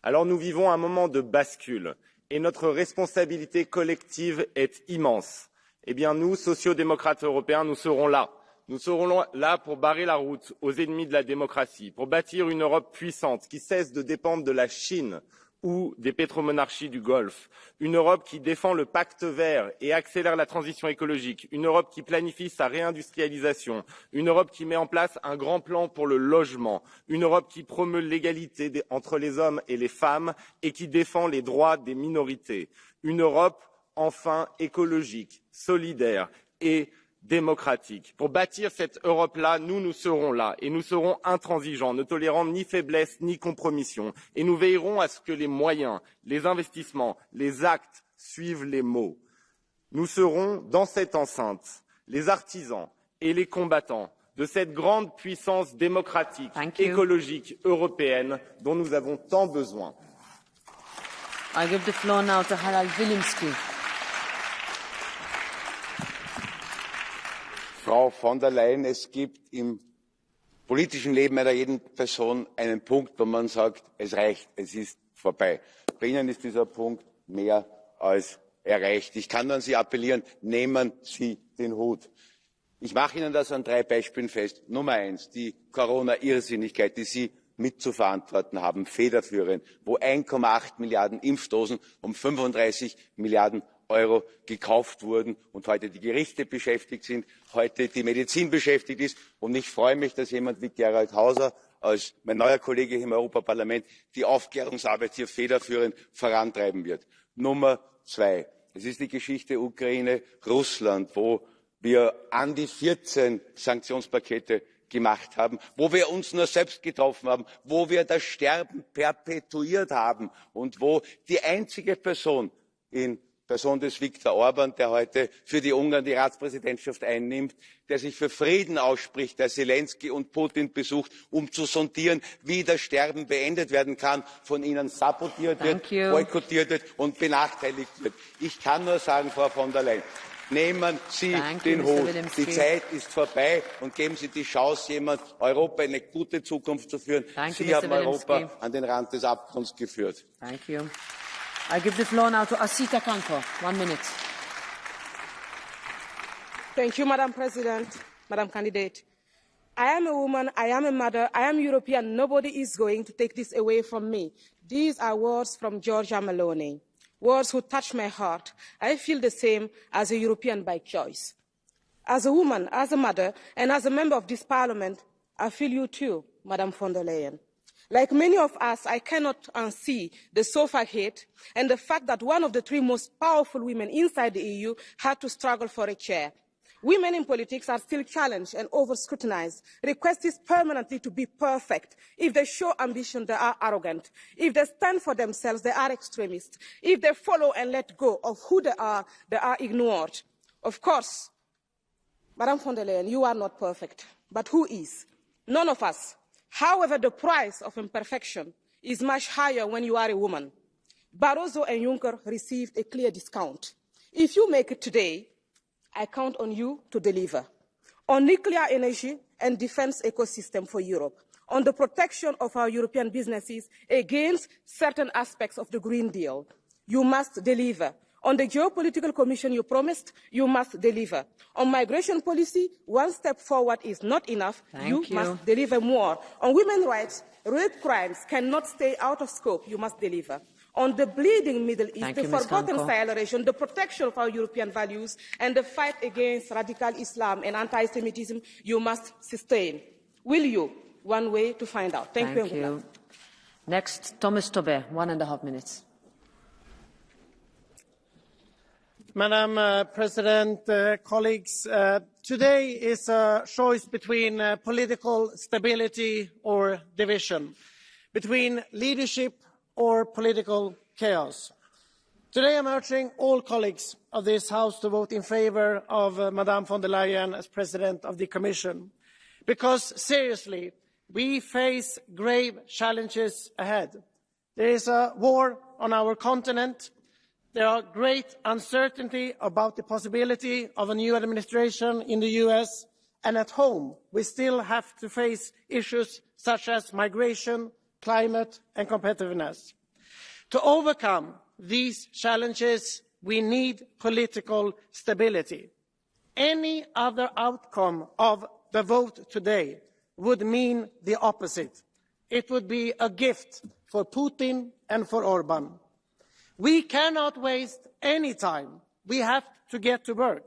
Speaker 5: Alors nous vivons un moment de bascule et notre responsabilité collective est immense. Eh bien nous, sociaux-démocrates européens, nous serons là. Nous serons là pour barrer la route aux ennemis de la démocratie, pour bâtir une Europe puissante qui cesse de dépendre de la Chine ou des pétromonarchies du Golfe, une Europe qui défend le pacte vert et accélère la transition écologique, une Europe qui planifie sa réindustrialisation, une Europe qui met en place un grand plan pour le logement, une Europe qui promeut l'égalité entre les hommes et les femmes et qui défend les droits des minorités, une Europe enfin écologique, solidaire et démocratique. Pour bâtir cette Europe-là, nous serons là et nous serons intransigeants, ne tolérant ni faiblesse ni compromission. Et nous veillerons à ce que les moyens, les investissements, les actes suivent les mots. Nous serons, dans cette enceinte, les artisans et les combattants de cette grande puissance démocratique, écologique, européenne dont nous avons tant besoin.
Speaker 3: I give the floor now to Harald Wilimski.
Speaker 7: Frau von der Leyen, es gibt im politischen Leben einer jeden Person einen Punkt, wo man sagt, es reicht, es ist vorbei. Bei Ihnen ist dieser Punkt mehr als erreicht. Ich kann nur an Sie appellieren, nehmen Sie den Hut. Ich mache Ihnen das an 3 Beispielen fest. Nummer 1, die Corona-Irrsinnigkeit, die Sie mit zu verantworten haben, federführend, wo 1,8 Milliarden Impfdosen um 35 Milliarden Euro gekauft wurden und heute die Gerichte beschäftigt sind, heute die Medizin beschäftigt ist. Und ich freue mich, dass jemand wie Gerald Hauser, als mein neuer Kollege hier im Europaparlament, die Aufklärungsarbeit hier federführend vorantreiben wird. Nummer 2. Es ist die Geschichte Ukraine, Russland, wo wir an die 14 Sanktionspakete gemacht haben, wo wir uns nur selbst getroffen haben, wo wir das Sterben perpetuiert haben und wo die einzige Person in Person des Viktor Orban, der heute für die Ungarn die Ratspräsidentschaft einnimmt, der sich für Frieden ausspricht, der Zelensky und Putin besucht, um zu sondieren, wie das Sterben beendet werden kann, von ihnen sabotiert wird, boykottiert wird und benachteiligt wird. Ich kann nur sagen, Frau von der Leyen, nehmen Sie den Hut. Die Zeit ist vorbei und geben Sie die Chance, Europa in eine gute Zukunft zu führen. Sie haben Europa an den Rand des Abgrunds geführt.
Speaker 3: I give the floor now to Asita Kanko. 1 minute.
Speaker 6: Thank you, Madam President, Madam Candidate. I am a woman, I am a mother, I am European. Nobody is going to take this away from me. These are words from Giorgia Meloni, words who touch my heart. I feel the same as a European by choice. As a woman, as a mother, and as a member of this Parliament, I feel you too, Madam von der Leyen. Like many of us, I cannot unsee the sofa hate and the fact that one of the 3 most powerful women inside the EU had to struggle for a chair. Women in politics are still challenged and over-scrutinized, requested permanently to be perfect. If they show ambition, they are arrogant. If they stand for themselves, they are extremists. If they follow and let go of who they are ignored. Of course, Madam von der Leyen, you are not perfect. But who is? None of us. However, the price of imperfection is much higher when you are a woman. Barroso and Juncker received a clear discount. If you make it today, I count on you to deliver. On nuclear energy and defence ecosystem for Europe, on the protection of our European businesses against certain aspects of the Green Deal, you must deliver. On the geopolitical commission you promised, you must deliver. On migration policy, 1 step forward is not enough. You must deliver more. On women's rights, rape crimes cannot stay out of scope. You must deliver. On the bleeding Middle East, the forgotten Sahel region, the protection of our European values, and the fight against radical Islam and anti-Semitism, you must sustain. Will you? One way to find out. Thank you.
Speaker 3: Next, Thomas Tobé, 1.5 minutes.
Speaker 21: Madam President, colleagues, today is a choice between political stability or division, between leadership or political chaos. Today I'm urging all colleagues of this House to vote in favour of Madame von der Leyen as President of the Commission, because seriously, we face grave challenges ahead. There is a war on our continent. There are great uncertainty about the possibility of a new administration in the US, and at home we still have to face issues such as migration, climate and competitiveness. To overcome these challenges, we need political stability. Any other outcome of the vote today would mean the opposite. It would be a gift for Putin and for Orban. We cannot waste any time. We have to get to work.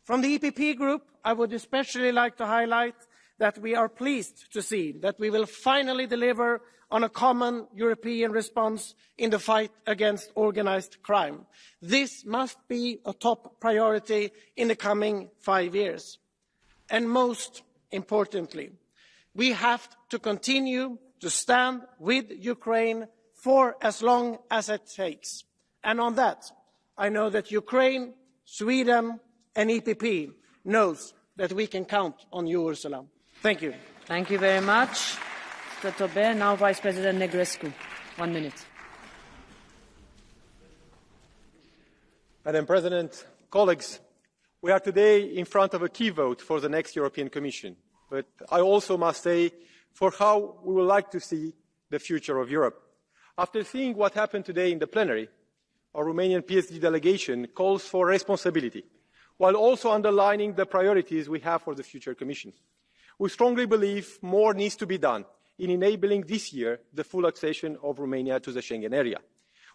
Speaker 21: From the EPP Group, I would especially like to highlight that we are pleased to see that we will finally deliver on a common European response in the fight against organised crime. This must be a top priority in the coming 5 years. And most importantly, we have to continue to stand with Ukraine for as long as it takes. And on that, I know that Ukraine, Sweden and EPP knows that we can count on you, Ursula. Thank you.
Speaker 3: Thank you very much. Mr. Tobe, now Vice President Negrescu. 1 minute.
Speaker 9: Madam President, colleagues, we are today in front of a key vote for the next European Commission. But I also must say for how we would like to see the future of Europe. After seeing what happened today in the plenary, our Romanian PSD delegation calls for responsibility, while also underlining the priorities we have for the future Commission. We strongly believe more needs to be done in enabling this year the full accession of Romania to the Schengen area.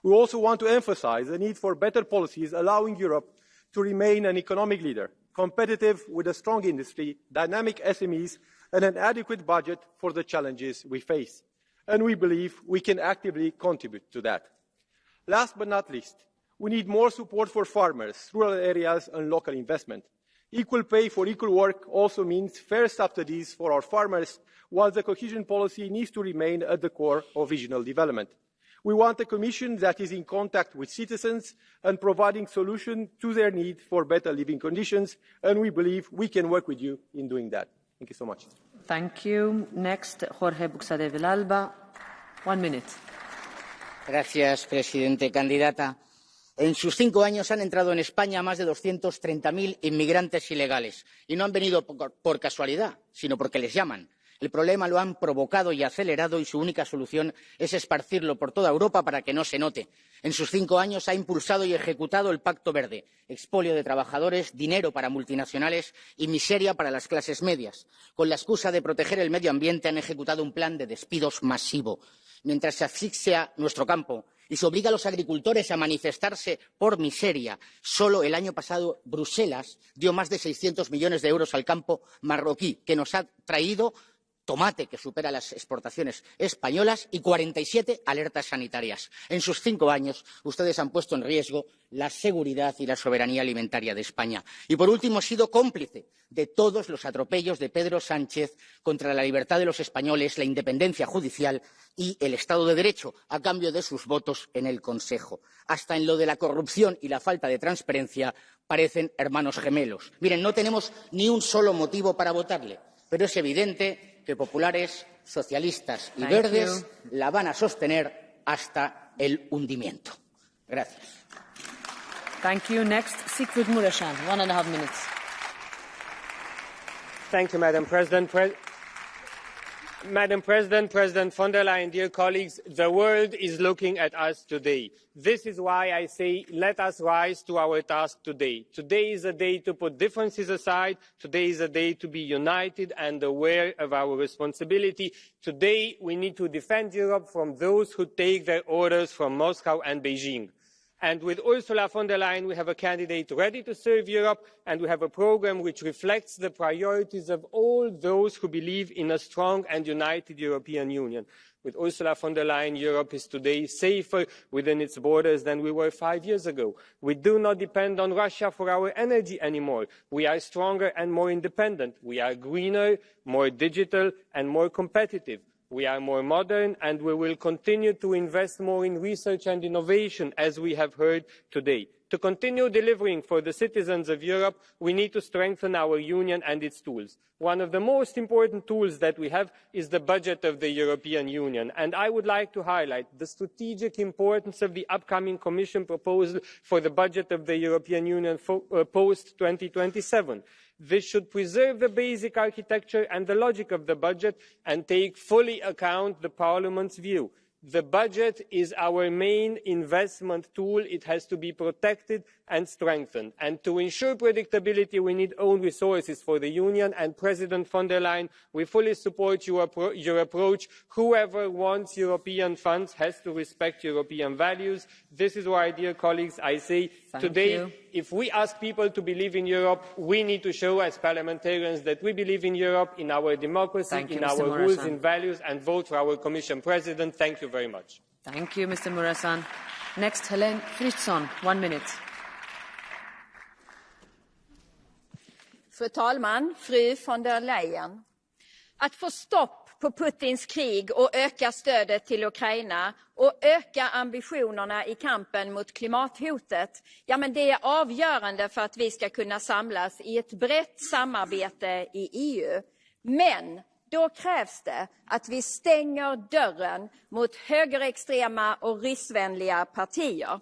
Speaker 9: We also want to emphasise the need for better policies allowing Europe to remain an economic leader, competitive with a strong industry, dynamic SMEs and an adequate budget for the challenges we face. And we believe we can actively contribute to that. Last but not least, we need more support for farmers, rural areas and local investment. Equal pay for equal work also means fair subsidies for our farmers, while the cohesion policy needs to remain at the core of regional development. We want a Commission that is in contact with citizens and providing solutions to their need for better living conditions, and we believe we can work with you in doing that. Thank you so much.
Speaker 3: Thank you. Next, Jorge Buxade Villalba. 1 minute.
Speaker 10: Gracias, presidente. Candidata. En sus 5 años han entrado en España más de 230.000 inmigrantes ilegales. Y no han venido por casualidad, sino porque les llaman. El problema lo han provocado y acelerado y su única solución es esparcirlo por toda Europa para que no se note. En sus 5 años ha impulsado y ejecutado el Pacto Verde, expolio de trabajadores, dinero para multinacionales y miseria para las clases medias. Con la excusa de proteger el medio ambiente han ejecutado un plan de despidos masivo. Mientras se asfixia nuestro campo y se obliga a los agricultores a manifestarse por miseria, solo el año pasado Bruselas dio más de 600 millones de euros al campo marroquí, que nos ha traído tomate que supera las exportaciones españolas y 47 alertas sanitarias. En sus 5 años, ustedes han puesto en riesgo la seguridad y la soberanía alimentaria de España. Y, por último, he sido cómplice de todos los atropellos de Pedro Sánchez contra la libertad de los españoles, la independencia judicial y el Estado de Derecho, a cambio de sus votos en el Consejo. Hasta en lo de la corrupción y la falta de transparencia parecen hermanos gemelos. Miren, no tenemos ni un solo motivo para votarle, pero es evidente que populares, socialistas y verdes la van a sostener hasta el hundimiento. Gracias.
Speaker 3: Thank you. Next, Siegfried Mureşan, 1.5 minutes.
Speaker 11: Thank you, Madam President. Madam President, President von der Leyen, dear colleagues, the world is looking at us today. This is why I say let us rise to our task today. Today is a day to put differences aside. Today is a day to be united and aware of our responsibility. Today we need to defend Europe from those who take their orders from Moscow and Beijing. And with Ursula von der Leyen, we have a candidate ready to serve Europe, and we have a programme which reflects the priorities of all those who believe in a strong and united European Union. With Ursula von der Leyen, Europe is today safer within its borders than we were 5 years ago. We do not depend on Russia for our energy anymore. We are stronger and more independent. We are greener, more digital and more competitive. We are more modern, and we will continue to invest more in research and innovation, as we have heard today. To continue delivering for the citizens of Europe, we need to strengthen our union and its tools. One of the most important tools that we have is the budget of the European Union, and I would like to highlight the strategic importance of the upcoming Commission proposal for the budget of the European Union post-2027. This should preserve the basic architecture and the logic of the budget and take fully account the Parliament's view. The budget is our main investment tool. It has to be protected and strengthened. And to ensure predictability, we need own resources for the Union. And President von der Leyen, we fully support your approach. Whoever wants European funds has to respect European values. This is why, dear colleagues, I say today, if we ask people to believe in Europe, we need to show as parliamentarians that we believe in Europe, in our democracy, in our rules and values, and vote for our Commission President. Thank you very much.
Speaker 3: Thank you, Mr. Muresan. Next, Helene Fritzon, 1 minute.
Speaker 4: Fru talman, fru von der Leyen. Att få stopp på Putins krig och öka stödet till Ukraina och öka ambitionerna i kampen mot klimathotet, ja, men det är avgörande för att vi ska kunna samlas i ett brett samarbete i EU. Men då krävs det att vi stänger dörren mot högerextrema och ryssvänliga partier.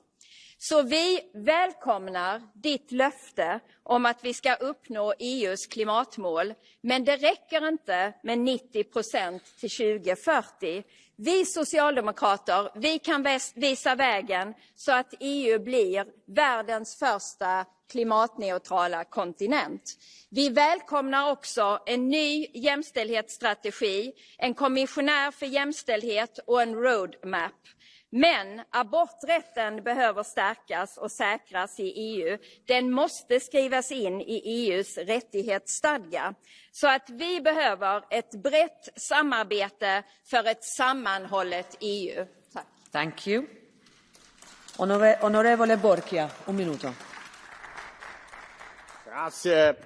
Speaker 4: Så vi välkomnar ditt löfte om att vi ska uppnå EUs klimatmål, men det räcker inte med 90% till 2040. Vi socialdemokrater, vi kan visa vägen så att EU blir världens första klimatneutrala kontinent. Vi välkomnar också en ny jämställdhetsstrategi, en kommissionär för jämställdhet och en roadmap. Men aborträtten behöver stärkas och säkras i EU. Den måste skrivas in i EUs rättighetsstadga. Så att vi behöver ett brett samarbete för ett sammanhållet EU. Tack.
Speaker 3: Thank you. Onorevole Borchia, 1 minuto.
Speaker 12: Grazie.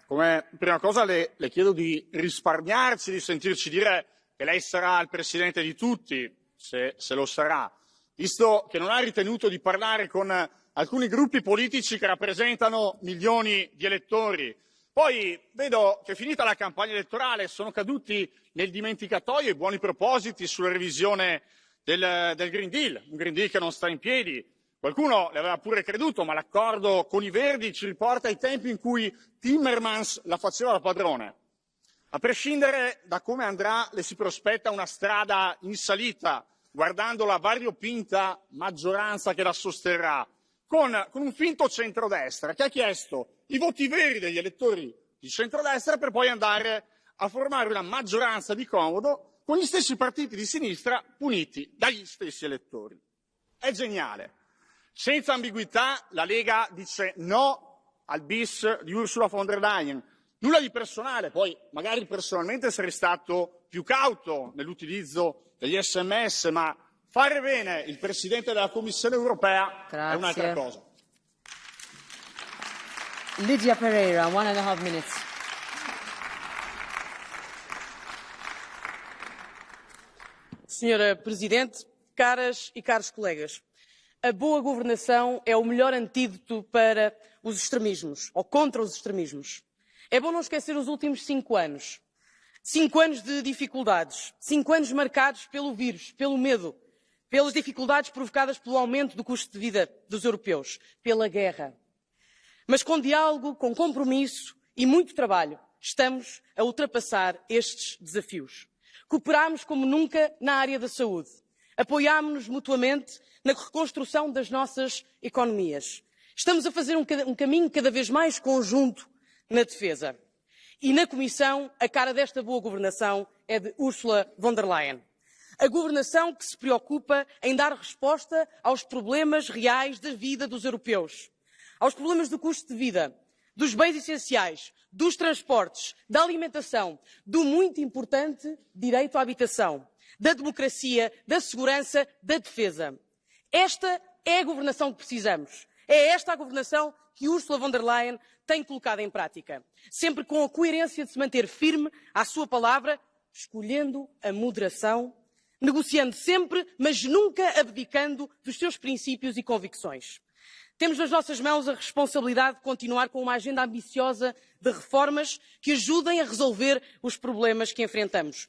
Speaker 12: Come prima cosa le chiedo di risparmiarci di sentirci dire che lei sarà il presidente di tutti, se lo sarà, visto che non ha ritenuto di parlare con alcuni gruppi politici che rappresentano milioni di elettori. Poi vedo che finita la campagna elettorale sono caduti nel dimenticatoio i buoni propositi sulla revisione del Green Deal, un Green Deal che non sta in piedi. Qualcuno le aveva pure creduto, ma l'accordo con i Verdi ci riporta ai tempi in cui Timmermans la faceva da padrone. A prescindere da come andrà, le si prospetta una strada in salita, guardando la variopinta maggioranza che la sosterrà, con un finto centrodestra che ha chiesto i voti veri degli elettori di centrodestra per poi andare a formare una maggioranza di comodo con gli stessi partiti di sinistra puniti dagli stessi elettori. È geniale. Senza ambiguità la Lega dice no al bis di Ursula von der Leyen. Nulla di personale, poi magari personalmente sarei stato più cauto nell'utilizzo degli SMS, ma fare bene il Presidente della Commissione europea è un'altra cosa.
Speaker 3: Lydia Pereira, 1.5 minutes.
Speaker 13: Senhora Presidente, caras e caros colegas, a boa governação é o melhor antídoto para os extremismos, ou contra os extremismos. É bom não esquecer os últimos 5 anos. 5 anos de dificuldades. 5 anos marcados pelo vírus, pelo medo, pelas dificuldades provocadas pelo aumento do custo de vida dos europeus, pela guerra. Mas com diálogo, com compromisso e muito trabalho, estamos a ultrapassar estes desafios. Cooperámos como nunca na área da saúde. Apoiámo-nos mutuamente na reconstrução das nossas economias. Estamos a fazer um caminho cada vez mais conjunto na defesa. E na Comissão, a cara desta boa governação é de Ursula von der Leyen. A governação que se preocupa em dar resposta aos problemas reais da vida dos europeus. Aos problemas do custo de vida, dos bens essenciais, dos transportes, da alimentação, do muito importante direito à habitação, da democracia, da segurança, da defesa. Esta é a governação que precisamos. É esta a governação que Ursula von der Leyen tem colocado em prática, sempre com a coerência de se manter firme à sua palavra, escolhendo a moderação, negociando sempre, mas nunca abdicando dos seus princípios e convicções. Temos nas nossas mãos a responsabilidade de continuar com uma agenda ambiciosa de reformas que ajudem a resolver os problemas que enfrentamos.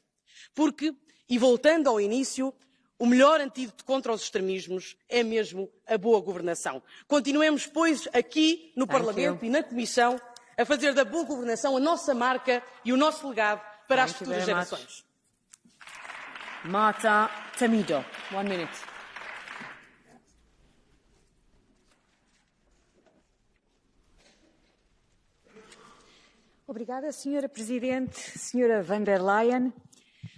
Speaker 13: Porque, e voltando ao início, o melhor antídoto contra os extremismos é mesmo a boa governação. Continuemos, pois, aqui no Parlamento e na Comissão, a fazer da boa governação a nossa marca e o nosso legado para as futuras gerações.
Speaker 3: Marta Temido, 1 minute.
Speaker 8: Obrigada, Senhora Presidente, Senhora von der Leyen.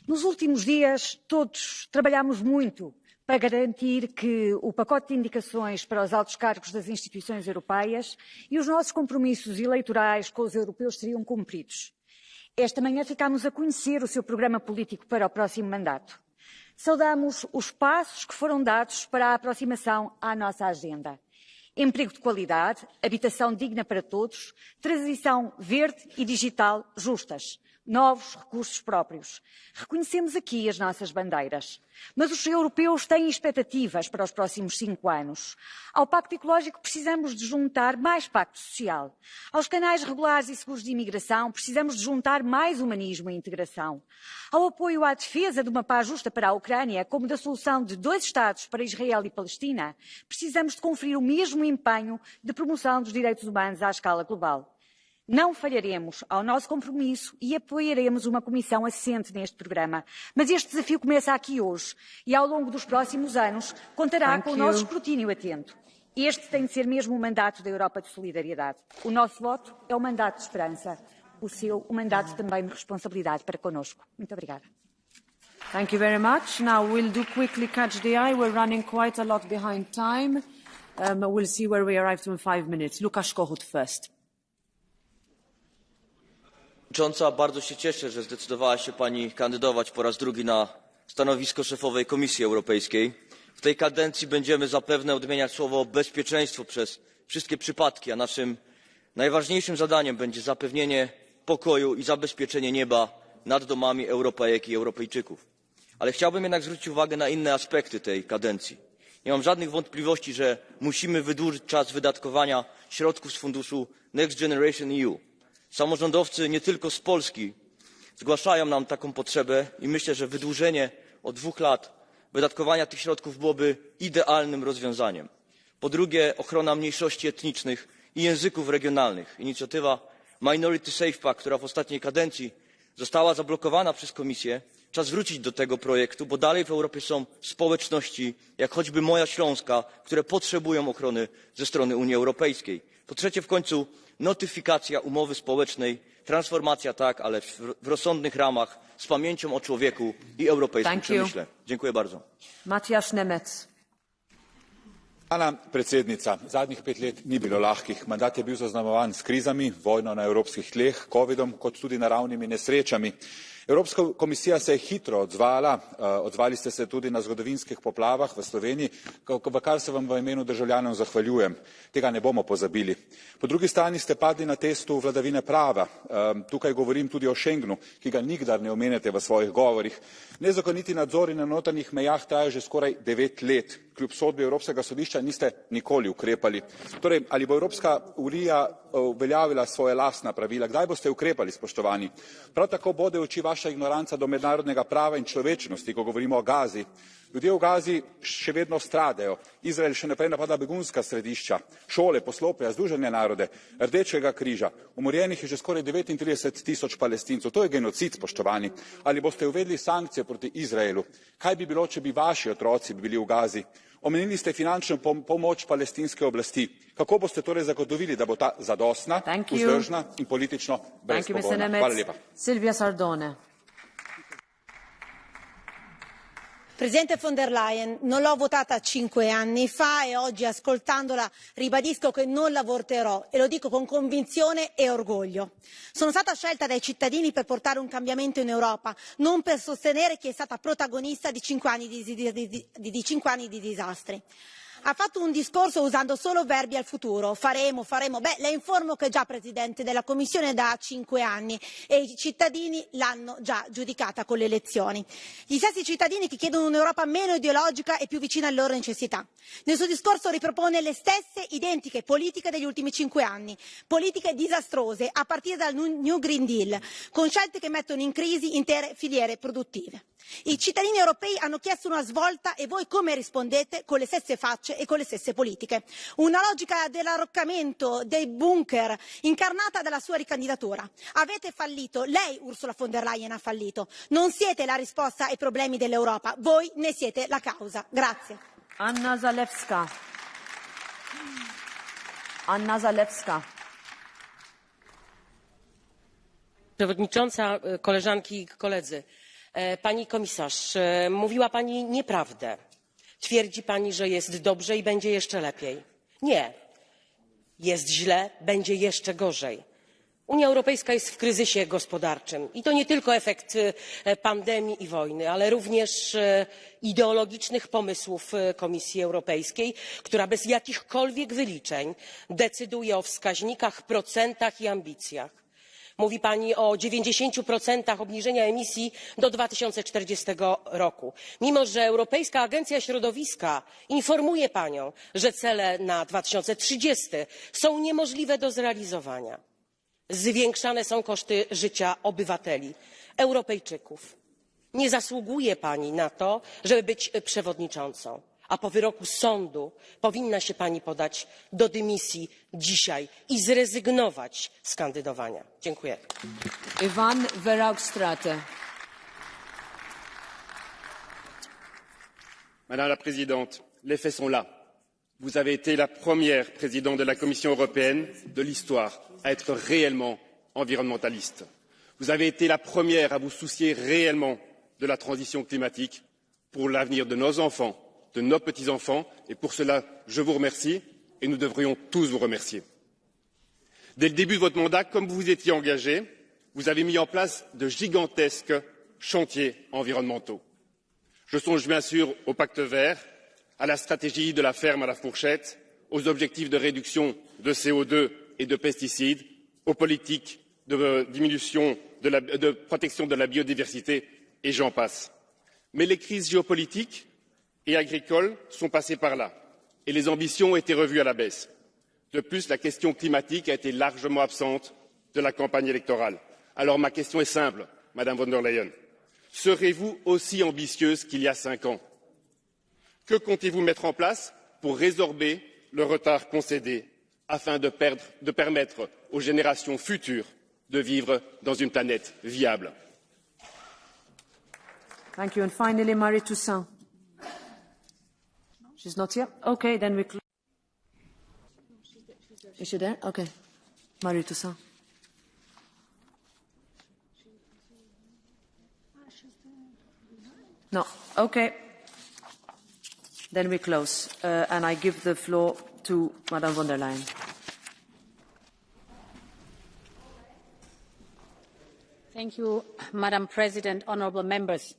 Speaker 8: Nos últimos dias, todos trabalhámos muito para garantir que o pacote de indicações para os altos cargos das instituições europeias e os nossos compromissos eleitorais com os europeus seriam cumpridos. Esta manhã ficámos a conhecer o seu programa político para o próximo mandato. Saudamos os passos que foram dados para a aproximação à nossa agenda. Emprego de qualidade, habitação digna para todos, transição verde e digital justas, novos recursos próprios. Reconhecemos aqui as nossas bandeiras. Mas os europeus têm expectativas para os próximos 5 anos. Ao Pacto Ecológico precisamos de juntar mais pacto social. Aos canais regulares e seguros de imigração precisamos de juntar mais humanismo e integração. Ao apoio à defesa de uma paz justa para a Ucrânia, como da solução de 2 Estados para Israel e Palestina, precisamos de conferir o mesmo empenho de promoção dos direitos humanos à escala global. Não falharemos ao nosso compromisso e apoiaremos uma comissão assente neste programa. Mas este desafio começa aqui hoje e ao longo dos próximos anos contará com o nosso escrutínio atento. Este tem de ser mesmo o mandato da Europa de solidariedade. O nosso voto é o mandato de esperança. O seu, o mandato também de responsabilidade para connosco. Muito obrigada.
Speaker 3: Thank you very much. Now we'll do quickly catch the eye. We're running quite a lot behind time. We'll see where we arrive to in 5 minutes. Lukasz Kohut first.
Speaker 14: Bardzo się cieszę, że zdecydowała się Pani kandydować po raz drugi na stanowisko szefowej Komisji Europejskiej. W tej kadencji będziemy zapewne odmieniać słowo bezpieczeństwo przez wszystkie przypadki, a naszym najważniejszym zadaniem będzie zapewnienie pokoju i zabezpieczenie nieba nad domami Europejek i Europejczyków. Ale chciałbym jednak zwrócić uwagę na inne aspekty tej kadencji. Nie mam żadnych wątpliwości, że musimy wydłużyć czas wydatkowania środków z funduszu Next Generation EU. Samorządowcy nie tylko z Polski zgłaszają nam taką potrzebę i myślę, że wydłużenie o 2 lat wydatkowania tych środków byłoby idealnym rozwiązaniem. Po drugie, ochrona mniejszości etnicznych i języków regionalnych. Inicjatywa Minority Safe Pack, która w ostatniej kadencji została zablokowana przez Komisję. Czas wrócić do tego projektu, bo dalej w Europie są społeczności, jak choćby moja śląska, które potrzebują ochrony ze strony Unii Europejskiej. Po trzecie, w końcu notyfikacja umowy społecznej, transformacja tak, ale w rozsądnych ramach, z pamięcią o człowieku i europejskim przemyśle. Dziękuję bardzo.
Speaker 3: Matjaž Nemec.
Speaker 15: Spoštovana predsednica, zadnjih 5 let ni bilo lahkih. Mandat je bil zaznamovan s krizami, vojno na evropskih tleh, covidom, kot tudi naravnimi nesrečami. Evropska komisija se je hitro odzvala, odzvali ste se tudi na zgodovinskih poplavah v Sloveniji, v kar se vam v imenu državljanov zahvaljujem. Tega ne bomo pozabili. Po drugi strani ste padli na testu vladavine prava. Tukaj govorim tudi o Schengenu, ki ga nikdar ne omenjate v svojih govorih. Nezakoniti nadzori na notranjih mejah trajajo že skoraj 9 let. Kljub sodbi Evropskega sodišča niste nikoli ukrepali. Torej, ali bo Evropska unija uveljavila svoja lastna pravila? Kdaj boste ukrepali, spoštovani? Prav tako bode v oči vaša ignoranca do mednarodnega prava in človečnosti, ko govorimo o Gazi. Ljudje v Gazi še vedno stradajo. Izrael še naprej napada begunska središča, šole, poslopja, Združene narode, Rdečega križa. Umorjenih je že skoraj 39 tisoč Palestincev. To je genocid, spoštovani. Ali boste uvedli sankcije proti Izraelu? Kaj bi bilo, če bi vaši otroci bili v Gazi? Omenili ste finančno pomoč palestinske oblasti. Kako boste torej zagotovili, da bo ta zadostna, vzdržna in politično brezpogojna? Hvala lepa.
Speaker 3: Silvia Sardone.
Speaker 17: Presidente von der Leyen, non l'ho votata 5 anni fa e oggi ascoltandola ribadisco che non la voterò e lo dico con convinzione e orgoglio. Sono stata scelta dai cittadini per portare un cambiamento in Europa, non per sostenere chi è stata protagonista di 5 anni di disastri. Ha fatto un discorso usando solo verbi al futuro, faremo. Beh, le informo che è già Presidente della Commissione da 5 anni e i cittadini l'hanno già giudicata con le elezioni. Gli stessi cittadini che chiedono un'Europa meno ideologica e più vicina alle loro necessità. Nel suo discorso ripropone le stesse identiche politiche degli ultimi 5 anni, politiche disastrose a partire dal New Green Deal, con scelte che mettono in crisi intere filiere produttive. I cittadini europei hanno chiesto una svolta e voi come rispondete? Con le stesse facce e con le stesse politiche. Una logica dell'arroccamento, dei bunker, incarnata dalla sua ricandidatura. Avete fallito, lei Ursula von der Leyen ha fallito. Non siete la risposta ai problemi dell'Europa, voi ne siete la causa. Grazie.
Speaker 3: Anna Zalewska. Anna Zalewska.
Speaker 18: Przewodnicząca, koleżanki i koledzy. Pani komisarz, mówiła Pani nieprawdę. Twierdzi Pani, że jest dobrze i będzie jeszcze lepiej. Nie. Jest źle, będzie jeszcze gorzej. Unia Europejska jest w kryzysie gospodarczym i to nie tylko efekt pandemii i wojny, ale również ideologicznych pomysłów Komisji Europejskiej, która bez jakichkolwiek wyliczeń decyduje o wskaźnikach, procentach i ambicjach. Mówi Pani o 90% obniżenia emisji do 2040 roku. Mimo że Europejska Agencja Środowiska informuje Panią, że cele na 2030 są niemożliwe do zrealizowania. Zwiększane są koszty życia obywateli, Europejczyków. Nie zasługuje Pani na to, żeby być przewodniczącą. A po wyroku sądu powinna się Pani podać do dymisji dzisiaj i zrezygnować z kandydowania. Dziękuję.
Speaker 3: Ivan Verhofstadt.
Speaker 19: Madame la Présidente, les faits sont là. Vous avez été la première présidente de la Commission européenne de l'histoire à être réellement environnementaliste. Vous avez été la première à vous soucier réellement de la transition climatique pour l'avenir de nos enfants, de nos petits-enfants, et pour cela, je vous remercie et nous devrions tous vous remercier. Dès le début de votre mandat, comme vous vous étiez engagé, vous avez mis en place de gigantesques chantiers environnementaux. Je songe bien sûr au pacte vert, à la stratégie de la ferme à la fourchette, aux objectifs de réduction de CO2 et de pesticides, aux politiques de diminution de protection de la biodiversité, et j'en passe. Mais les crises géopolitiques et agricoles sont passées par là et les ambitions ont été revues à la baisse. De plus, la question climatique a été largement absente de la campagne électorale. Alors ma question est simple, Madame von der Leyen. Serez-vous aussi ambitieuse qu'il y a 5 ans? Que comptez-vous mettre en place pour résorber le retard concédé afin de permettre aux générations futures de vivre dans une planète viable?
Speaker 3: Thank you. And finally, Marie Toussaint. She's not here? Okay, then we... Is she there? Okay. Marie Toussaint. No. Okay. Then we close. And I give the floor to Madame von der Leyen.
Speaker 2: Thank you, Madam President, honourable members.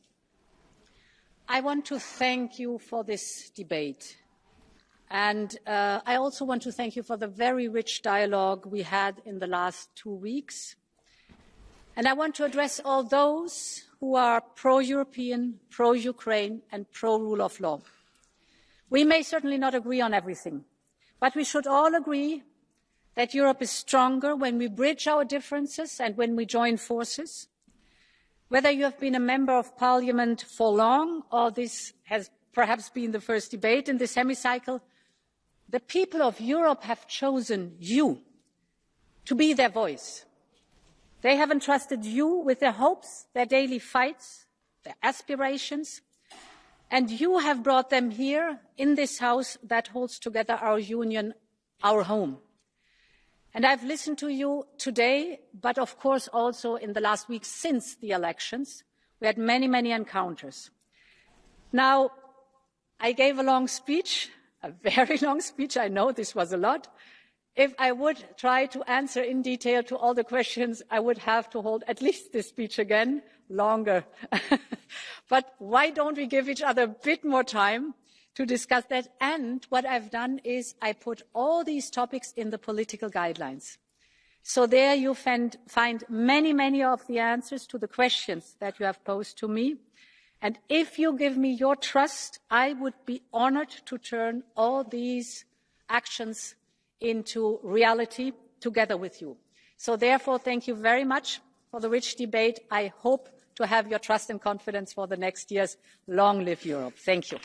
Speaker 2: I want to thank you for this debate. And I also want to thank you for the very rich dialogue we had in the last 2 weeks. And I want to address all those who are pro-European, pro-Ukraine and pro-rule of law. We may certainly not agree on everything, but we should all agree that Europe is stronger when we bridge our differences and when we join forces. Whether you have been a member of parliament for long or this has perhaps been the first debate in this hemicycle, the people of Europe have chosen you to be their voice. They have entrusted you with their hopes, their daily fights, their aspirations, and you have brought them here in this house that holds together our union, our home. And I've listened to you today, but of course also in the last weeks since the elections. We had many, many encounters.
Speaker 8: Now, I gave a long speech, a very long speech. I know this was a lot. If I would try to answer in detail to all the questions, I would have to hold at least this speech again, longer. But why don't we give each other a bit more time to discuss that? And what I've done is I put all these topics in the political guidelines. So there you find many of the answers to the questions that you have posed to me. And if you give me your trust, I would be honored to turn all these actions into reality together with you. So therefore, thank you very much for the rich debate. I hope to have your trust and confidence for the next years. Long live Europe. Thank you.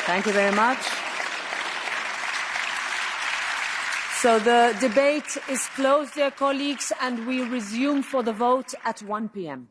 Speaker 3: Thank you very much. So the debate is closed, dear colleagues, and we resume for the vote at 1 p.m.